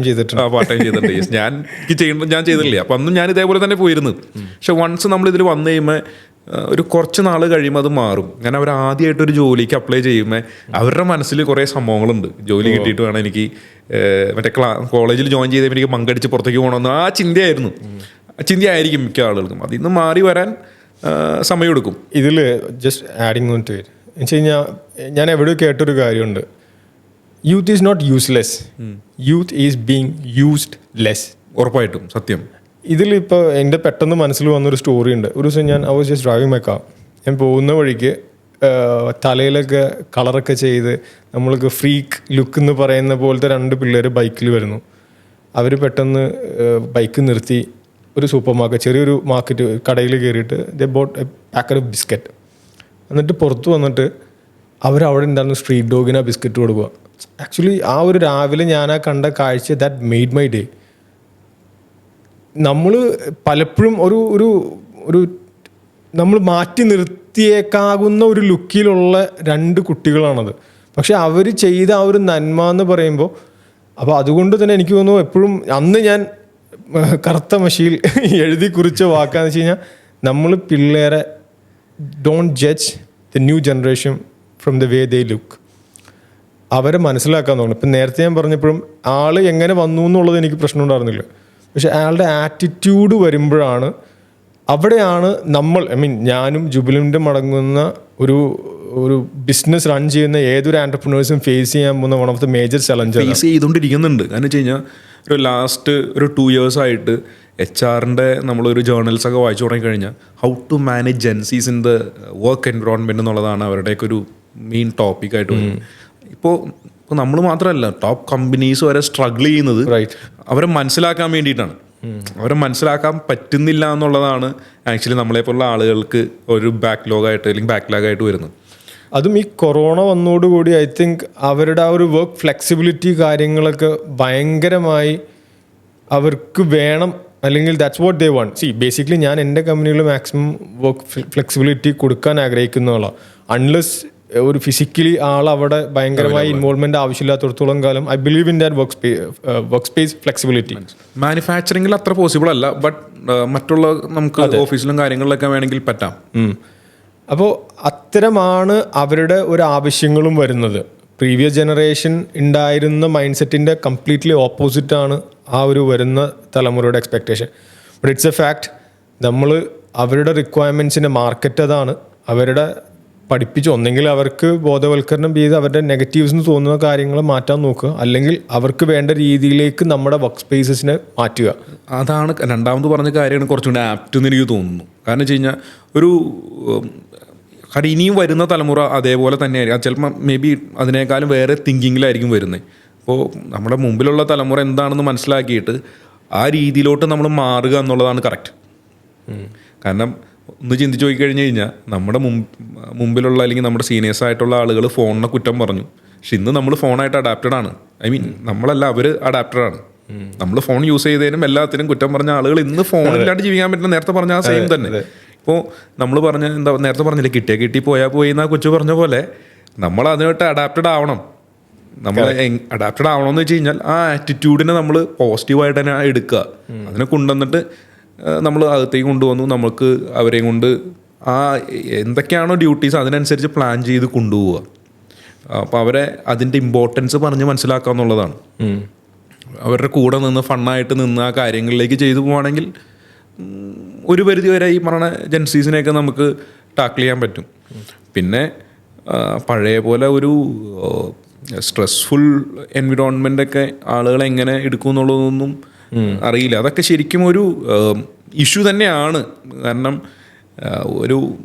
പാർട്ട് ടൈം ചെയ്തിട്ടുണ്ട്. ഞാൻ ചെയ്തിട്ടില്ല. അപ്പം അന്നും ഞാൻ ഇതേപോലെ തന്നെ പോയിരുന്നു. പക്ഷെ വൺസ് നമ്മളിതിൽ വന്നു കഴിയുമ്പോൾ ഒരു കുറച്ച് നാൾ കഴിയുമ്പോൾ അത് മാറും. കാരണം അവർ ആദ്യമായിട്ടൊരു ജോലിക്ക് അപ്ലൈ ചെയ്യുമ്പോൾ അവരുടെ മനസ്സിൽ കുറേ സംഭവങ്ങളുണ്ട്. ജോലി കിട്ടിയിട്ട് വേണം എനിക്ക് മറ്റേ കോളേജിൽ ജോയിൻ ചെയ്തപ്പോൾ എനിക്ക് പങ്കടിച്ച് പുറത്തേക്ക് പോകണമെന്ന് ആ ചിന്തയായിരിക്കും മിക്ക ആളുകൾക്കും. അതിൽ നിന്ന് മാറി വരാൻ സമയമെടുക്കും. ഇതിൽ just adding on to it എന്ന് വെച്ച് കഴിഞ്ഞാൽ, ഞാൻ എവിടെയോ കേട്ടൊരു കാര്യമുണ്ട്, youth is not useless, youth is being used less. ഉറപ്പായിട്ടും സത്യം. ഇതിലിപ്പോൾ എൻ്റെ പെട്ടെന്ന് മനസ്സിൽ വന്നൊരു സ്റ്റോറി ഉണ്ട്. ഒരു ദിവസം ഞാൻ was just driving my car. ഞാൻ പോകുന്ന വഴിക്ക് തലയിലൊക്കെ കളറൊക്കെ ചെയ്ത് നമ്മൾക്ക് ഫ്രീക്ക് ലുക്ക് എന്ന് പറയുന്ന പോലത്തെ 2 പിള്ളേർ ബൈക്കിൽ വരുന്നു. അവർ പെട്ടെന്ന് ബൈക്ക് നിർത്തി ഒരു സൂപ്പർ മാർക്കറ്റ്, ചെറിയൊരു മാർക്കറ്റ് കടയിൽ കയറിയിട്ട് ദേ boat A packet of biscuit. എന്നിട്ട് പുറത്ത് വന്നിട്ട് അവരവിടെ ഉണ്ടായിരുന്ന സ്ട്രീറ്റ് ഡോഗിന് ആ ബിസ്ക്കറ്റ് കൊടുക്കുക. ആക്ച്വലി ആ ഒരു രാവിലെ ഞാൻ ആ കണ്ട കാഴ്ച ദാറ്റ് മെയ്ഡ് മൈ ഡേ. നമ്മൾ പലപ്പോഴും ഒരു നമ്മൾ മാറ്റി നിർത്തിയേക്കാകുന്ന ഒരു ലുക്കിലുള്ള 2 കുട്ടികളാണത്. പക്ഷെ അവർ ചെയ്ത ആ ഒരു നന്മ എന്ന് പറയുമ്പോൾ, അപ്പോൾ അതുകൊണ്ട് തന്നെ എനിക്ക് തോന്നുന്നു എപ്പോഴും അന്ന് ഞാൻ കറുത്ത മഷിയിൽ എഴുതി കുറിച്ച വാക്കാന്ന് വെച്ച് കഴിഞ്ഞാൽ, നമ്മൾ പിള്ളേരെ don't judge the new generation from the way they look. അവരെ മനസ്സിലാക്കാൻ തോന്നുന്നു. ഇപ്പം നേരത്തെ ഞാൻ പറഞ്ഞപ്പോഴും ആൾ എങ്ങനെ വന്നു എന്നുള്ളത് എനിക്ക് പ്രശ്നം ഉണ്ടായിരുന്നില്ല. പക്ഷെ അയാളുടെ ആറ്റിറ്റ്യൂഡ് വരുമ്പോഴാണ്, അവിടെയാണ് നമ്മൾ, ഞാനും ജുബിലിൻ്റെ മടങ്ങുന്ന ഒരു ബിസിനസ് റൺ ചെയ്യുന്ന ഏതൊരു ആൻറ്റർപ്രനേഴ്സും ഫേസ് ചെയ്യാൻ പോകുന്ന one of the major challenge face ചെയ്തുകൊണ്ടിരിക്കുന്നുണ്ട്. കാരണം വെച്ച് കഴിഞ്ഞാൽ ലാസ്റ്റ് 2 years ആയിട്ട് HR-ൻ്റെ നമ്മളൊരു ജേർണൽസൊക്കെ വായിച്ചു തുടങ്ങിക്കഴിഞ്ഞാൽ how to manage Gen Zs in the work environment എന്നുള്ളതാണ് അവരുടെയൊക്കെ ഒരു മെയിൻ ടോപ്പിക്കായിട്ട് വരുന്നത്. ഇപ്പോൾ നമ്മൾ മാത്രമല്ല, ടോപ്പ് കമ്പനീസ് വരെ സ്ട്രഗിൾ ചെയ്യുന്നത് അവരെ മനസ്സിലാക്കാൻ വേണ്ടിയിട്ടാണ്. അവരെ മനസ്സിലാക്കാൻ പറ്റുന്നില്ല എന്നുള്ളതാണ് ആക്ച്വലി നമ്മളെപ്പോലുള്ള ആളുകൾക്ക് ഒരു ബാക്ക്ലോഗായിട്ട് അല്ലെങ്കിൽ ബാക്ക്ലാഗായിട്ട് വരുന്നത്. അതും ഈ കൊറോണ വന്നതോടുകൂടി ഐ തിങ്ക് അവരുടെ ആ ഒരു വർക്ക് ഫ്ലെക്സിബിലിറ്റി കാര്യങ്ങളൊക്കെ ഭയങ്കരമായി അവർക്ക് വേണം, അല്ലെങ്കിൽ that's what they want. C basically ഞാൻ എൻ്റെ കമ്പനിയിൽ മാക്സിമം വർക്ക് ഫ്ലെക്സിബിലിറ്റി കൊടുക്കാൻ ആഗ്രഹിക്കുന്നതാണ്. അൺലെസ് ഒരു ഫിസിക്കലി അവിടെ ഭയങ്കരമായി ഇൻവോൾവ്മെന്റ് ആവശ്യമില്ലാത്തടത്തോളം കാലം I believe in that work space flexibility. മാനുഫാക്ചറിംഗിൽ അത്ര പോസിബിൾ അല്ല, ബട്ട് മറ്റുള്ള നമുക്ക് ഓഫീസിലും കാര്യങ്ങളിലൊക്കെ വേണമെങ്കിൽ പറ്റാം. അപ്പോൾ അത്തരമാണ് അവരുടെ ഒരു ആവശ്യങ്ങളും വരുന്നത്. പ്രീവിയസ് ജനറേഷൻ ഉണ്ടായിരുന്ന മൈൻഡ് സെറ്റിൻ്റെ കംപ്ലീറ്റ്ലി ഓപ്പോസിറ്റാണ് ആ ഒരു വരുന്ന തലമുറയുടെ expectation. But it's A fact, നമ്മൾ അവരുടെ റിക്വയർമെൻറ്റ്സിൻ്റെ മാർക്കറ്റ് അതാണ്. അവരുടെ പഠിപ്പിച്ച് ഒന്നെങ്കിൽ അവർക്ക് ബോധവൽക്കരണം ചെയ്ത് അവരുടെ നെഗറ്റീവ്സ് എന്ന് തോന്നുന്ന കാര്യങ്ങൾ മാറ്റാൻ നോക്കുക, അല്ലെങ്കിൽ അവർക്ക് വേണ്ട രീതിയിലേക്ക് നമ്മുടെ വർക്ക് സ്പേസസിനെ മാറ്റുക. അതാണ് രണ്ടാമത് പറഞ്ഞ കാര്യമാണ് കുറച്ചുകൂടി ആപ്റ്റ് എന്ന് എനിക്ക് തോന്നുന്നു. കാരണം വെച്ച് കഴിഞ്ഞാൽ കാരണം ഇനിയും വരുന്ന തലമുറ അതേപോലെ തന്നെയായിരിക്കും. ചിലപ്പോൾ മേ ബി അതിനേക്കാളും വേറെ തിങ്കിങ്ങിലായിരിക്കും വരുന്നത്. അപ്പോൾ നമ്മുടെ മുമ്പിലുള്ള തലമുറ എന്താണെന്ന് മനസ്സിലാക്കിയിട്ട് ആ രീതിയിലോട്ട് നമ്മൾ മാറുക എന്നുള്ളതാണ് കറക്റ്റ്. കാരണം ഒന്ന് ചിന്തിച്ച് നോക്കി കഴിഞ്ഞ് കഴിഞ്ഞാൽ നമ്മുടെ മുമ്പിലുള്ള അല്ലെങ്കിൽ നമ്മുടെ സീനിയേഴ്സായിട്ടുള്ള ആളുകൾ ഫോണിനെ കുറ്റം പറഞ്ഞു. പക്ഷെ ഇന്ന് നമ്മൾ ഫോണായിട്ട് അഡാപ്റ്റഡ് ആണ്. ഐ മീൻ നമ്മളല്ല, അവർ അഡാപ്റ്റഡ് ആണ്. നമ്മൾ ഫോൺ യൂസ് ചെയ്തതിനും എല്ലാത്തിനും കുറ്റം പറഞ്ഞ ആളുകൾ ഇന്ന് ഫോണില്ലാണ്ട് ജീവിക്കാൻ പറ്റുന്ന നേരത്തെ പറഞ്ഞ ആ സെയിം തന്നെ. ഇപ്പോൾ നമ്മൾ പറഞ്ഞ എന്താ നേരത്തെ പറഞ്ഞില്ലേ, കിട്ടി പോയാൽ പോയി എന്നാ കൊച്ചു പറഞ്ഞ പോലെ നമ്മൾ അതിനായിട്ട് അഡാപ്റ്റഡ് ആവണം. നമ്മൾ അഡാപ്റ്റഡ് ആവണമെന്ന് വെച്ച് കഴിഞ്ഞാൽ ആ ആറ്റിറ്റ്യൂഡിനെ നമ്മൾ പോസിറ്റീവായിട്ട് തന്നെ എടുക്കുക. അതിനെ കൊണ്ടുവന്നിട്ട് നമ്മൾ അകത്തേക്ക് കൊണ്ടുവന്നു, നമുക്ക് അവരെയും കൊണ്ട് ആ എന്തൊക്കെയാണോ ഡ്യൂട്ടീസ് അതിനനുസരിച്ച് പ്ലാൻ ചെയ്ത് കൊണ്ടുപോവുക. അപ്പോൾ അവരെ അതിൻ്റെ ഇമ്പോർട്ടൻസ് പറഞ്ഞ് മനസ്സിലാക്കുക എന്നുള്ളതാണ്. അവരുടെ കൂടെ നിന്ന് ഫണ്ണായിട്ട് നിന്ന് ആ കാര്യങ്ങളിലേക്ക് ചെയ്തു പോവുകയാണെങ്കിൽ ഒരു പരിധി വരെ ഈ പറഞ്ഞ ജെൻസീസിനെയൊക്കെ നമുക്ക് ടാക്കിൾ ചെയ്യാൻ പറ്റും. പിന്നെ പഴയ പോലെ ഒരു സ്ട്രെസ്ഫുൾ എൻവിറോൺമെൻ്റൊക്കെ ആളുകൾ എങ്ങനെ എടുക്കും എന്നുള്ളതൊന്നും അറിയില്ല. അതൊക്കെ ശരിക്കും ഒരു ഇഷ്യൂ തന്നെയാണ്. കാരണം ഒരു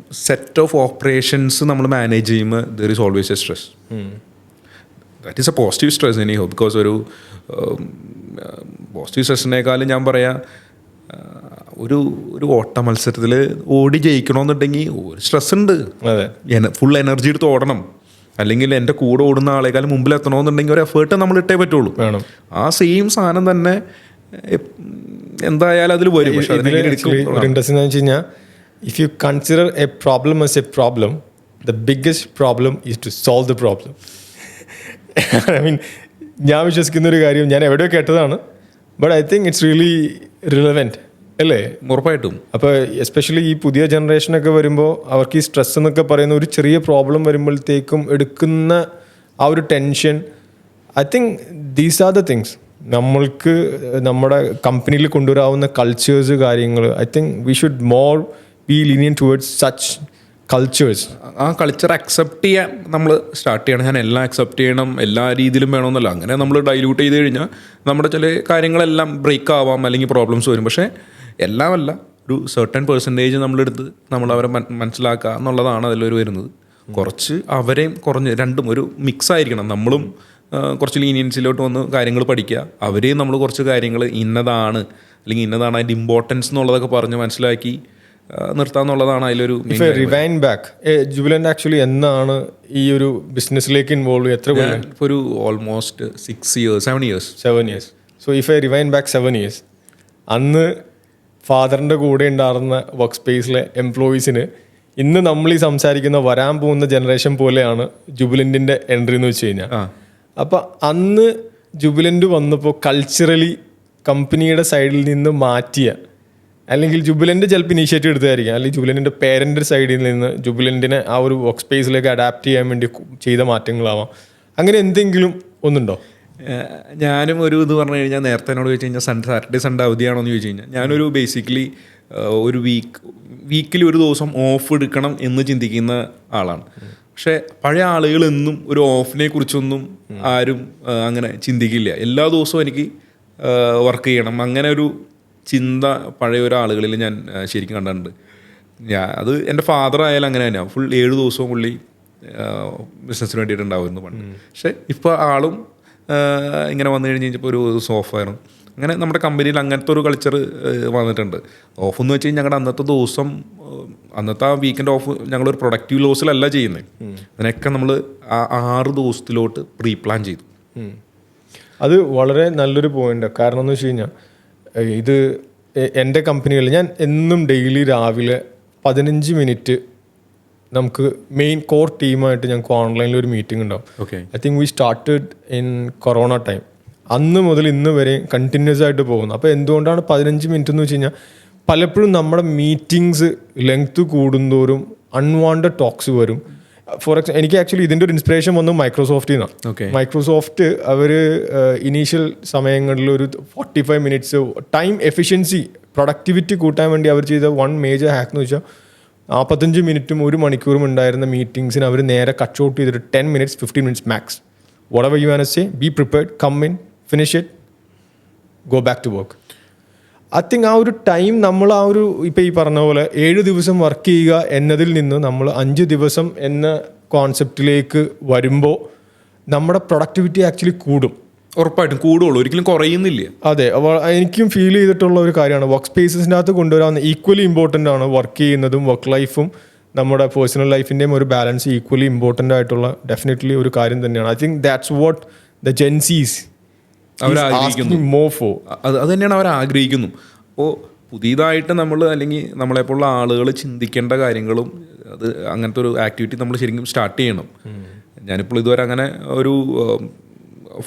സെറ്റ് ഓഫ് ഓപ്പറേഷൻസ് നമ്മൾ മാനേജ് ചെയ്യുമ്പോൾ there is always A stress. That is A positive stress anyhow. Because ഒരു പോസിറ്റീവ് സ്ട്രെസ്സിനേക്കാളും ഞാൻ പറയാം, ഒരു ഓട്ട മത്സരത്തിൽ ഓടി ജയിക്കണമെന്നുണ്ടെങ്കിൽ ഒരു സ്ട്രെസ് ഉണ്ട്. ഫുൾ എനർജി എടുത്ത് ഓടണം. അല്ലെങ്കിൽ എൻ്റെ കൂടെ ഓടുന്ന ആളെക്കാളും മുമ്പിൽ എത്തണമെന്നുണ്ടെങ്കിൽ ഒരു എഫേർട്ട് നമ്മൾ ഇട്ടേ പറ്റുള്ളൂ. ആ സെയിം സാധനം തന്നെ എന്തായാലും അതിൽ വരും. പക്ഷേ ഇൻട്രസ്റ്റിംഗ് വെച്ച് കഴിഞ്ഞാൽ, if you consider a problem as a problem, the biggest problem is to solve the problem. I mean, ഞാൻ വിശ്വസിക്കുന്ന ഒരു കാര്യം ഞാൻ എവിടെയോ കേട്ടതാണ്, but I think it's really relevant അല്ലേ? ഉറപ്പായിട്ടും. അപ്പോൾ എസ്പെഷ്യലി ഈ പുതിയ ജനറേഷനൊക്കെ വരുമ്പോൾ അവർക്ക് ഈ സ്ട്രെസ് എന്നൊക്കെ പറയുന്ന ഒരു ചെറിയ പ്രോബ്ലം വരുമ്പോഴത്തേക്കും എടുക്കുന്ന ആ ഒരു tension, I think these are the things നമ്മൾക്ക് നമ്മുടെ കമ്പനിയിൽ കൊണ്ടുവരാവുന്ന കൾച്ചേഴ്സ് കാര്യങ്ങൾ. I think we should more be lenient towards such cultures. ആ കൾച്ചർ അക്സെപ്റ്റ് ചെയ്യാൻ നമ്മൾ സ്റ്റാർട്ട് ചെയ്യണം. ഞാൻ എല്ലാം അക്സെപ്റ്റ് ചെയ്യണം, എല്ലാ രീതിയിലും വേണമെന്നല്ല. അങ്ങനെ നമ്മൾ ഡൈല്യൂട്ട് ചെയ്ത് കഴിഞ്ഞാൽ നമ്മുടെ ചില കാര്യങ്ങളെല്ലാം ബ്രേക്ക് ആവാം, അല്ലെങ്കിൽ പ്രോബ്ലംസ് വരും. പക്ഷേ എല്ലാമല്ല, ഒരു സർട്ടൻ പെർസെൻറ്റേജ് നമ്മളെടുത്ത് നമ്മളവരെ മനസ്സിലാക്കുക എന്നുള്ളതാണ് അതിലൊരു വരുന്നത്. കുറച്ച് അവരെയും കുറഞ്ഞ് രണ്ടും ഒരു മിക്സ് ആയിരിക്കണം. നമ്മളും കുറച്ച് ലീനിയൻസിലോട്ട് വന്ന് കാര്യങ്ങൾ പഠിക്കുക, അവരെയും നമ്മൾ കുറച്ച് കാര്യങ്ങൾ ഇന്നതാണ് അല്ലെങ്കിൽ ഇന്നതാണ് അതിൻ്റെ ഇമ്പോർട്ടൻസ് എന്നുള്ളതൊക്കെ പറഞ്ഞ് മനസ്സിലാക്കി നിർത്താന്നുള്ളതാണ് അതിലൊരു റിവൈൻ ബാക്ക്. ജുബിലൻ്റ് ആക്ച്വലി എന്നാണ് ഈ ഒരു ബിസിനസ്സിലേക്ക് ഇൻവോൾവ്? എത്ര ഇപ്പോൾ ഒരു almost 7 years. So if I rewind back 7 years, അന്ന് ഫാദറിൻ്റെ കൂടെ ഉണ്ടായിരുന്ന വർക്ക് സ്പേസിലെ എംപ്ലോയീസിന് ഇന്ന് നമ്മൾ ഈ സംസാരിക്കുന്ന വരാൻ പോകുന്ന ജനറേഷൻ പോലെയാണ് ജുബിലൻറ്റിൻ്റെ എൻട്രി എന്ന് വെച്ച് കഴിഞ്ഞാൽ. അപ്പം അന്ന് ജുബിലൻ്റ് വന്നപ്പോൾ കൾച്ചറലി കമ്പനിയുടെ സൈഡിൽ നിന്ന് മാറ്റിയ, അല്ലെങ്കിൽ ജുബിലൻ്റ് ചിലപ്പോൾ ഇനീഷ്യേറ്റീവ് എടുത്തായിരിക്കാം, അല്ലെങ്കിൽ ജുബിലൻ്റിൻ്റെ പേരൻ്റ് സൈഡിൽ നിന്ന് ജുബിലൻറ്റിനെ ആ ഒരു വർക്ക് സ്പേസിലേക്ക് അഡാപ്റ്റ് ചെയ്യാൻ വേണ്ടി ചെയ്ത മാറ്റങ്ങളാവാം. അങ്ങനെ എന്തെങ്കിലും ഒന്നുണ്ടോ? ഞാനും ഒരു ഇത് പറഞ്ഞു കഴിഞ്ഞാൽ, നേരത്തെ എന്നോട് ചോദിച്ചു കഴിഞ്ഞാൽ സാറ്റർഡേ സൺഡേ അവധിയാണോ എന്ന് ചോദിച്ചു കഴിഞ്ഞാൽ, ഞാനൊരു ബേസിക്കലി ഒരു വീക്കിലി ഒരു ദിവസം ഓഫ് എടുക്കണം എന്ന് ചിന്തിക്കുന്ന ആളാണ്. പക്ഷേ പഴയ ആളുകൾ എന്നും ഒരു ഓഫിനെ കുറിച്ചൊന്നും ആരും അങ്ങനെ ചിന്തിക്കില്ല. എല്ലാ ദിവസവും എനിക്ക് വർക്ക് ചെയ്യണം, അങ്ങനെ ഒരു ചിന്ത പഴയ ഒരാളുകളിൽ ഞാൻ ശരിക്കും കണ്ടിട്ടുണ്ട്. അത് എൻ്റെ ഫാദർ ആയാലും അങ്ങനെ തന്നെയാണ്. ഫുൾ 7 ദിവസവും പുള്ളി ബിസിനസ്സിന് വേണ്ടിയിട്ടുണ്ടാവുമായിരുന്നു പണ്ട്. പക്ഷേ ഇപ്പോൾ ആളും ഇങ്ങനെ വന്നു കഴിഞ്ഞപ്പോൾ ഒരു സോഫ്റ്റ്വെയറും അങ്ങനെ നമ്മുടെ കമ്പനിയിൽ അങ്ങനത്തെ ഒരു കൾച്ചർ വന്നിട്ടുണ്ട്. ഓഫ് എന്ന് വെച്ച് കഴിഞ്ഞാൽ ഞങ്ങളുടെ അന്നത്തെ ദിവസം, അന്നത്തെ ആ വീക്കെൻഡ് ഓഫ് ഞങ്ങളൊരു പ്രൊഡക്റ്റീവ് ലോസിലല്ല ചെയ്യുന്നത്. അതിനൊക്കെ നമ്മൾ ആ 6 ദിവസത്തിലോട്ട് പ്രീ പ്ലാൻ ചെയ്തു. അത് വളരെ നല്ലൊരു പോയിന്റ്. കാരണം എന്ന് വെച്ച് കഴിഞ്ഞാൽ, ഇത് എൻ്റെ കമ്പനികളിൽ ഞാൻ എന്നും ഡെയിലി രാവിലെ 15 മിനിറ്റ് നമുക്ക് മെയിൻ കോർ ടീമായിട്ട് ഞങ്ങൾക്ക് ഓൺലൈനിൽ ഒരു മീറ്റിംഗ് ഉണ്ടാവും. I think we started in corona time. അന്ന് മുതൽ ഇന്ന് വരെ കണ്ടിന്യൂസ് ആയിട്ട് പോകുന്നു. അപ്പോൾ എന്തുകൊണ്ടാണ് 15 മിനിറ്റ് എന്ന് വെച്ച് കഴിഞ്ഞാൽ, പലപ്പോഴും നമ്മുടെ മീറ്റിങ്സ് ലെങ്ത് കൂടുന്തോറും അൺവാണ്ടഡ് ടോക്സ് വരും. ഫോർ എക്സാമ്പിൾ, എനിക്ക് ആക്ച്വലി ഇതിൻ്റെ ഒരു ഇൻസ്പിറേഷൻ വന്നു മൈക്രോസോഫ്റ്റിൽ നിന്നാണ്. മൈക്രോസോഫ്റ്റ് അവർ ഇനീഷ്യൽ സമയങ്ങളിൽ ഒരു 45 മിനിറ്റ്സ് ടൈം എഫിഷ്യൻസി പ്രൊഡക്ടിവിറ്റി കൂട്ടാൻ വേണ്ടി അവർ ചെയ്ത വൺ മേജർ ഹാക്ക് എന്ന് വെച്ചാൽ, 45 മിനിറ്റും 1 മണിക്കൂറും ഉണ്ടായിരുന്ന മീറ്റിംഗ്സിന് അവർ നേരെ കട്ട് ഔട്ട് ചെയ്തിട്ട് 10 minutes 15 minutes max. whatever you want to say, be prepared, come in, finish it, go back to work. I think ആ ഒരു ടൈം നമ്മൾ ആ ഒരു ഇപ്പോൾ ഈ പറഞ്ഞ പോലെ 7 ദിവസം വർക്ക് ചെയ്യുക എന്നതിൽ നിന്ന് നമ്മൾ 5 ദിവസം എന്ന കോൺസെപ്റ്റിലേക്ക് വരുമ്പോൾ നമ്മുടെ പ്രൊഡക്ടിവിറ്റി ആക്ച്വലി കൂടും. ഉറപ്പായിട്ടും കൂടുള്ളൂ, ഒരിക്കലും കുറയുന്നില്ല. അതെ, അപ്പോൾ എനിക്കും ഫീൽ ചെയ്തിട്ടുള്ള ഒരു കാര്യമാണ് വർക്ക് സ്പേസസിൻ്റെ അകത്ത് കൊണ്ടുവരാവുന്ന ഈക്വലി ഇമ്പോർട്ടൻ്റ് ആണ്. വർക്ക് ചെയ്യുന്നതും വർക്ക് ലൈഫും നമ്മുടെ പേഴ്സണൽ ലൈഫിൻ്റെയും ഒരു ബാലൻസ് ഈക്വലി ഇമ്പോർട്ടൻ്റ് ആയിട്ടുള്ള ഡെഫിനറ്റ്ലി ഒരു കാര്യം തന്നെയാണ്. I think that's what the Gen Zs more for. അത് തന്നെയാണ് അവർ ആഗ്രഹിക്കുന്നു. അപ്പോൾ പുതിയതായിട്ട് നമ്മൾ അല്ലെങ്കിൽ നമ്മളെപ്പോലുള്ള ആളുകൾ ചിന്തിക്കേണ്ട കാര്യങ്ങളും അത് അങ്ങനത്തെ ഒരു ആക്ടിവിറ്റി നമ്മൾ ശരിക്കും സ്റ്റാർട്ട് ചെയ്യണം. ഞാനിപ്പോൾ ഇതുവരെ അങ്ങനെ ഒരു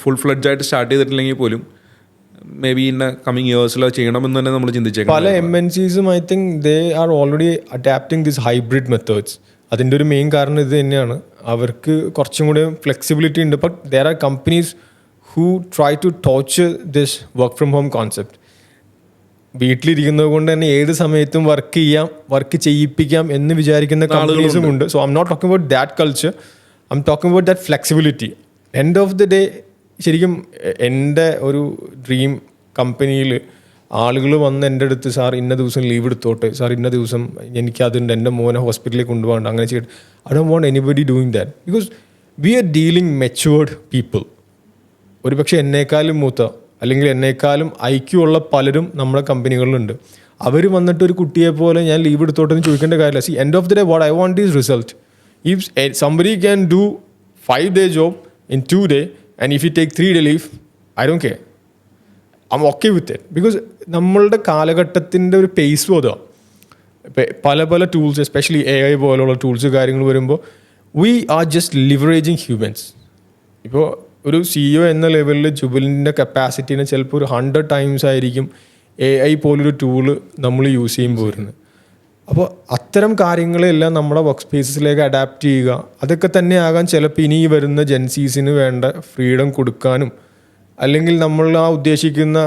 ഫുൾ ഫ്ലെഡ്ജ് ആയിട്ട് സ്റ്റാർട്ട് ചെയ്തിട്ടില്ലെങ്കിൽ പോലും മേ ബി ഇൻ കമ്മിങ് ഇയേഴ്സിൽ ചെയ്യണമെന്ന് തന്നെ നമ്മൾ ചിന്തിച്ചേക്കാം. പല MNCസും I think they are already adapting this hybrid methods. അതിൻ്റെ ഒരു മെയിൻ കാരണം ഇത് തന്നെയാണ്. അവർക്ക് കുറച്ചും കൂടി ഫ്ലെക്സിബിലിറ്റി ഉണ്ട്. But there are companies who try to torture this work from home concept. വീട്ടിലിരിക്കുന്നത് കൊണ്ട് തന്നെ ഏത് സമയത്തും വർക്ക് ചെയ്യാം, വർക്ക് ചെയ്യിപ്പിക്കാം എന്ന് വിചാരിക്കുന്ന കമ്പനീസും ഉണ്ട്. So I M not talking about that culture, I'm talking about that flexibility. End of the day ശരിക്കും എൻ്റെ ഒരു ഡ്രീം കമ്പനിയിൽ ആളുകൾ വന്ന് എൻ്റെ അടുത്ത് സാർ ഇന്ന ദിവസം ലീവ് എടുത്തോട്ടെ, സാർ ഇന്ന ദിവസം എനിക്കതുണ്ട്, എൻ്റെ മോനെ ഹോസ്പിറ്റലിൽ കൊണ്ടുപോകണ്ട, അങ്ങനെ ചെയ്തിട്ട് I don't want anybody doing that. Because we are dealing matured people. ഒരു പക്ഷേ എന്നേക്കാളും മൂത്ത അല്ലെങ്കിൽ എന്നേക്കാളും ഐക്യമുള്ള പലരും നമ്മുടെ കമ്പനികളിലുണ്ട്. അവർ വന്നിട്ട് ഒരു കുട്ടിയെ പോലെ ഞാൻ ലീവ് എടുത്തോട്ടെ എന്ന് ചോദിക്കേണ്ട കാര്യമില്ല. C end of the day what I want is result. If somebody can do 5-day job in 2 days and if you take 3-day leave, I don't care. I'm okay with it. Because നമ്മളുടെ കാലഘട്ടത്തിൻ്റെ ഒരു പേസും അതാ. പല പല tools especially AI പോലുള്ള tools കാര്യങ്ങൾ വരുമ്പോൾ we are just leveraging humans. ഇപ്പോൾ ഒരു CEO എന്ന ലെവലിൽ ജുബിലിൻ്റെ കപ്പാസിറ്റീനെ ചിലപ്പോൾ ഒരു 100 times ആയിരിക്കും AI പോലൊരു ടൂള് നമ്മൾ യൂസ് ചെയ്യുമ്പോൾ വരുന്നത്. അപ്പോൾ അത്തരം കാര്യങ്ങളെല്ലാം നമ്മുടെ വർക്ക് സ്പേസസിലേക്ക് അഡാപ്റ്റ് ചെയ്യുക, അതൊക്കെ തന്നെ ആകാൻ ചിലപ്പോൾ ഇനി വരുന്ന ജെൻസീസിന് വേണ്ട ഫ്രീഡം കൊടുക്കാനും അല്ലെങ്കിൽ നമ്മൾ ആ ഉദ്ദേശിക്കുന്ന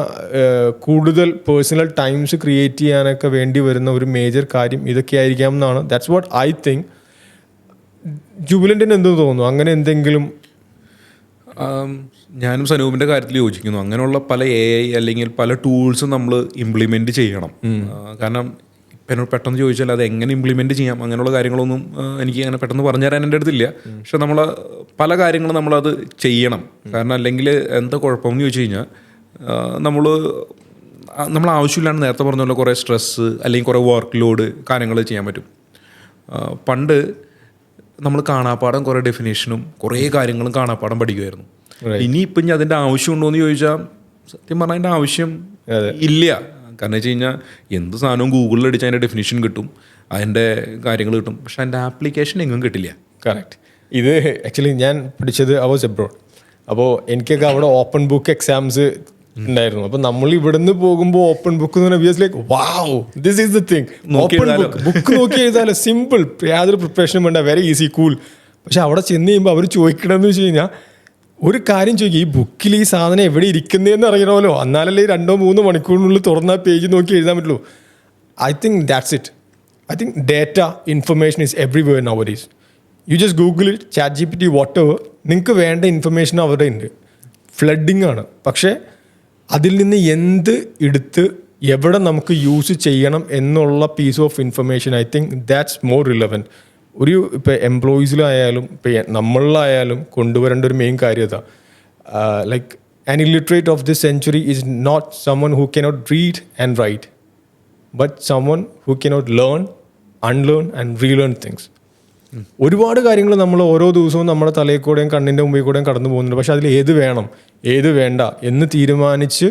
കൂടുതൽ പേഴ്സണൽ ടൈംസ് ക്രിയേറ്റ് ചെയ്യാനൊക്കെ വേണ്ടി വരുന്ന ഒരു മേജർ കാര്യം ഇതൊക്കെ ആയിരിക്കാം എന്നാണ്. That's what I think. ജുബിലൻറ്റിന് എന്ത് തോന്നുന്നു? അങ്ങനെ എന്തെങ്കിലും? ഞാനും സനൂപിൻ്റെ കാര്യത്തിൽ യോജിക്കുന്നു. അങ്ങനെയുള്ള പല AI അല്ലെങ്കിൽ പല ടൂൾസും നമ്മൾ ഇംപ്ലിമെൻറ്റ് ചെയ്യണം. കാരണം എന്നോട് പെട്ടെന്ന് ചോദിച്ചാൽ അത് എങ്ങനെ ഇംപ്ലിമെൻറ്റ് ചെയ്യാം അങ്ങനെയുള്ള കാര്യങ്ങളൊന്നും എനിക്ക് അങ്ങനെ പെട്ടെന്ന് പറഞ്ഞു തരാൻ എൻ്റെ അടുത്തില്ല. പക്ഷെ നമ്മൾ പല കാര്യങ്ങളും നമ്മളത് ചെയ്യണം. കാരണം അല്ലെങ്കിൽ എന്താ കുഴപ്പമെന്ന് ചോദിച്ചു കഴിഞ്ഞാൽ നമ്മൾ ആവശ്യമില്ലാണ്ട് നേരത്തെ പറഞ്ഞ പോലെ കുറേ സ്ട്രെസ്സ് അല്ലെങ്കിൽ കുറേ വർക്ക് ലോഡ് കാര്യങ്ങൾ ചെയ്യാൻ പറ്റും. പണ്ട് നമ്മൾ കാണാപ്പാടം കുറേ ഡെഫിനേഷനും കുറേ കാര്യങ്ങളും കാണാപ്പാടം പഠിക്കുമായിരുന്നു. ഇനിയിപ്പം ഇനി അതിൻ്റെ ആവശ്യമുണ്ടോ എന്ന് ചോദിച്ചാൽ സത്യം പറഞ്ഞാൽ അതിൻ്റെ ആവശ്യം ഇല്ല. കാരണം വെച്ച് കഴിഞ്ഞാൽ എന്ത് സാധനവും ഗൂഗിളിൽ അടിച്ച് അതിൻ്റെ ഡെഫിനിഷൻ കിട്ടും, അതിൻ്റെ കാര്യങ്ങൾ കിട്ടും. പക്ഷെ അതിൻ്റെ ആപ്ലിക്കേഷൻ എങ്ങും കിട്ടില്ല. കറക്റ്റ്. ഇത് ആക്ച്വലി ഞാൻ പഠിച്ചത് I was abroad. അപ്പോൾ എനിക്കൊക്കെ അവിടെ ഓപ്പൺ ബുക്ക് എക്സാംസ് ഉണ്ടായിരുന്നു. അപ്പോൾ നമ്മൾ ഇവിടുന്ന് പോകുമ്പോൾ ഓപ്പൺ ബുക്ക് എന്ന് പറഞ്ഞാൽ like wow this is the thing. Open book നോക്കി എഴുതാലോ, സിമ്പിൾ, യാതൊരു പ്രിപ്പറേഷനും വേണ്ട, വെരി ഈസി, കൂൾ. പക്ഷെ അവിടെ ചെന്ന് കഴിയുമ്പോൾ അവർ ചോദിക്കണമെന്ന് വെച്ച് കഴിഞ്ഞാൽ ഒരു കാര്യം ചോദിക്കും, ഈ ബുക്കിൽ ഈ സാധനം എവിടെ ഇരിക്കുന്നതെന്ന് അറിയണമല്ലോ, എന്നാലല്ലേ 2-3 മണിക്കൂറിനുള്ളിൽ തുറന്ന പേജ് നോക്കി എഴുതാൻ പറ്റുള്ളൂ. I think that's it. I think data information is everywhere nowadays. You just Google it, ChatGPT, whatever, നിങ്ങൾക്ക് വേണ്ട ഇൻഫർമേഷൻ അവിടെ ഉണ്ട്. ഫ്ലഡിങ് ആണ്. പക്ഷേ അതിൽ നിന്ന് എന്ത് എടുത്ത് എവിടെ നമുക്ക് യൂസ് ചെയ്യണം എന്നുള്ള piece of information I think that's more relevant. ഒരു ഇപ്പോൾ എംപ്ലോയീസിലായാലും ഇപ്പോൾ നമ്മളിലായാലും കൊണ്ടുവരേണ്ട ഒരു മെയിൻ കാര്യം അതാ. Like an illiterate of this century is not someone who cannot read and write, but someone who cannot learn, unlearn and relearn things. ഒരുപാട് കാര്യങ്ങൾ നമ്മൾ ഓരോ ദിവസവും നമ്മുടെ തലയിൽ കൂടെയും കണ്ണിൻ്റെ മുമ്പിൽ കൂടെയും കടന്നു പോകുന്നുണ്ട്. പക്ഷെ അതിൽ ഏത് വേണം ഏത് വേണ്ട എന്ന് തീരുമാനിച്ച്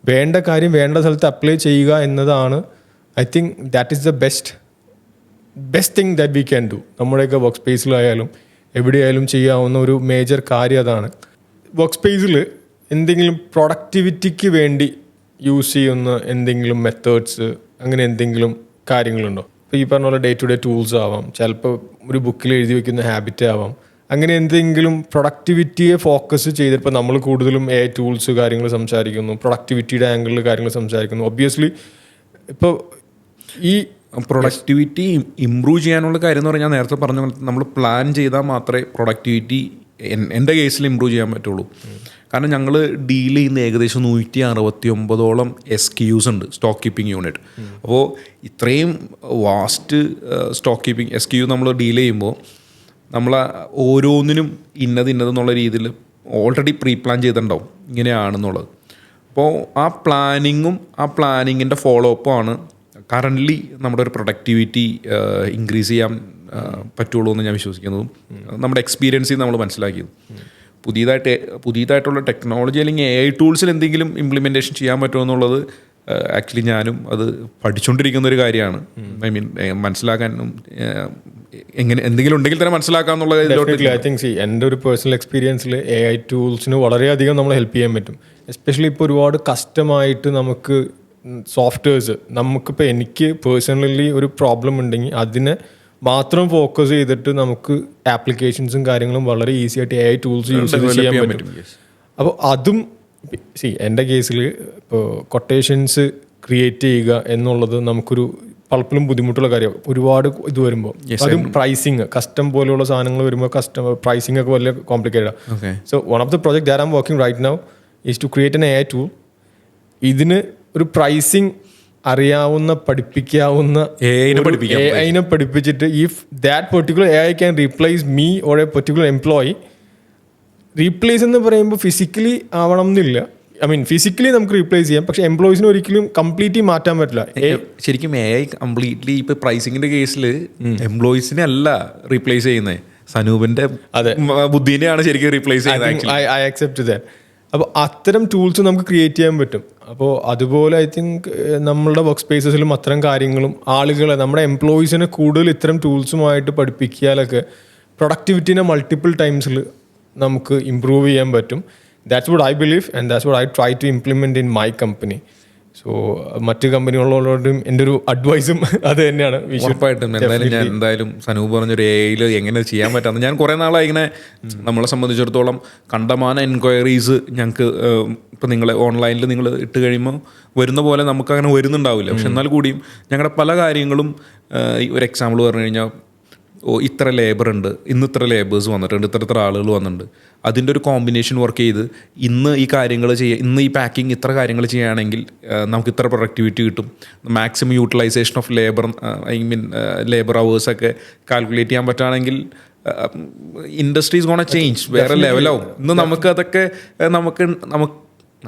വേണ്ട കാര്യം വേണ്ട സ്ഥലത്ത് അപ്ലൈ ചെയ്യുക എന്നതാണ് I think that is the best thing that we can do. നമ്മുടെയൊക്കെ വർക്ക് സ്പേസിലായാലും എവിടെയായാലും ചെയ്യാവുന്ന ഒരു മേജർ കാര്യം അതാണ്. വർക്ക് സ്പേസിൽ എന്തെങ്കിലും പ്രൊഡക്ടിവിറ്റിക്ക് വേണ്ടി യൂസ് ചെയ്യുന്ന എന്തെങ്കിലും മെത്തേഡ്സ് അങ്ങനെ എന്തെങ്കിലും കാര്യങ്ങളുണ്ടോ? ഇപ്പോൾ ഈ പറഞ്ഞ പോലെ ഡേ ടു ഡേ ടൂൾസ് ആവാം, ചിലപ്പോൾ ഒരു ബുക്കിൽ എഴുതി വയ്ക്കുന്ന ഹാബിറ്റ് ആവാം. അങ്ങനെ എന്തെങ്കിലും പ്രൊഡക്ടിവിറ്റിയെ ഫോക്കസ് ചെയ്തിപ്പോൾ നമ്മൾ കൂടുതലും AI ടൂൾസ് കാര്യങ്ങൾ സംസാരിക്കുന്നു, പ്രൊഡക്ടിവിറ്റിയുടെ ആംഗിളിൽ കാര്യങ്ങൾ സംസാരിക്കുന്നു. ഒബ്വിയസ്ലി ഇപ്പോൾ ഈ പ്രൊഡക്ടിവിറ്റി ഇമ്പ്രൂവ് ചെയ്യാനുള്ള കാര്യം എന്ന് പറഞ്ഞാൽ നേരത്തെ പറഞ്ഞ പോലെ നമ്മൾ പ്ലാൻ ചെയ്താൽ മാത്രമേ പ്രൊഡക്ടിവിറ്റി എൻ്റെ ഇമ്പ്രൂവ് ചെയ്യാൻ പറ്റുള്ളൂ. കാരണം ഞങ്ങൾ ഡീൽ ചെയ്യുന്ന ഏകദേശം 169ഓളം SKUs ഉണ്ട്, സ്റ്റോക്ക് കീപ്പിംഗ് യൂണിറ്റ്. അപ്പോൾ ഇത്രയും വാസ്റ്റ് സ്റ്റോക്ക് കീപ്പിംഗ് SKU നമ്മൾ ഡീൽ ചെയ്യുമ്പോൾ നമ്മൾ ഓരോന്നിനും ഇന്നതെന്നുള്ള രീതിയിൽ ഓൾറെഡി പ്രീ പ്ലാൻ ചെയ്തിട്ടുണ്ടാവും ഇങ്ങനെയാണെന്നുള്ളത്. അപ്പോൾ ആ പ്ലാനിങ്ങിൻ്റെ ഫോളോ അപ്പാണ് കറൻ്റ്ലി നമ്മുടെ ഒരു പ്രൊഡക്ടിവിറ്റി ഇൻക്രീസ് ചെയ്യാൻ പറ്റുള്ളൂ എന്ന് ഞാൻ വിശ്വസിക്കുന്നതും നമ്മുടെ എക്സ്പീരിയൻസിൽ നമ്മൾ മനസ്സിലാക്കിയത്. പുതിയതായിട്ടുള്ള ടെക്നോളജി അല്ലെങ്കിൽ AI ടൂൾസിൽ എന്തെങ്കിലും ഇംപ്ലിമെൻറ്റേഷൻ ചെയ്യാൻ പറ്റുമോ എന്നുള്ളത് ആക്ച്വലി ഞാനും അത് പഠിച്ചുകൊണ്ടിരിക്കുന്ന ഒരു കാര്യമാണ്. ഐ മീൻ മനസ്സിലാക്കാനും എങ്ങനെ എന്തെങ്കിലും ഉണ്ടെങ്കിൽ തന്നെ മനസ്സിലാക്കാമെന്നുള്ള. ഐ തിങ്ക് എൻ്റെ ഒരു പേഴ്സണൽ എക്സ്പീരിയൻസിൽ AI ടൂൾസിന് വളരെയധികം നമ്മളെ ഹെൽപ്പ് ചെയ്യാൻ പറ്റും. എസ്പെഷ്യലി ഇപ്പോൾ ഒരുപാട് കസ്റ്റമായിട്ട് നമുക്ക് സോഫ്റ്റ്വെയർസ് നമുക്കിപ്പോൾ എനിക്ക് പേഴ്സണലി ഒരു പ്രോബ്ലം ഉണ്ടെങ്കിൽ അതിനെ മാത്രം ഫോക്കസ് ചെയ്തിട്ട് നമുക്ക് ആപ്ലിക്കേഷൻസും കാര്യങ്ങളും വളരെ ഈസി ആയിട്ട് AI ടൂൾസ് യൂസ് ചെയ്ത് ചെയ്യാൻ പറ്റും. അപ്പോൾ അതും എൻ്റെ കേസിൽ ഇപ്പോൾ കൊട്ടേഷൻസ് ക്രിയേറ്റ് ചെയ്യുക എന്നുള്ളത് നമുക്കൊരു പലപ്പോഴും ബുദ്ധിമുട്ടുള്ള കാര്യമാണ്. ഒരുപാട് ഇത് വരുമ്പോൾ അതും പ്രൈസിങ് കസ്റ്റം പോലെയുള്ള സാധനങ്ങൾ വരുമ്പോൾ പ്രൈസിങ് ഒക്കെ വലിയ കോംപ്ലിക്കേറ്റഡാണ്. So one of the project that am working right now is to create an AI tool. ഇതിന് ഒരു പ്രൈസിങ് അറിയാവുന്ന പഠിപ്പിക്കാവുന്ന AI പഠിപ്പിച്ചിട്ട് if that particular AI can replace me or a particular employee. Replace എന്ന് പറയുമ്പോൾ ഫിസിക്കലി ആവണം എന്നില്ല. I mean physically നമുക്ക് റീപ്ലേസ് ചെയ്യാം, പക്ഷെ എംപ്ലോയീസിന് ഒരിക്കലും കംപ്ലീറ്റ്ലി മാറ്റാൻ പറ്റില്ല. ശരിക്കും AI കംപ്ലീറ്റ്ലി ഇപ്പൊ പ്രൈസിങ്ങിന്റെ കേസിൽ എംപ്ലോയീസിനെ അല്ല റീപ്ലേസ് ചെയ്യുന്നത്, സനൂപിന്റെ ബുദ്ധിനെയാണ് ശരിക്കും റീപ്ലേസ് ചെയ്യുന്നത്. I accept that. അപ്പോൾ അത്തരം ടൂൾസ് നമുക്ക് ക്രിയേറ്റ് ചെയ്യാൻ പറ്റും. അപ്പോൾ അതുപോലെ ഐ തിങ്ക് നമ്മളുടെ വർക്ക് സ്പേസസിലും അത്തരം കാര്യങ്ങളും ആളുകളെ നമ്മുടെ എംപ്ലോയീസിനെ കൂടുതൽ ഇത്തരം ടൂൾസുമായിട്ട് പഠിപ്പിക്കാനൊക്കെ പ്രൊഡക്ടിവിറ്റിനെ മൾട്ടിപ്പിൾ ടൈംസിൽ നമുക്ക് ഇമ്പ്രൂവ് ചെയ്യാൻ പറ്റും. That's what I believe and that's what I try to implement in my company. So മറ്റ് കമ്പനികളോടും എൻ്റെ ഒരു അഡ്വൈസും അത് തന്നെയാണ്. ഉറപ്പായിട്ടും എന്തായാലും സനൂപ് പറഞ്ഞൊരു AI എങ്ങനെ ചെയ്യാൻ പറ്റാമെന്ന് ഞാൻ കുറേ നാളായി ഇങ്ങനെ നമ്മളെ സംബന്ധിച്ചിടത്തോളം കണ്ടമാന എൻക്വയറീസ് ഞങ്ങൾക്ക് ഇപ്പം നിങ്ങൾ ഓൺലൈനിൽ നിങ്ങൾ ഇട്ട് കഴിയുമ്പോൾ വരുന്ന പോലെ നമുക്ക് അങ്ങനെ വരുന്നുണ്ടാവില്ല. പക്ഷെ എന്നാൽ കൂടിയും ഞങ്ങളുടെ പല കാര്യങ്ങളും ഒരു എക്സാമ്പിൾ പറഞ്ഞു കഴിഞ്ഞാൽ ഇത്ര ലേബർ ഉണ്ട്, ഇന്ന് ഇത്ര ലേബേഴ്സ് വന്നിട്ടുണ്ട്, ഇത്ര ആളുകൾ വന്നിട്ടുണ്ട്, അതിൻ്റെ ഒരു കോമ്പിനേഷൻ വർക്ക് ചെയ്ത് ഇന്ന് ഈ കാര്യങ്ങൾ ഇന്ന് ഈ പാക്കിങ് ഇത്ര കാര്യങ്ങൾ ചെയ്യുകയാണെങ്കിൽ നമുക്ക് ഇത്ര പ്രൊഡക്ടിവിറ്റി കിട്ടും, maximum utilisation of labour labour അവേഴ്സൊക്കെ കാൽക്കുലേറ്റ് ചെയ്യാൻ പറ്റുകയാണെങ്കിൽ ഇൻഡസ്ട്രീസ് ഗോണ ചേഞ്ച്, വേറെ ലെവലാവും. ഇന്ന് നമുക്കതൊക്കെ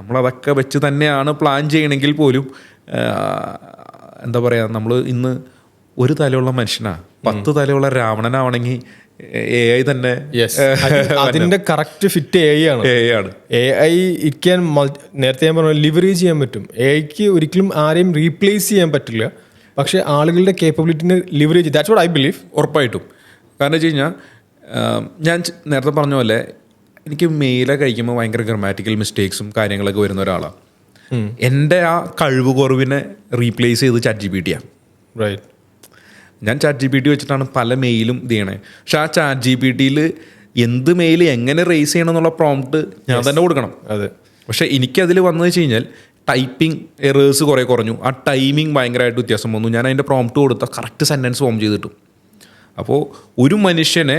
നമ്മളതൊക്കെ വെച്ച് തന്നെയാണ് പ്ലാൻ ചെയ്യണമെങ്കിൽ പോലും എന്താ പറയുക, നമ്മൾ ഇന്ന് ഒരു തലയുള്ള മനുഷ്യനാ 10 തലയുള്ള രാവണനാവണമെങ്കിൽ AI തന്നെ അതിന്റെ കറക്റ്റ് ഫിറ്റ് AI ആണ്. AI ഇറ്റ് ക്യാൻ നേരത്തെ ഞാൻ പറഞ്ഞ ലിവറേജ് ചെയ്യാൻ പറ്റും. AIക്ക് ഒരിക്കലും ആരെയും റീപ്ലേസ് ചെയ്യാൻ പറ്റില്ല, പക്ഷെ ആളുകളുടെ കേപ്പബിലിറ്റിനെ leverage, that's what I believe. ഉറപ്പായിട്ടും. കാരണം വെച്ച് കഴിഞ്ഞാൽ ഞാൻ നേരത്തെ പറഞ്ഞ പോലെ എനിക്ക് മെയിലൊക്കെ കഴിക്കുമ്പോൾ ഭയങ്കര ഗ്രാമാറ്റിക്കൽ മിസ്റ്റേക്സും കാര്യങ്ങളൊക്കെ വരുന്ന ഒരാളാണ്. എൻ്റെ ആ കഴിവ് കുറവിനെ റീപ്ലേസ് ചെയ്ത് ChatGPT ആണ്. റൈറ്റ്. ഞാൻ ChatGPT വെച്ചിട്ടാണ് പല മെയിലും ഇത് ചെയ്യണേ. പക്ഷെ ആ ChatGPTയിൽ എന്ത് മെയിൽ എങ്ങനെ റേസ് ചെയ്യണം എന്നുള്ള പ്രോംപ്റ്റ് ഞാൻ തന്നെ കൊടുക്കണം. അതെ. പക്ഷേ എനിക്കതിൽ വന്നു വെച്ച് കഴിഞ്ഞാൽ ടൈപ്പിംഗ് എറേഴ്സ് കുറേ കുറഞ്ഞു, ആ ടൈമിങ് ഭയങ്കരമായിട്ട് വ്യത്യാസം വന്നു. ഞാൻ അതിൻ്റെ പ്രോംപ്റ്റ് കൊടുത്ത കറക്റ്റ് സെൻറ്റൻസ് ഫോം ചെയ്ത് കിട്ടും. അപ്പോൾ ഒരു മനുഷ്യനെ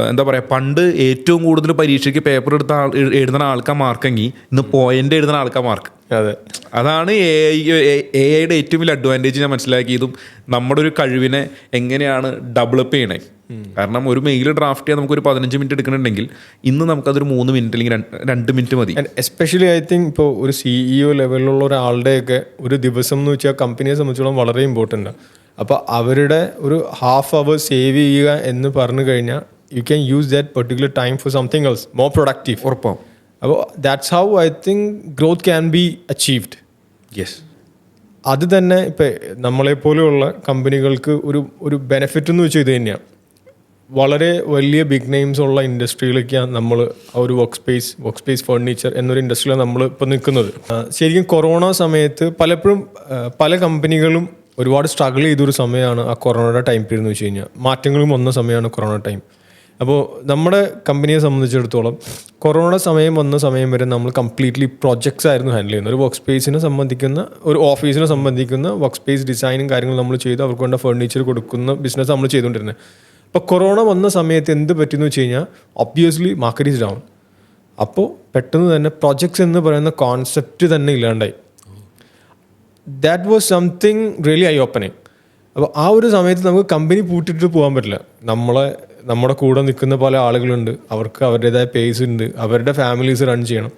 എന്താ പറയുക, പണ്ട് ഏറ്റവും കൂടുതൽ പരീക്ഷയ്ക്ക് പേപ്പർ എഴുതുന്ന ആൾക്കാർ മാർക്കെങ്കിൽ ഇന്ന് പോയിൻ്റ് എഴുതുന്ന ആൾക്കാർ മാർക്ക്. അതെ, അതാണ് AI ഏറ്റവും വലിയ അഡ്വാൻറ്റേജ് ഞാൻ മനസ്സിലാക്കിയതും നമ്മുടെ ഒരു കഴിവിനെ എങ്ങനെയാണ് ഡെവലപ്പ് ചെയ്യണേ. കാരണം ഒരു മെയിൽ ഡ്രാഫ്റ്റ് ചെയ്യാൻ നമുക്കൊരു 15 മിനിറ്റ് എടുക്കണമെങ്കിൽ ഇന്ന് നമുക്കതൊരു 3 മിനിറ്റ് അല്ലെങ്കിൽ 2 മിനിറ്റ് മതി. എസ്പെഷ്യലി ഐ തിങ്ക് ഇപ്പോൾ ഒരു CEO ലെവലിലുള്ള ഒരാളുടെയൊക്കെ ഒരു ദിവസം എന്ന് വെച്ചാൽ കമ്പനിയെ സംബന്ധിച്ചോളം വളരെ ഇമ്പോർട്ടൻ്റ് ആണ്. അപ്പോൾ അവരുടെ ഒരു ½ അവർ സേവ് ചെയ്യുക എന്ന് പറഞ്ഞു കഴിഞ്ഞാൽ you can use that particular time for something else more productive. ഉറപ്പാവും. അപ്പോൾ that's how I think growth can be achieved. Yes. അത് തന്നെ ഇപ്പം നമ്മളെപ്പോലെയുള്ള കമ്പനികൾക്ക് ഒരു ബെനിഫിറ്റ് എന്ന് വെച്ചാൽ ഇത് തന്നെയാണ്. വളരെ വലിയ ബിഗ് നെയിംസ് ഉള്ള ഇൻഡസ്ട്രിയിലേക്കാണ് നമ്മൾ ആ ഒരു വർക്ക് സ്പേസ് ഫർണിച്ചർ എന്നൊരു ഇൻഡസ്ട്രിയിലാണ് നമ്മൾ ഇപ്പോൾ നിൽക്കുന്നത്. ശരിക്കും കൊറോണ സമയത്ത് പലപ്പോഴും പല കമ്പനികളും ഒരുപാട് സ്ട്രഗിൾ ചെയ്തൊരു സമയമാണ് ആ കൊറോണയുടെ ടൈം പീരീഡ് എന്ന് വെച്ച് കഴിഞ്ഞാൽ. മാറ്റങ്ങളും വന്ന സമയമാണ് കൊറോണ ടൈം. അപ്പോൾ നമ്മുടെ കമ്പനിയെ സംബന്ധിച്ചിടത്തോളം കൊറോണ സമയം വന്ന സമയം വരെ നമ്മൾ കംപ്ലീറ്റ്ലി പ്രൊജക്ട്സ് ആയിരുന്നു ഹാൻഡിൽ ചെയ്യുന്നത്. ഒരു വർക്ക് സ്പേസിനെ സംബന്ധിക്കുന്ന, ഒരു ഓഫീസിനെ സംബന്ധിക്കുന്ന വർക്ക് സ്പേസ് ഡിസൈനും കാര്യങ്ങളും നമ്മൾ ചെയ്ത് അവർക്ക് വേണ്ട ഫർണിച്ചർ കൊടുക്കുന്ന ബിസിനസ് നമ്മൾ ചെയ്തുകൊണ്ടിരുന്നത്. അപ്പോൾ കൊറോണ വന്ന സമയത്ത് എന്ത് പറ്റിയെന്ന് വെച്ച് കഴിഞ്ഞാൽ ഒബ്വിയസ്ലി മാർക്കറ്റ് ഈസ് ഡൗൺ. അപ്പോൾ പെട്ടെന്ന് തന്നെ പ്രൊജക്ട്സ് എന്ന് പറയുന്ന കോൺസെപ്റ്റ് തന്നെ ഇല്ലാണ്ടായി. That was something really I opening. അപ്പോൾ ആ ഒരു സമയത്ത് നമുക്ക് കമ്പനി പൂട്ടിട്ട് പോകാൻ പറ്റില്ല. നമ്മളെ നമ്മുടെ കൂടെ നിൽക്കുന്ന പല ആളുകളുണ്ട്, അവർക്ക് അവരുടേതായ പേസ് ഉണ്ട്, അവരുടെ ഫാമിലീസ് റൺ ചെയ്യണം.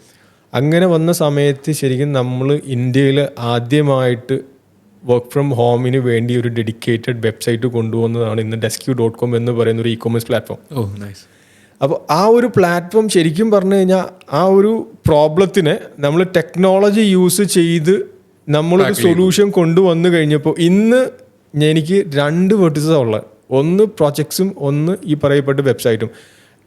അങ്ങനെ വന്ന സമയത്ത് ശരിക്കും നമ്മൾ ഇന്ത്യയിൽ ആദ്യമായിട്ട് വർക്ക് ഫ്രം ഹോമിന് വേണ്ടി ഒരു ഡെഡിക്കേറ്റഡ് വെബ്സൈറ്റ് കൊണ്ടുവന്നതാണ് ഇന്ന് Desk.com എന്ന് പറയുന്ന ഒരു ഇ-കൊമേഴ്സ് പ്ലാറ്റ്ഫോം. നൈസ്. അപ്പോൾ ആ ഒരു പ്ലാറ്റ്ഫോം ശരിക്കും പറഞ്ഞു കഴിഞ്ഞാൽ ആ ഒരു പ്രോബ്ലത്തിനെ നമ്മൾ ടെക്നോളജി യൂസ് ചെയ്ത് നമ്മളൊരു സൊല്യൂഷൻ കൊണ്ടുവന്നു കഴിഞ്ഞപ്പോൾ ഇന്ന് എനിക്ക് 2 വെർട്ടിസസ് ഉള്ളത്. ഒന്ന് പ്രോജക്ട്സും ഒന്ന് ഈ പറയപ്പെട്ട വെബ്സൈറ്റും.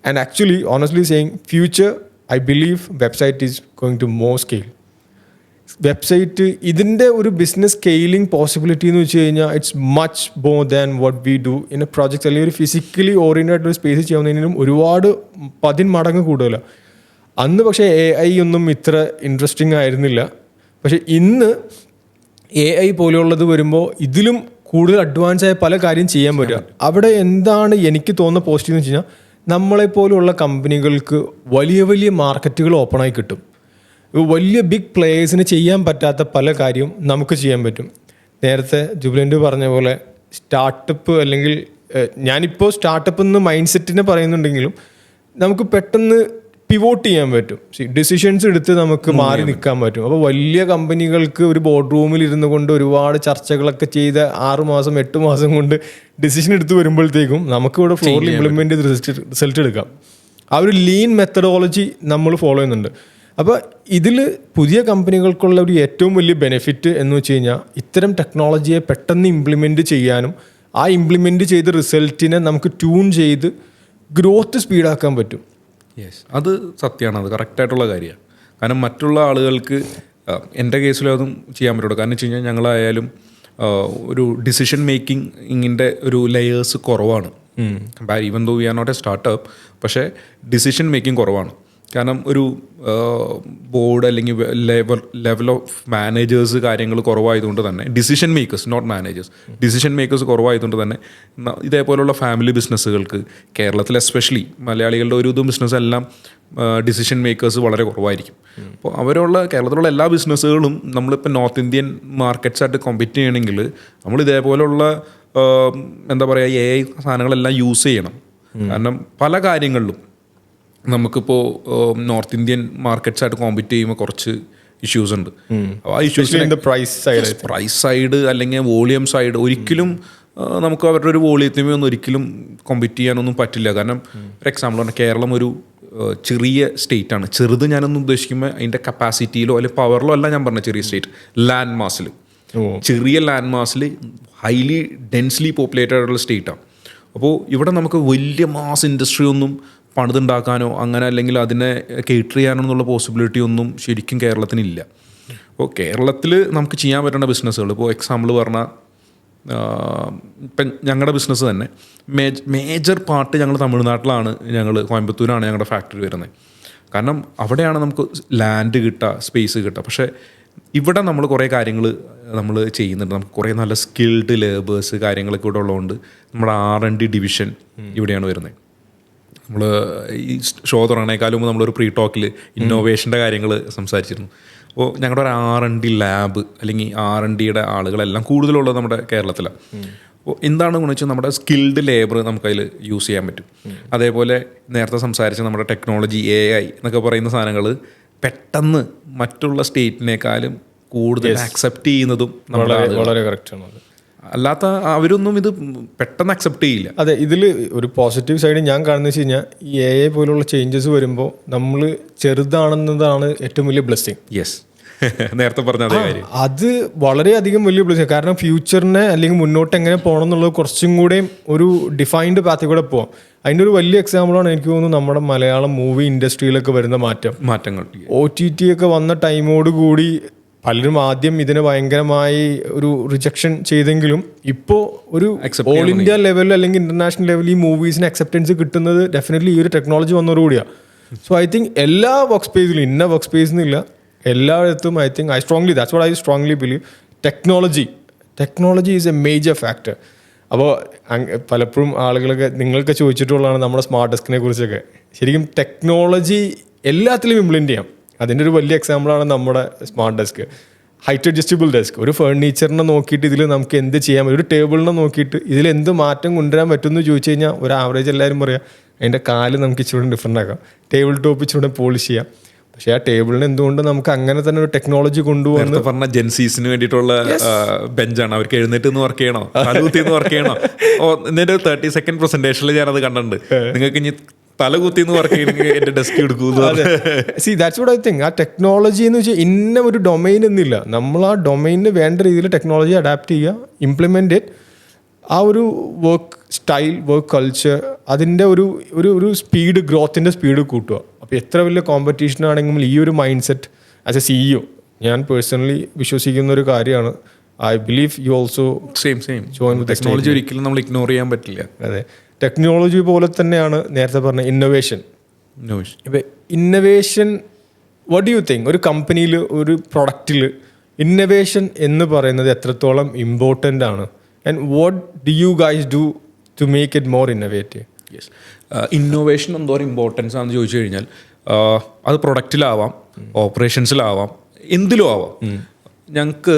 And actually honestly saying future I believe website is going to more scale. Website ഇതിൻ്റെ ഒരു ബിസിനസ് സ്കെയിലിംഗ് പോസിബിലിറ്റി എന്ന് വെച്ച് കഴിഞ്ഞാൽ it's much more than what we do in a project. അല്ലെങ്കിൽ ഒരു ഫിസിക്കലി ഓറിയൻറ്റഡ് ഒരു സ്പേസ് ചെയ്യുന്നതിനും ഒരുപാട് 10 മടങ്ങ് കൂടുതലാണ്. അന്ന് പക്ഷേ AI ഒന്നും ഇത്ര ഇൻട്രസ്റ്റിംഗ് ആയിരുന്നില്ല. പക്ഷേ ഇന്ന് AI പോലെയുള്ളത് വരുമ്പോൾ ഇതിലും കൂടുതൽ അഡ്വാൻസ് ആയ പല കാര്യം ചെയ്യാൻ പറ്റുക. അവിടെ എന്താണ് എനിക്ക് തോന്നുന്ന പോസിറ്റീവ് എന്ന് വെച്ച് കഴിഞ്ഞാൽ നമ്മളെപ്പോലുള്ള കമ്പനികൾക്ക് വലിയ വലിയ മാർക്കറ്റുകൾ ഓപ്പണായി കിട്ടും. വലിയ ബിഗ് പ്ലേയേഴ്സിന് ചെയ്യാൻ പറ്റാത്ത പല കാര്യവും നമുക്ക് ചെയ്യാൻ പറ്റും. നേരത്തെ ജുബിലൻ്റ് പറഞ്ഞ പോലെ സ്റ്റാർട്ടപ്പ് അല്ലെങ്കിൽ ഞാനിപ്പോൾ സ്റ്റാർട്ടപ്പ് എന്ന് മൈൻഡ് സെറ്റിനെ പറയുന്നുണ്ടെങ്കിലും നമുക്ക് പെട്ടെന്ന് പിവോട്ട് ചെയ്യാൻ പറ്റും. ഡിസിഷൻസ് എടുത്ത് നമുക്ക് മാറി നിൽക്കാൻ പറ്റും. അപ്പോൾ വലിയ കമ്പനികൾക്ക് ഒരു ബോർഡ് റൂമിൽ ഇരുന്നു കൊണ്ട് ഒരുപാട് ചർച്ചകളൊക്കെ ചെയ്ത് 6 മാസം 8 മാസം കൊണ്ട് ഡിസിഷൻ എടുത്ത് വരുമ്പോഴത്തേക്കും നമുക്ക് ഇവിടെ ഫ്ലോറിൽ ഇംപ്ലിമെൻറ്റ് ചെയ്ത് റിസൾട്ട് എടുക്കാം. ആ ഒരു ലീൻ മെത്തഡോളജി നമ്മൾ ഫോളോ ചെയ്യുന്നുണ്ട്. അപ്പോൾ ഇതിൽ പുതിയ കമ്പനികൾക്കുള്ള ഒരു ഏറ്റവും വലിയ ബെനിഫിറ്റ് എന്ന് വെച്ച് കഴിഞ്ഞാൽ ഇത്തരം ടെക്നോളജിയെ പെട്ടെന്ന് ഇംപ്ലിമെൻറ്റ് ചെയ്യാനും ആ ഇംപ്ലിമെൻറ്റ് ചെയ്ത റിസൾട്ടിനെ നമുക്ക് ട്യൂൺ ചെയ്ത് ഗ്രോത്ത് സ്പീഡാക്കാൻ പറ്റും. യെസ്, അത് സത്യമാണ്, അത് കറക്റ്റായിട്ടുള്ള കാര്യമാണ്. കാരണം മറ്റുള്ള ആളുകൾക്ക് എൻ്റെ കേസിലും അതും ചെയ്യാൻ പറ്റുള്ളൂ. കാരണം വെച്ച് കഴിഞ്ഞാൽ ഞങ്ങളായാലും ഒരു ഡിസിഷൻ മേക്കിങ്ങിൻ്റെ ഒരു ലെയേഴ്സ് കുറവാണ്. Even though we are not a startup, പക്ഷേ ഡിസിഷൻ മേക്കിംഗ് കുറവാണ്. കാരണം ഒരു ബോർഡ് അല്ലെങ്കിൽ ലെവൽ ഓഫ് മാനേജേഴ്സ് കാര്യങ്ങൾ കുറവായതുകൊണ്ട് തന്നെ decision makers, not managers, decision makers കുറവായതുകൊണ്ട് തന്നെ ഇതേപോലുള്ള ഫാമിലി ബിസിനസ്സുകൾക്ക് കേരളത്തിൽ എസ്പെഷ്യലി മലയാളികളുടെ ഒരു ഇതും ബിസിനസ് എല്ലാം ഡിസിഷൻ മേക്കേഴ്സ് വളരെ കുറവായിരിക്കും. അപ്പോൾ അവരുള്ള കേരളത്തിലുള്ള എല്ലാ ബിസിനസ്സുകളും നമ്മളിപ്പോൾ നോർത്ത് ഇന്ത്യൻ മാർക്കറ്റ്സായിട്ട് കോമ്പീറ്റ് ചെയ്യണമെങ്കിൽ നമ്മൾ ഇതേപോലുള്ള എന്താ പറയുക AI സാധനങ്ങളെല്ലാം യൂസ് ചെയ്യണം. കാരണം പല കാര്യങ്ങളിലും നമുക്കിപ്പോൾ നോർത്ത് ഇന്ത്യൻ മാർക്കറ്റ്സായിട്ട് കോമ്പീറ്റ് ചെയ്യുമ്പോൾ കുറച്ച് ഇഷ്യൂസ് ഉണ്ട്. ആ ഇഷ്യൂസ് പ്രൈസ് സൈഡ് അല്ലെങ്കിൽ വോളിയം സൈഡ് ഒരിക്കലും നമുക്ക് അവരുടെ ഒരു വോളിയത്തിമേ ഒന്നും ഒരിക്കലും കോമ്പീറ്റ് ചെയ്യാനൊന്നും പറ്റില്ല. കാരണം ഒരു എക്സാമ്പിൾ പറഞ്ഞാൽ കേരളം ഒരു ചെറിയ സ്റ്റേറ്റാണ്. ചെറുത് ഞാനൊന്നും ഉദ്ദേശിക്കുമ്പോൾ അതിൻ്റെ കപ്പാസിറ്റിയിലോ അല്ലെങ്കിൽ പവറിലോ അല്ല ഞാൻ പറഞ്ഞ ചെറിയ സ്റ്റേറ്റ്, ലാൻഡ് മാസിൽ ചെറിയ ലാൻഡ് മാസിൽ ഹൈലി ഡെൻസ്ലി പോപ്പുലേറ്റഡ് ആയിട്ടുള്ള സ്റ്റേറ്റാണ്. അപ്പോൾ ഇവിടെ നമുക്ക് വലിയ മാസ് ഇൻഡസ്ട്രി ഒന്നും പണിതുണ്ടാക്കാനോ അങ്ങനെ അല്ലെങ്കിൽ അതിനെ കേറ്റർ ചെയ്യാനോ എന്നുള്ള പോസിബിലിറ്റി ഒന്നും ശരിക്കും കേരളത്തിനില്ല. അപ്പോൾ കേരളത്തിൽ നമുക്ക് ചെയ്യാൻ പറ്റുന്ന ബിസിനസ്സുകൾ ഇപ്പോൾ എക്സാമ്പിൾ പറഞ്ഞാൽ ഇപ്പം ഞങ്ങളുടെ ബിസിനസ് തന്നെ മേജർ പാർട്ട് ഞങ്ങൾ തമിഴ്നാട്ടിലാണ്, ഞങ്ങൾ കോയമ്പത്തൂരാണ് ഞങ്ങളുടെ ഫാക്ടറി വരുന്നത്. കാരണം അവിടെയാണ് നമുക്ക് ലാൻഡ് കിട്ടുക, സ്പേസ് കിട്ടുക. പക്ഷേ ഇവിടെ നമ്മൾ കുറേ കാര്യങ്ങൾ നമ്മൾ ചെയ്യുന്നുണ്ട്. നമുക്ക് കുറേ നല്ല സ്കിൽഡ് ലേബേഴ്സ് കാര്യങ്ങളൊക്കെ ഇവിടെ ഉള്ളതുകൊണ്ട് നമ്മുടെ R&D ഡിവിഷൻ ഇവിടെയാണ് വരുന്നത്. നമ്മൾ ഈ ഷോ തുടങ്ങണേക്കാളും മുമ്പ് നമ്മളൊരു പ്രീ ടോക്കിൽ ഇന്നോവേഷൻ്റെ കാര്യങ്ങൾ സംസാരിച്ചിരുന്നു. അപ്പോൾ ഞങ്ങളുടെ ഒരു R&D ലാബ് അല്ലെങ്കിൽ R&Dയുടെ ആളുകളെല്ലാം കൂടുതലുള്ളത് നമ്മുടെ കേരളത്തിലാണ്. അപ്പോൾ എന്താണ് ഗുണം വെച്ചാൽ നമ്മുടെ സ്കിൽഡ് ലേബർ നമുക്കതിൽ യൂസ് ചെയ്യാൻ പറ്റും. അതേപോലെ നേരത്തെ സംസാരിച്ച നമ്മുടെ ടെക്നോളജി AI എന്നൊക്കെ പറയുന്ന സാധനങ്ങൾ പെട്ടെന്ന് മറ്റുള്ള സ്റ്റേറ്റിനേക്കാളും കൂടുതൽ ആക്സെപ്റ്റ് ചെയ്യുന്നതും വളരെ കറക്റ്റാണ്. അല്ലാത്ത അവരൊന്നും ഇത് പെട്ടെന്ന് അക്സെപ്റ്റ് ചെയ്യില്ല. അതെ, ഇതിൽ ഒരു പോസിറ്റീവ് സൈഡ് ഞാൻ കാണുന്നത് വെച്ച് കഴിഞ്ഞാൽ ഈ AI പോലുള്ള ചേഞ്ചസ് വരുമ്പോൾ നമ്മൾ ചെറുതാണെന്നതാണ് ഏറ്റവും വലിയ ബ്ലെസ്സിങ്. യെസ്, നേരത്തെ പറഞ്ഞ അതേ കാര്യം. അത് വളരെയധികം വലിയ ബ്ലെസ്സിങ്. കാരണം ഫ്യൂച്ചറിനെ അല്ലെങ്കിൽ മുന്നോട്ട് എങ്ങനെ പോകണം എന്നുള്ളത് കുറച്ചും കൂടെ ഒരു ഡിഫൈൻഡ് പാത്തിൽ കൂടെ പോകാം. അതിൻ്റെ ഒരു വലിയ എക്സാമ്പിളാണ് എനിക്ക് തോന്നുന്നു നമ്മുടെ മലയാളം മൂവി ഇൻഡസ്ട്രിയിലൊക്കെ വരുന്ന മാറ്റങ്ങൾ. OTT ഒക്കെ വന്ന ടൈമോട് കൂടി പലരും ആദ്യം ഇതിനെ ഭയങ്കരമായി ഒരു റിജക്ഷൻ ചെയ്തെങ്കിലും ഇപ്പോൾ ഒരു ഓൾ ഇന്ത്യ ലെവലിൽ അല്ലെങ്കിൽ ഇന്റർനാഷണൽ ലെവലിൽ ഈ മൂവീസിന് അക്സെപ്റ്റൻസ് കിട്ടുന്നത് ഡെഫിനറ്റ്ലി ഈ ഒരു ടെക്നോളജി വന്നതോടുകൂടിയാണ്. സോ ഐ തിങ്ക് എല്ലാ വർക്ക് സ്പേസിലും, ഇന്ന വർക്ക് സ്പേസ് എന്നില്ല, എല്ലായിടത്തും I think that's what I strongly believe technology is A major factor. അപ്പോൾ പലപ്പോഴും ആളുകളൊക്കെ നിങ്ങൾക്ക് ചോദിച്ചിട്ടുള്ളതാണ് നമ്മുടെ സ്മാർട്ട് ഡെസ്കിനെ കുറിച്ചൊക്കെ. ശരിക്കും ടെക്നോളജി എല്ലാത്തിലും ഇംപ്ലിമെൻറ്റ് ചെയ്യാം. അതിൻ്റെ ഒരു വലിയ എക്സാമ്പിളാണ് നമ്മുടെ smart desk. Height adjustable desk, ഒരു ഫർണിച്ചറിനെ നോക്കിയിട്ട് ഇതിൽ നമുക്ക് എന്ത് ചെയ്യാൻ പറ്റും, ഒരു ടേബിളിനെ നോക്കിയിട്ട് ഇതിൽ എന്ത് മാറ്റം കൊണ്ടുവരാൻ പറ്റുമെന്ന് ചോദിച്ചു കഴിഞ്ഞാൽ ഒരു ആവറേജ് എല്ലാവരും പറയാം അതിൻ്റെ കാല് നമുക്ക് ഇച്ചിരി ഡിഫറെൻ്റ് ആക്കാം, ടേബിൾ ടോപ്പ് ഇച്ചിരി പോളിഷ് ചെയ്യാം. പക്ഷേ ആ ടേബിളിന് എന്തുകൊണ്ട് നമുക്ക് അങ്ങനെ തന്നെ ഒരു ടെക്നോളജി കൊണ്ടുവന്ന് പറഞ്ഞ ജെൻസീസിന് വേണ്ടിയിട്ടുള്ള ബെഞ്ചാണ്. അവർക്ക് എഴുന്നേറ്റ് നിന്ന് വർക്ക് ചെയ്യണോ, തലകുത്തി വർക്ക് ചെയ്യണോ? എന്നിട്ട് 30 സെക്കൻഡ് പ്രസന്റേഷനിൽ ഞാനത് കണ്ടിട്ടുണ്ട്. നിങ്ങൾക്ക് ഇനി തലകുത്തിന്ന് വർക്ക് ചെയ്യണമെങ്കിൽ എന്റെ ഡെസ്ക് എടുക്കൂ. C that's what I think. ആ ടെക്നോളജി എന്ന് വെച്ചാൽ ഇന്ന ഒരു ഡൊമൈൻ എന്നില്ല, നമ്മൾ ആ ഡൊമൈനിന് വേണ്ട രീതിയിൽ ടെക്നോളജി അഡാപ്റ്റ് ചെയ്യുക, ഇംപ്ലിമെൻ്റ് ഇറ്റ്. ആ ഒരു വർക്ക് സ്റ്റൈൽ, വർക്ക് കൾച്ചർ, അതിൻ്റെ ഒരു ഒരു ഒരു സ്പീഡ്, ഗ്രോത്തിൻ്റെ സ്പീഡ് കൂട്ടുക. അപ്പോൾ എത്ര വലിയ കോമ്പറ്റീഷൻ ആണെങ്കിലും ഈ ഒരു mind set as A CEO ഞാൻ പേഴ്സണലി വിശ്വസിക്കുന്ന ഒരു കാര്യമാണ്. I believe you also same technology ഒരിക്കലും നമ്മൾ ഇഗ്നോർ ചെയ്യാൻ പറ്റില്ല. അതെ, ടെക്നോളജി പോലെ തന്നെയാണ് നേരത്തെ പറഞ്ഞ ഇന്നോവേഷൻ. ഇപ്പം innovation, what do you think, ഒരു കമ്പനിയിൽ ഒരു പ്രൊഡക്റ്റിൽ ഇന്നവേഷൻ എന്ന് പറയുന്നത് എത്രത്തോളം ഇമ്പോർട്ടൻ്റ് ആണ്? And what do you guys do to make it more innovative? Yes, innovation എന്തോരം ഇമ്പോർട്ടൻസ് ആണെന്ന് ചോദിച്ചു കഴിഞ്ഞാൽ അത് പ്രൊഡക്റ്റിലാവാം, ഓപ്പറേഷൻസിലാവാം, എന്തിലും ആവാം. ഞങ്ങൾക്ക്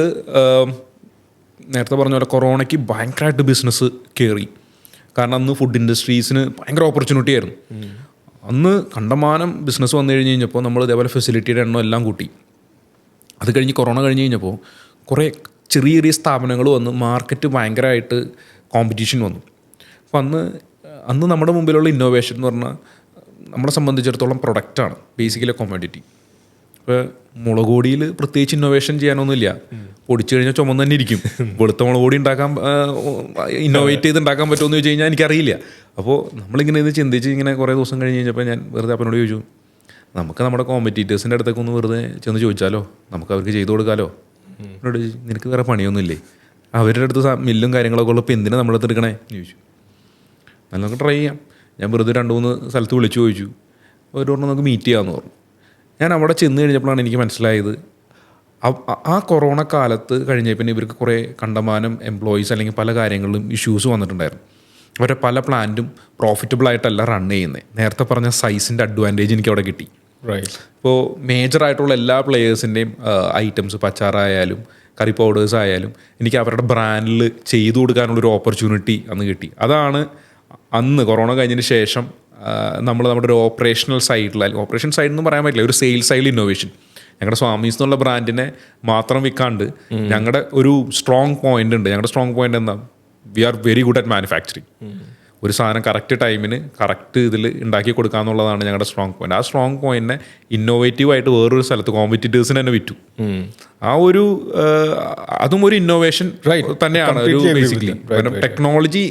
നേരത്തെ പറഞ്ഞ പോലെ കൊറോണയ്ക്ക് ഭയങ്കരമായിട്ട് ബിസിനസ് കയറി. കാരണം അന്ന് ഫുഡ് ഇൻഡസ്ട്രീസിന് ഭയങ്കര ഓപ്പർച്യൂണിറ്റി ആയിരുന്നു. അന്ന് കണ്ടമാനം ബിസിനസ് വന്നു കഴിഞ്ഞപ്പോൾ നമ്മൾ ഇതേപോലെ ഫെസിലിറ്റിയുടെ എണ്ണം എല്ലാം കൂട്ടി. അത് കഴിഞ്ഞ് കൊറോണ കഴിഞ്ഞ് കഴിഞ്ഞപ്പോൾ കുറേ ചെറിയ ചെറിയ സ്ഥാപനങ്ങൾ വന്ന് മാർക്കറ്റ് ഭയങ്കരമായിട്ട് കോമ്പറ്റീഷൻ വന്നു. അപ്പോൾ അന്ന് നമ്മുടെ മുമ്പിലുള്ള ഇന്നോവേഷൻ എന്ന് പറഞ്ഞാൽ നമ്മളെ സംബന്ധിച്ചിടത്തോളം പ്രൊഡക്റ്റാണ് ബേസിക്കലി കോമോഡിറ്റി. ഇപ്പോൾ മുളക് പൊടിയിൽ പ്രത്യേകിച്ച് ഇന്നോവേഷൻ ചെയ്യാനൊന്നുമില്ല. പൊടിച്ചു കഴിഞ്ഞാൽ ചുമന്ന് തന്നെ ഇരിക്കും. വെളുത്ത മുളക് പൊടി ഉണ്ടാക്കാൻ ഇന്നോവേറ്റ് ചെയ്ത് ഉണ്ടാക്കാൻ പറ്റുമെന്ന് ചോദിച്ചു കഴിഞ്ഞാൽ എനിക്കറിയില്ല. അപ്പോൾ നമ്മളിങ്ങനെ ഇത് ചിന്തിച്ച് ഇങ്ങനെ കുറേ ദിവസം കഴിഞ്ഞ് കഴിഞ്ഞപ്പോൾ ഞാൻ വെറുതെ അപ്പനോട് ചോദിച്ചു, നമുക്ക് നമ്മുടെ കോമ്പറ്റീറ്റേഴ്സിൻ്റെ അടുത്തൊക്കെ ഒന്ന് വെറുതെ ചെന്ന് ചോദിച്ചാലോ, നമുക്ക് അവർക്ക് ചെയ്തു കൊടുക്കാമല്ലോ. എന്നോട് നിനക്ക് വേറെ പണിയൊന്നുമില്ലേ, അവരുടെ അടുത്ത് മില്ലും കാര്യങ്ങളൊക്കെ ഉള്ളപ്പോൾ എന്തിനാണ് നമ്മളടുത്ത് എടുക്കണേ എന്ന് ചോദിച്ചു. നല്ല നമുക്ക് ട്രൈ ചെയ്യാം. ഞാൻ വെറുതെ 2-3 സ്ഥലത്ത് വിളിച്ചു ചോദിച്ചു. ഒരു പറഞ്ഞ് നമുക്ക് മീറ്റ് ചെയ്യാമെന്ന് പറഞ്ഞു. ഞാൻ അവിടെ ചെന്ന് കഴിഞ്ഞപ്പോഴാണ് എനിക്ക് മനസ്സിലായത്, ആ കൊറോണ കാലത്ത് കഴിഞ്ഞ പിന്നെ ഇവർക്ക് കുറേ കണ്ടമാനം എംപ്ലോയീസ് അല്ലെങ്കിൽ പല കാര്യങ്ങളിലും ഇഷ്യൂസ് വന്നിട്ടുണ്ടായിരുന്നു. അവരുടെ പല പ്ലാന്റും പ്രോഫിറ്റബിളായിട്ടല്ല റൺ ചെയ്യുന്നത്. നേരത്തെ പറഞ്ഞ സൈസിൻ്റെ അഡ്വാൻറ്റേജ് എനിക്ക് അവിടെ കിട്ടി. ഇപ്പോൾ മേജറായിട്ടുള്ള എല്ലാ പ്ലെയേഴ്സിൻ്റെയും ഐറ്റംസ്, പച്ചാറായാലും കറി പൗഡേഴ്സ് ആയാലും എനിക്ക് അവരുടെ ബ്രാൻഡിൽ ചെയ്തു കൊടുക്കാനുള്ളൊരു ഓപ്പർച്യൂണിറ്റി അന്ന് കിട്ടി. അതാണ് അന്ന് കൊറോണ കഴിഞ്ഞതിന് ശേഷം നമ്മുടെ ഒരു ഓപ്പറേഷണൽ സൈഡിൽ, ഓപ്പറേഷൻ സൈഡ് എന്ന് പറയാൻ പറ്റില്ല, ഒരു സെയിൽസ് സൈഡിൽ ഇന്നോവേഷൻ. ഞങ്ങളുടെ സ്വാമീസ് എന്നുള്ള ബ്രാൻഡിനെ മാത്രം വിൽക്കാണ്ട് ഞങ്ങളുടെ ഒരു സ്ട്രോങ് പോയിന്റ് ഉണ്ട്. ഞങ്ങളുടെ സ്ട്രോങ് പോയിന്റ് എന്താ, we are very good at manufacturing. ഒരു സാധനം കറക്റ്റ് ടൈമിന് കറക്റ്റ് ഇതിൽ ഉണ്ടാക്കി കൊടുക്കുക എന്നുള്ളതാണ് ഞങ്ങളുടെ സ്ട്രോങ് പോയിന്റ്. ആ സ്ട്രോങ് പോയിന്റിനെ ഇന്നോവേറ്റീവായിട്ട് വേറൊരു സ്ഥലത്ത് കോമ്പറ്റീറ്റേഴ്സിന് തന്നെ വിറ്റു. ആ ഒരു അതും ഒരു ഇന്നോവേഷൻ തന്നെയാണ് ഒരു ബേസിക്കലി. ടെക്നോളജി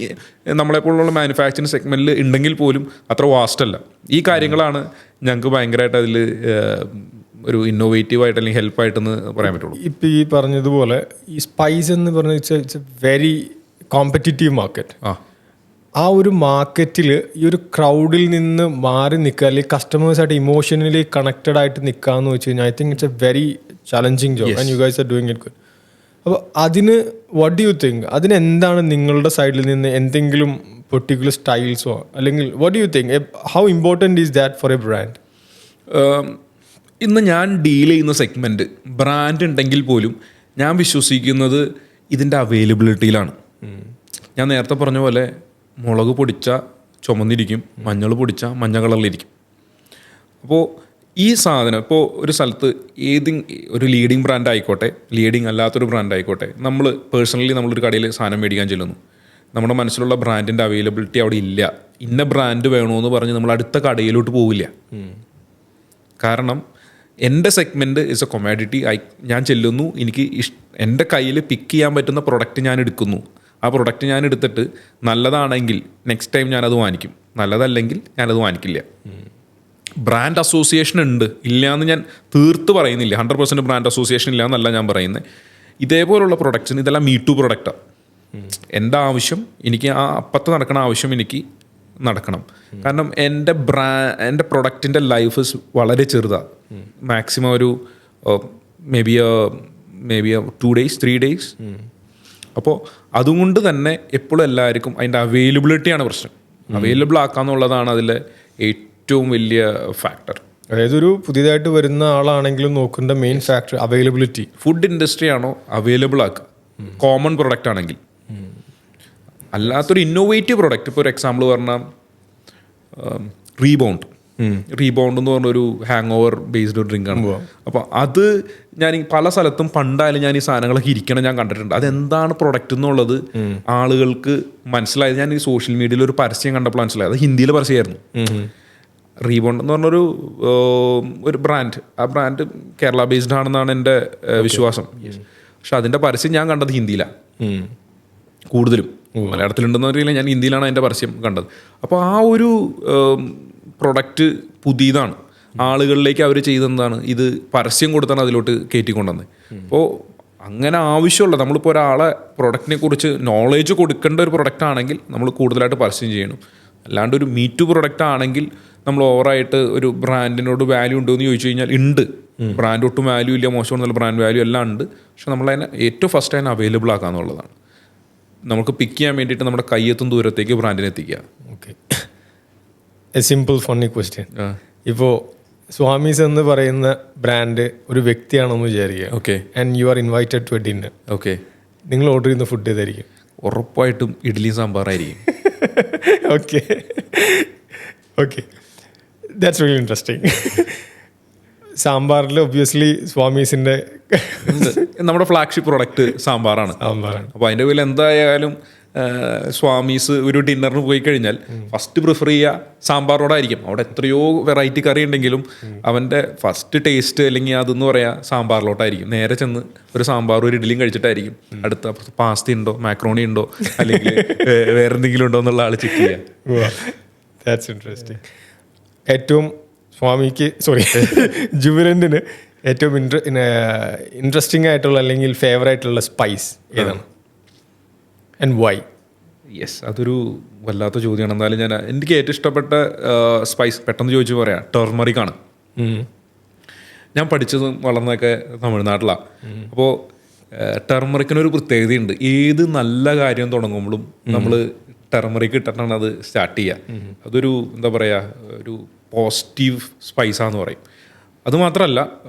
നമ്മളെപ്പോലുള്ള മാനുഫാക്ചറിങ് സെഗ്മെന്റിൽ ഉണ്ടെങ്കിൽ പോലും അത്ര വാസ്റ്റ് അല്ല. ഈ കാര്യങ്ങളാണ് ഞങ്ങൾക്ക് ഭയങ്കരമായിട്ട് അതിൽ ഒരു ഇന്നോവേറ്റീവായിട്ട് അല്ലെങ്കിൽ ഹെൽപ്പായിട്ടെന്ന് പറയാൻ പറ്റുള്ളൂ. ഇപ്പം ഈ പറഞ്ഞതുപോലെ ഈ സ്പൈസ് എന്ന് പറഞ്ഞാൽ it's A very competitive market. ആ ഒരു മാർക്കറ്റിൽ ഈ ഒരു ക്രൗഡിൽ നിന്ന് മാറി നിൽക്കുക, അല്ലെങ്കിൽ കസ്റ്റമേഴ്സായിട്ട് ഇമോഷണലി കണക്റ്റഡ് ആയിട്ട് നിൽക്കുക എന്ന് വെച്ച് കഴിഞ്ഞാൽ I think it's A very challenging job and you guys are doing it good. അപ്പോൾ അതിന് വാട്ട് ഡു യു തിങ്ക്, അതിന് എന്താണ് നിങ്ങളുടെ സൈഡിൽ നിന്ന് എന്തെങ്കിലും പെർട്ടിക്കുലർ സ്റ്റൈൽസോ, അല്ലെങ്കിൽ what do you think, how important is that for a brand? ഇന്ന് ഞാൻ ഡീൽ ചെയ്യുന്ന സെഗ്മെൻറ്റ് ബ്രാൻഡ് ഉണ്ടെങ്കിൽ പോലും ഞാൻ വിശ്വസിക്കുന്നത് ഇതിൻ്റെ അവൈലബിലിറ്റിയിലാണ്. ഞാൻ നേരത്തെ പറഞ്ഞ പോലെ മുളക് പൊടിച്ച ചുമന്നിരിക്കും, മഞ്ഞൾ പൊടിച്ച മഞ്ഞ കളറിലിരിക്കും. അപ്പോൾ ഈ സാധനം ഇപ്പോൾ ഒരു സ്ഥലത്ത് ഒരു ലീഡിങ് ബ്രാൻഡ് ആയിക്കോട്ടെ, ലീഡിങ് അല്ലാത്തൊരു ബ്രാൻഡ് ആയിക്കോട്ടെ, നമ്മൾ പേഴ്സണലി നമ്മളൊരു കടയിൽ സാധനം മേടിക്കാൻ ചെല്ലുന്നു, നമ്മുടെ മനസ്സിലുള്ള ബ്രാൻഡിൻ്റെ അവൈലബിലിറ്റി അവിടെ ഇല്ല, ഇന്ന ബ്രാൻഡ് വേണമെന്ന് പറഞ്ഞ് നമ്മൾ അടുത്ത കടയിലോട്ട് പോവില്ല. കാരണം എൻ്റെ സെഗ്മെൻറ്റ് ഇസ് എ കൊമാഡിറ്റി. ഞാൻ ചെല്ലുന്നു, എനിക്ക് എൻ്റെ കയ്യിൽ പിക്ക് ചെയ്യാൻ പറ്റുന്ന പ്രൊഡക്റ്റ് ഞാൻ എടുക്കുന്നു. ആ പ്രൊഡക്റ്റ് ഞാൻ എടുത്തിട്ട് നല്ലതാണെങ്കിൽ നെക്സ്റ്റ് ടൈം ഞാനത് വാങ്ങിക്കും, നല്ലതല്ലെങ്കിൽ ഞാനത് വാങ്ങിക്കില്ല. ബ്രാൻഡ് അസോസിയേഷൻ ഉണ്ട്, ഇല്ല എന്ന് ഞാൻ തീർത്ത് പറയുന്നില്ല. 100% ബ്രാൻഡ് അസോസിയേഷൻ ഇല്ല എന്നല്ല ഞാൻ പറയുന്നത്. ഇതേപോലുള്ള പ്രൊഡക്ട്സിന് ഇതെല്ലാം മീ ടു പ്രൊഡക്റ്റാണ്. എൻ്റെ ആവശ്യം എനിക്ക് ആ അപ്പത്ത് നടക്കണ ആവശ്യം എനിക്ക് നടക്കണം. കാരണം എൻ്റെ പ്രൊഡക്റ്റിൻ്റെ ലൈഫ് വളരെ ചെറുതാണ്. മാക്സിമം ഒരു മേ ബി 2 days 3 days. അപ്പോൾ അതുകൊണ്ട് തന്നെ എപ്പോഴും എല്ലാവർക്കും അതിൻ്റെ അവൈലബിലിറ്റിയാണ് പ്രശ്നം. അവൈലബിൾ ആക്കാന്നുള്ളതാണ് അതിലെ ഏറ്റവും വലിയ ഫാക്ടർ. അതായത് ഒരു പുതിയതായിട്ട് വരുന്ന ആളാണെങ്കിലും നോക്കേണ്ട main factor availability. Food industry ആണോ അവൈലബിൾ ആക്കുക, കോമൺ പ്രൊഡക്റ്റ് ആണെങ്കിൽ. അല്ലാത്തൊരു ഇന്നോവേറ്റീവ് പ്രൊഡക്റ്റ്, ഇപ്പോൾ ഒരു എക്സാമ്പിൾ പറഞ്ഞാൽ റീബൗണ്ട് എന്ന് പറഞ്ഞൊരു ഹാങ് ഓവർ ബേസ്ഡ് ഒരു ഡ്രിങ്ക് ആണ്. അപ്പോൾ അത് ഞാൻ പല സ്ഥലത്തും പണ്ടായാലും ഞാൻ ഈ സാധനങ്ങളൊക്കെ ഇരിക്കണം ഞാൻ കണ്ടിട്ടുണ്ട്. അതെന്താണ് പ്രൊഡക്റ്റ് എന്നുള്ളത് ആളുകൾക്ക് മനസ്സിലായത് ഞാൻ ഈ സോഷ്യൽ മീഡിയയിൽ ഒരു പരസ്യം കണ്ടപ്പോൾ മനസ്സിലായത്. അത് ഹിന്ദിയിലെ പരസ്യമായിരുന്നു. റീബൗണ്ട് എന്ന് പറഞ്ഞൊരു ഒരു ബ്രാൻഡ്. ആ ബ്രാൻഡ് കേരള ബേസ്ഡ് ആണെന്നാണ് എൻ്റെ വിശ്വാസം. പക്ഷെ അതിൻ്റെ പരസ്യം ഞാൻ കണ്ടത് ഹിന്ദിയിലാണ് കൂടുതലും. മലയാളത്തിലുണ്ടെന്ന് അറിയില്ല, ഞാൻ ഹിന്ദിയിലാണ് അതിൻ്റെ പരസ്യം കണ്ടത്. അപ്പോൾ ആ ഒരു പ്രൊഡക്റ്റ് പുതിയതാണ്, ആളുകളിലേക്ക് അവർ ചെയ്തെന്താണ്, ഇത് പരസ്യം കൊടുത്താണ് അതിലോട്ട് കയറ്റിക്കൊണ്ടുവന്നത്. അപ്പോൾ അങ്ങനെ ആവശ്യമുള്ള, നമ്മളിപ്പോൾ ഒരാളെ പ്രൊഡക്റ്റിനെ കുറിച്ച് നോളേജ് കൊടുക്കേണ്ട ഒരു പ്രൊഡക്റ്റ് ആണെങ്കിൽ നമ്മൾ കൂടുതലായിട്ട് പരസ്യം ചെയ്യണം. അല്ലാണ്ട് ഒരു മീ ടു പ്രൊഡക്റ്റ് ആണെങ്കിൽ നമ്മൾ ഓവറായിട്ട് ഒരു ബ്രാൻഡിനോട് വാല്യൂ ഉണ്ടോ എന്ന് ചോദിച്ചു കഴിഞ്ഞാൽ ഉണ്ട്. ബ്രാൻഡ് ഒട്ടും വാല്യൂ ഇല്ല, മോശമെന്നുള്ള ബ്രാൻഡ് വാല്യൂ എല്ലാം ഉണ്ട്. പക്ഷെ നമ്മളതിനെ ഏറ്റവും ഫസ്റ്റ് അതിനെ അവൈലബിൾ ആക്കുക എന്നുള്ളതാണ്. നമുക്ക് പിക്ക് ചെയ്യാൻ വേണ്ടിയിട്ട് നമ്മുടെ കയ്യെത്തും ദൂരത്തേക്ക് ബ്രാൻഡിനെ എത്തിക്കുക. Okay, a simple funny question. ഇപ്പോൾ സ്വാമീസ് എന്ന് പറയുന്ന ബ്രാൻഡ് ഒരു വ്യക്തിയാണെന്ന് വിചാരിക്കുക. Okay. And you are invited to a dinner. Okay. നിങ്ങൾ ഓർഡർ ചെയ്യുന്ന ഫുഡ് ഏതായിരിക്കും? ഉറപ്പായിട്ടും ഇഡ്ഡലി സാമ്പാറായിരിക്കും. Okay okay, that's really interesting. സാമ്പാറിൽ ഒബ്വിയസ്ലി സ്വാമീസിൻ്റെ നമ്മുടെ ഫ്ലാഗ്ഷിപ്പ് പ്രൊഡക്റ്റ് സാമ്പാറാണ്. അപ്പോൾ അതിൻ്റെ പേരിൽ എന്തായാലും സ്വാമീസ് ഒരു ഡിന്നറിന് പോയി കഴിഞ്ഞാൽ ഫസ്റ്റ് പ്രിഫർ ചെയ്യുക സാമ്പാറിനോടായിരിക്കും. അവിടെ എത്രയോ വെറൈറ്റി കറി ഉണ്ടെങ്കിലും അവൻ്റെ ഫസ്റ്റ് ടേസ്റ്റ് അല്ലെങ്കിൽ അതെന്ന് പറയാ സാമ്പാറിലോട്ടായിരിക്കും. നേരെ ചെന്ന് ഒരു സാമ്പാർ ഒരു ഇഡ്ഡലിയും കഴിച്ചിട്ടായിരിക്കും അടുത്ത പാസ്ത ഉണ്ടോ മാക്രോണി ഉണ്ടോ അല്ലെങ്കിൽ വേറെ എന്തെങ്കിലും ഉണ്ടോ എന്നുള്ള ആൾ ചെക്ക് ചെയ്യുക. That's interesting. ഏറ്റവും ജുബിലൻറ്റിന് ഏറ്റവും ഇൻട്രസ്റ്റിംഗ് ആയിട്ടുള്ള അല്ലെങ്കിൽ ഫേവറായിട്ടുള്ള സ്പൈസ് ഏതാണ്? And why? യെസ്, അതൊരു വല്ലാത്ത ചോദ്യമാണ്. എന്നാലും എനിക്ക് ഏറ്റവും ഇഷ്ടപ്പെട്ട സ്പൈസ് പെട്ടെന്ന് ചോദിച്ചു പറയാം, ടർമറിക് ആണ്. ഞാൻ പഠിച്ചതും വളർന്നതൊക്കെ തമിഴ്നാട്ടിലാണ്. അപ്പോൾ ടർമറിക്കിനൊരു പ്രത്യേകതയുണ്ട്. ഏത് നല്ല കാര്യം തുടങ്ങുമ്പോഴും നമ്മൾ ടർമറിക് ഇട്ടിട്ടാണ് അത് സ്റ്റാർട്ട് ചെയ്യുക. അതൊരു എന്താ പറയുക, ഒരു പോസിറ്റീവ് സ്പൈസാന്ന് പറയും. അതുമാത്രമല്ല,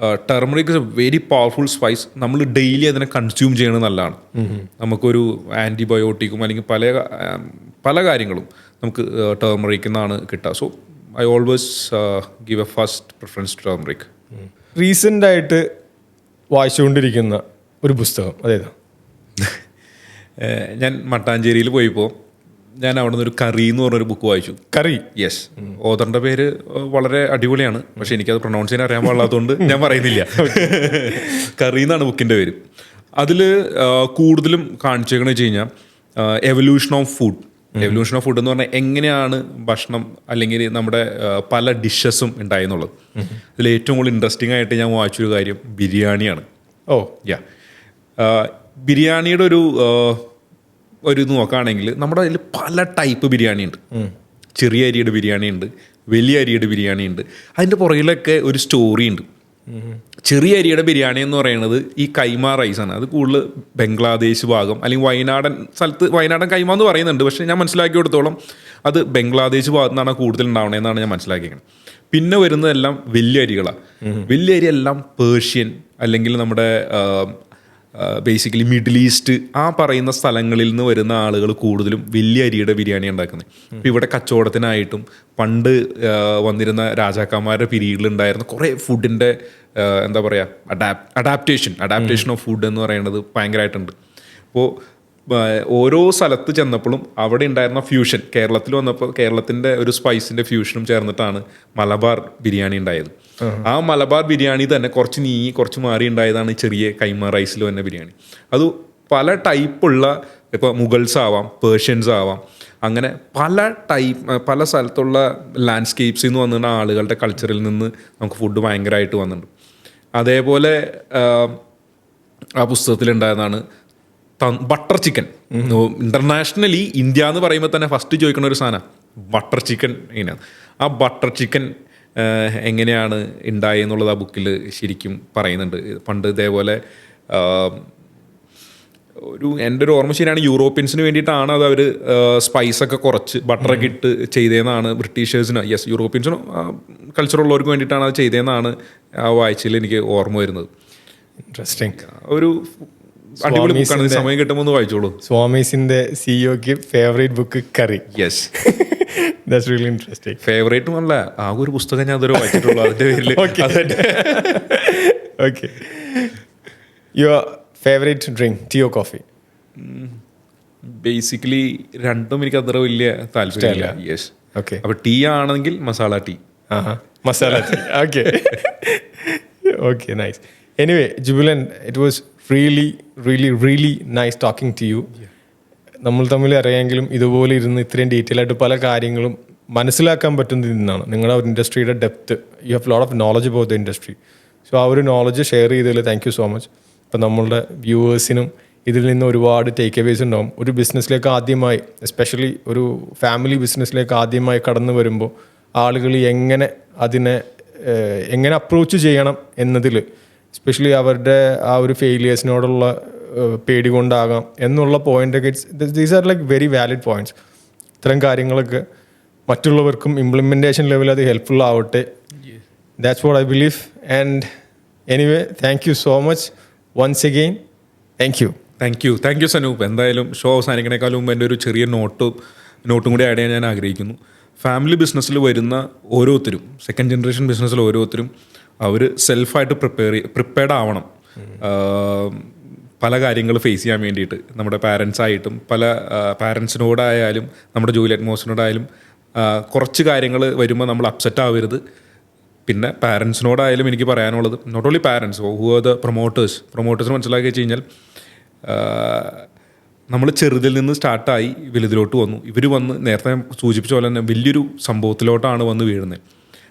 turmeric is A very powerful spice. നമ്മൾ ഡെയിലി അതിനെ കൺസ്യൂം ചെയ്യണത് നല്ലതാണ്. നമുക്കൊരു ആൻറ്റിബയോട്ടിക്കും അല്ലെങ്കിൽ പല കാര്യങ്ങളും നമുക്ക് ടർമറിക്കിൽ നിന്നാണ് കിട്ടുക. So I always give a first preference to turmeric. റീസെൻ്റായിട്ട് വായിച്ചുകൊണ്ടിരിക്കുന്ന ഒരു പുസ്തകം അതേതാ? ഞാൻ മട്ടാഞ്ചേരിയിൽ പോയപ്പോൾ ഞാൻ അവിടെ നിന്ന് ഒരു കറി എന്ന് പറഞ്ഞൊരു ബുക്ക് വായിച്ചു. കറി? യെസ്. ഓതറിൻ്റെ പേര് വളരെ അടിപൊളിയാണ്, പക്ഷെ എനിക്കത് പ്രൊനൗൺസ് ചെയ്യാൻ അറിയാൻ പാടില്ലാത്തതുകൊണ്ട് ഞാൻ പറയുന്നില്ല. കറി എന്നാണ് ബുക്കിൻ്റെ പേര്. അതിൽ കൂടുതലും കാണിച്ചേക്കണെന്ന് വെച്ച് കഴിഞ്ഞാൽ evolution of food. Evolution of food എന്ന് പറഞ്ഞാൽ എങ്ങനെയാണ് ഭക്ഷണം അല്ലെങ്കിൽ നമ്മുടെ പല ഡിഷസും ഉണ്ടായെന്നുള്ളത്. അതിൽ ഏറ്റവും കൂടുതൽ ഇൻട്രസ്റ്റിംഗ് ആയിട്ട് ഞാൻ വായിച്ചൊരു കാര്യം ബിരിയാണിയാണ്. യാ, ബിരിയാണിയുടെ ഒരു ഇത് നോക്കുകയാണെങ്കിൽ നമ്മുടെ അതിൽ പല ടൈപ്പ് ബിരിയാണി ഉണ്ട്. ചെറിയ അരിയുടെ ബിരിയാണി ഉണ്ട്, വലിയ അരിയുടെ ബിരിയാണി ഉണ്ട്. അതിൻ്റെ പുറകിലൊക്കെ ഒരു സ്റ്റോറി ഉണ്ട്. ചെറിയ അരിയുടെ ബിരിയാണി എന്ന് പറയുന്നത് ഈ കൈമ റൈസാണ്. അത് കൂടുതൽ ബംഗ്ലാദേശ് ഭാഗം അല്ലെങ്കിൽ വയനാടൻ സ്ഥലത്ത് വയനാടൻ കൈമ എന്ന് പറയുന്നുണ്ട്. പക്ഷേ ഞാൻ മനസ്സിലാക്കി കൊടുത്തോളം അത് ബംഗ്ലാദേശ് ഭാഗത്തു നിന്നാണ് കൂടുതൽ ഉണ്ടാവണതെന്നാണ് ഞാൻ മനസ്സിലാക്കിയത്. പിന്നെ വരുന്നതെല്ലാം വലിയ അരികളാണ്. വലിയ അരി എല്ലാം പേർഷ്യൻ അല്ലെങ്കിൽ നമ്മുടെ ബേസിക്കലി മിഡിൽ ഈസ്റ്റ് ആ പറയുന്ന സ്ഥലങ്ങളിൽ നിന്ന് വരുന്ന ആളുകൾ കൂടുതലും വലിയ അരിയുടെ ബിരിയാണി ഉണ്ടാക്കുന്നത്. ഇപ്പോൾ ഇവിടെ കച്ചവടത്തിനായിട്ടും പണ്ട് വന്നിരുന്ന രാജാക്കന്മാരുടെ പീരീഡിലുണ്ടായിരുന്ന കുറേ ഫുഡിൻ്റെ എന്താ പറയുക അഡാപ്റ്റേഷൻ ഓഫ് ഫുഡ് എന്ന് പറയുന്നത് ഭയങ്കരമായിട്ടുണ്ട്. അപ്പോൾ ഓരോ സ്ഥലത്ത് ചെന്നപ്പോഴും അവിടെ ഉണ്ടായിരുന്ന ഫ്യൂഷൻ, കേരളത്തിൽ വന്നപ്പോൾ കേരളത്തിൻ്റെ ഒരു സ്പൈസിൻ്റെ ഫ്യൂഷനും ചേർന്നിട്ടാണ് മലബാർ ബിരിയാണി ഉണ്ടായത്. ആ മലബാർ ബിരിയാണി തന്നെ കുറച്ച് മാറി ഉണ്ടായതാണ് ചെറിയ കൈമ റൈസിൽ വന്ന ബിരിയാണി. അത് പല ടൈപ്പുള്ള, ഇപ്പോൾ മുഗൾസ് ആവാം, പേർഷ്യൻസ് ആവാം, അങ്ങനെ പല സ്ഥലത്തുള്ള ലാൻഡ്സ്കേപ്സിൽ നിന്ന് വന്നിരുന്ന ആളുകളുടെ കൾച്ചറിൽ നിന്ന് നമുക്ക് ഫുഡ് ഭയങ്കരമായിട്ട് വന്നിട്ടുണ്ട്. അതേപോലെ ആ പുസ്തകത്തിലുണ്ടായതാണ് ബട്ടർ ചിക്കൻ. ഇന്റർനാഷണലി ഇന്ത്യ എന്ന് പറയുമ്പോൾ തന്നെ ഫസ്റ്റ് ചോദിക്കുന്ന ഒരു സാധനം ബട്ടർ ചിക്കൻ. ഇങ്ങനെയാണ് ആ ബട്ടർ ചിക്കൻ എങ്ങനെയാണ് ഉണ്ടായെന്നുള്ളത് ആ ബുക്കിൽ ശരിക്കും പറയുന്നുണ്ട്. പണ്ട് ഇതേപോലെ എൻ്റെ ഒരു ഓർമ്മ ശരിയാണ്, യൂറോപ്യൻസിന് വേണ്ടിയിട്ടാണ് അത് അവർ സ്പൈസൊക്കെ കുറച്ച് ബട്ടറൊക്കെ ഇട്ട് ചെയ്തതെന്നാണ് ബ്രിട്ടീഷേഴ്സിന്, യെസ് യൂറോപ്യൻസിനും കൾച്ചറുള്ളവർക്ക് വേണ്ടിയിട്ടാണ് അത് ചെയ്തതെന്നാണ് ആ വായിച്ചതിൽ എനിക്ക് ഓർമ്മ വരുന്നത്. ഇൻട്രസ്റ്റിംഗ്. ഒരു അടിപൊളി ബുക്കാണ്, സമയം കിട്ടുമ്പോൾ ഒന്ന് വായിച്ചോളൂ. സ്വാമീസിന്റെ സിഇഒക്ക് favourite book curry. Yes, that's really interesting. ഫേവറേറ്റും അല്ല, ആ ഒരു പുസ്തകം ഞാൻ അതുവരെ വായിച്ചിട്ടുള്ളൂ അതിൻ്റെ പേരിൽ. Okay, your favourite drink, tea or coffee? Basically രണ്ടും എനിക്ക് അത്ര വലിയ താല്പര്യമില്ല. Yes, okay. അപ്പോൾ ടീ ആണെങ്കിൽ masala tea. Masala tea. Okay, okay, nice. Anyway Jubilant, it was really really really nice talking to you. നമ്മൾ തമ്മിൽ അറിയാമെങ്കിലും ഇതുപോലെ ഇരുന്ന് ഇത്രയും ഡീറ്റെയിൽ ആയിട്ട് പല കാര്യങ്ങളും മനസ്സിലാക്കാൻ പറ്റുന്നതിൽ നിന്നാണ്. നിങ്ങളുടെ ഒരു ഇൻഡസ്ട്രിയുടെ depth, you have lot of knowledge about the industry. So ആ ഒരു നോളജ് ഷെയർ ചെയ്തതിൽ താങ്ക് യു സോ മച്ച്. ഇപ്പം നമ്മളുടെ വ്യൂവേഴ്സിനും ഇതിൽ നിന്ന് ഒരുപാട് ടേക്ക് അവേസ് ഉണ്ടാവും. ഒരു ബിസിനസ്സിലേക്ക് ആദ്യമായി, എസ്പെഷ്യലി ഒരു ഫാമിലി ബിസിനസ്സിലേക്ക് ആദ്യമായി കടന്നു വരുമ്പോൾ ആളുകൾ എങ്ങനെ അപ്രോച്ച് ചെയ്യണം എന്നതിൽ, എസ്പെഷ്യലി അവരുടെ ആ ഒരു ഫെയിലിയേഴ്സിനോടുള്ള പേടി കൊണ്ടാകാം എന്നുള്ള പോയിൻ്റൊക്കെ, these are like very valid points. ഇത്തരം കാര്യങ്ങളൊക്കെ മറ്റുള്ളവർക്കും ഇംപ്ലിമെൻറ്റേഷൻ ലെവൽ അത് ഹെൽപ്ഫുൾ ആവട്ടെ. That's what I believe. And anyway thank you so much once again. Thank you Sanoop. എന്തായാലും ഷോ അവസാനിക്കണേക്കാളും മുമ്പ് എൻ്റെ ഒരു ചെറിയ നോട്ടും കൂടി ആഡ് ചെയ്യാൻ ഞാൻ ആഗ്രഹിക്കുന്നു. ഫാമിലി ബിസിനസ്സിൽ വരുന്ന ഓരോരുത്തരും, സെക്കൻഡ് ജനറേഷൻ ബിസിനസ്സിൽ ഓരോരുത്തരും അവർ സെൽഫായിട്ട് പ്രിപ്പയർഡ് ആവണം പല കാര്യങ്ങൾ ഫേസ് ചെയ്യാൻ വേണ്ടിയിട്ട്. നമ്മുടെ പാരൻസായിട്ടും പല പാരൻസിനോടായാലും നമ്മുടെ ജോലി അറ്റ്മോസ്ഫിയറിനോടായാലും കുറച്ച് കാര്യങ്ങൾ വരുമ്പോൾ നമ്മൾ അപ്സെറ്റ് ആവരുത്. പിന്നെ പാരൻസിനോടായാലും എനിക്ക് പറയാനുള്ളത്, not only parents, who are the പ്രൊമോട്ടേഴ്സിന് മനസ്സിലാക്കി വെച്ച് കഴിഞ്ഞാൽ നമ്മൾ ചെറുതിൽ നിന്ന് സ്റ്റാർട്ടായി വലുതിലോട്ട് വന്നു. ഇവർ വന്ന് നേരത്തെ സൂചിപ്പിച്ച പോലെ തന്നെ വലിയൊരു സംഭവത്തിലോട്ടാണ് വന്ന് വീഴുന്നത്.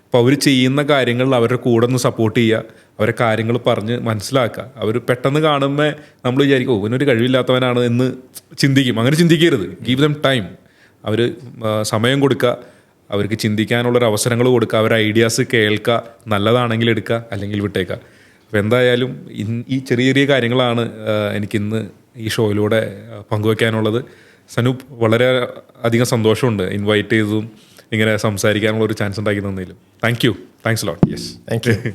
അപ്പോൾ അവർ ചെയ്യുന്ന കാര്യങ്ങളിൽ അവരുടെ കൂടെ ഒന്ന് സപ്പോർട്ട് ചെയ്യുക, അവരെ കാര്യങ്ങൾ പറഞ്ഞ് മനസ്സിലാക്കുക. അവർ പെട്ടെന്ന് കാണുമ്പോൾ നമ്മൾ വിചാരിക്കും ഇവനൊരു കഴിവില്ലാത്തവനാണ് എന്ന് ചിന്തിക്കും. അങ്ങനെ ചിന്തിക്കരുത്. Give dum time. അവർ സമയം കൊടുക്കുക, അവർക്ക് ചിന്തിക്കാനുള്ളൊരു അവസരങ്ങൾ കൊടുക്കുക, അവരുടെ ഐഡിയാസ് കേൾക്കുക, നല്ലതാണെങ്കിൽ എടുക്കുക, അല്ലെങ്കിൽ വിട്ടേക്കുക. അപ്പോൾ എന്തായാലും ഈ ചെറിയ ചെറിയ കാര്യങ്ങളാണ് എനിക്കിന്ന് ഈ ഷോയിലൂടെ പങ്കുവയ്ക്കാനുള്ളത്. സനൂപ്, വളരെ അധികം സന്തോഷമുണ്ട് ഇൻവൈറ്റ് ചെയ്തതും ഇങ്ങനെ സംസാരിക്കാനുള്ള ഒരു ചാൻസ് ഉണ്ടാക്കി തന്നതിലും. Thanks lot. Yes, thank U.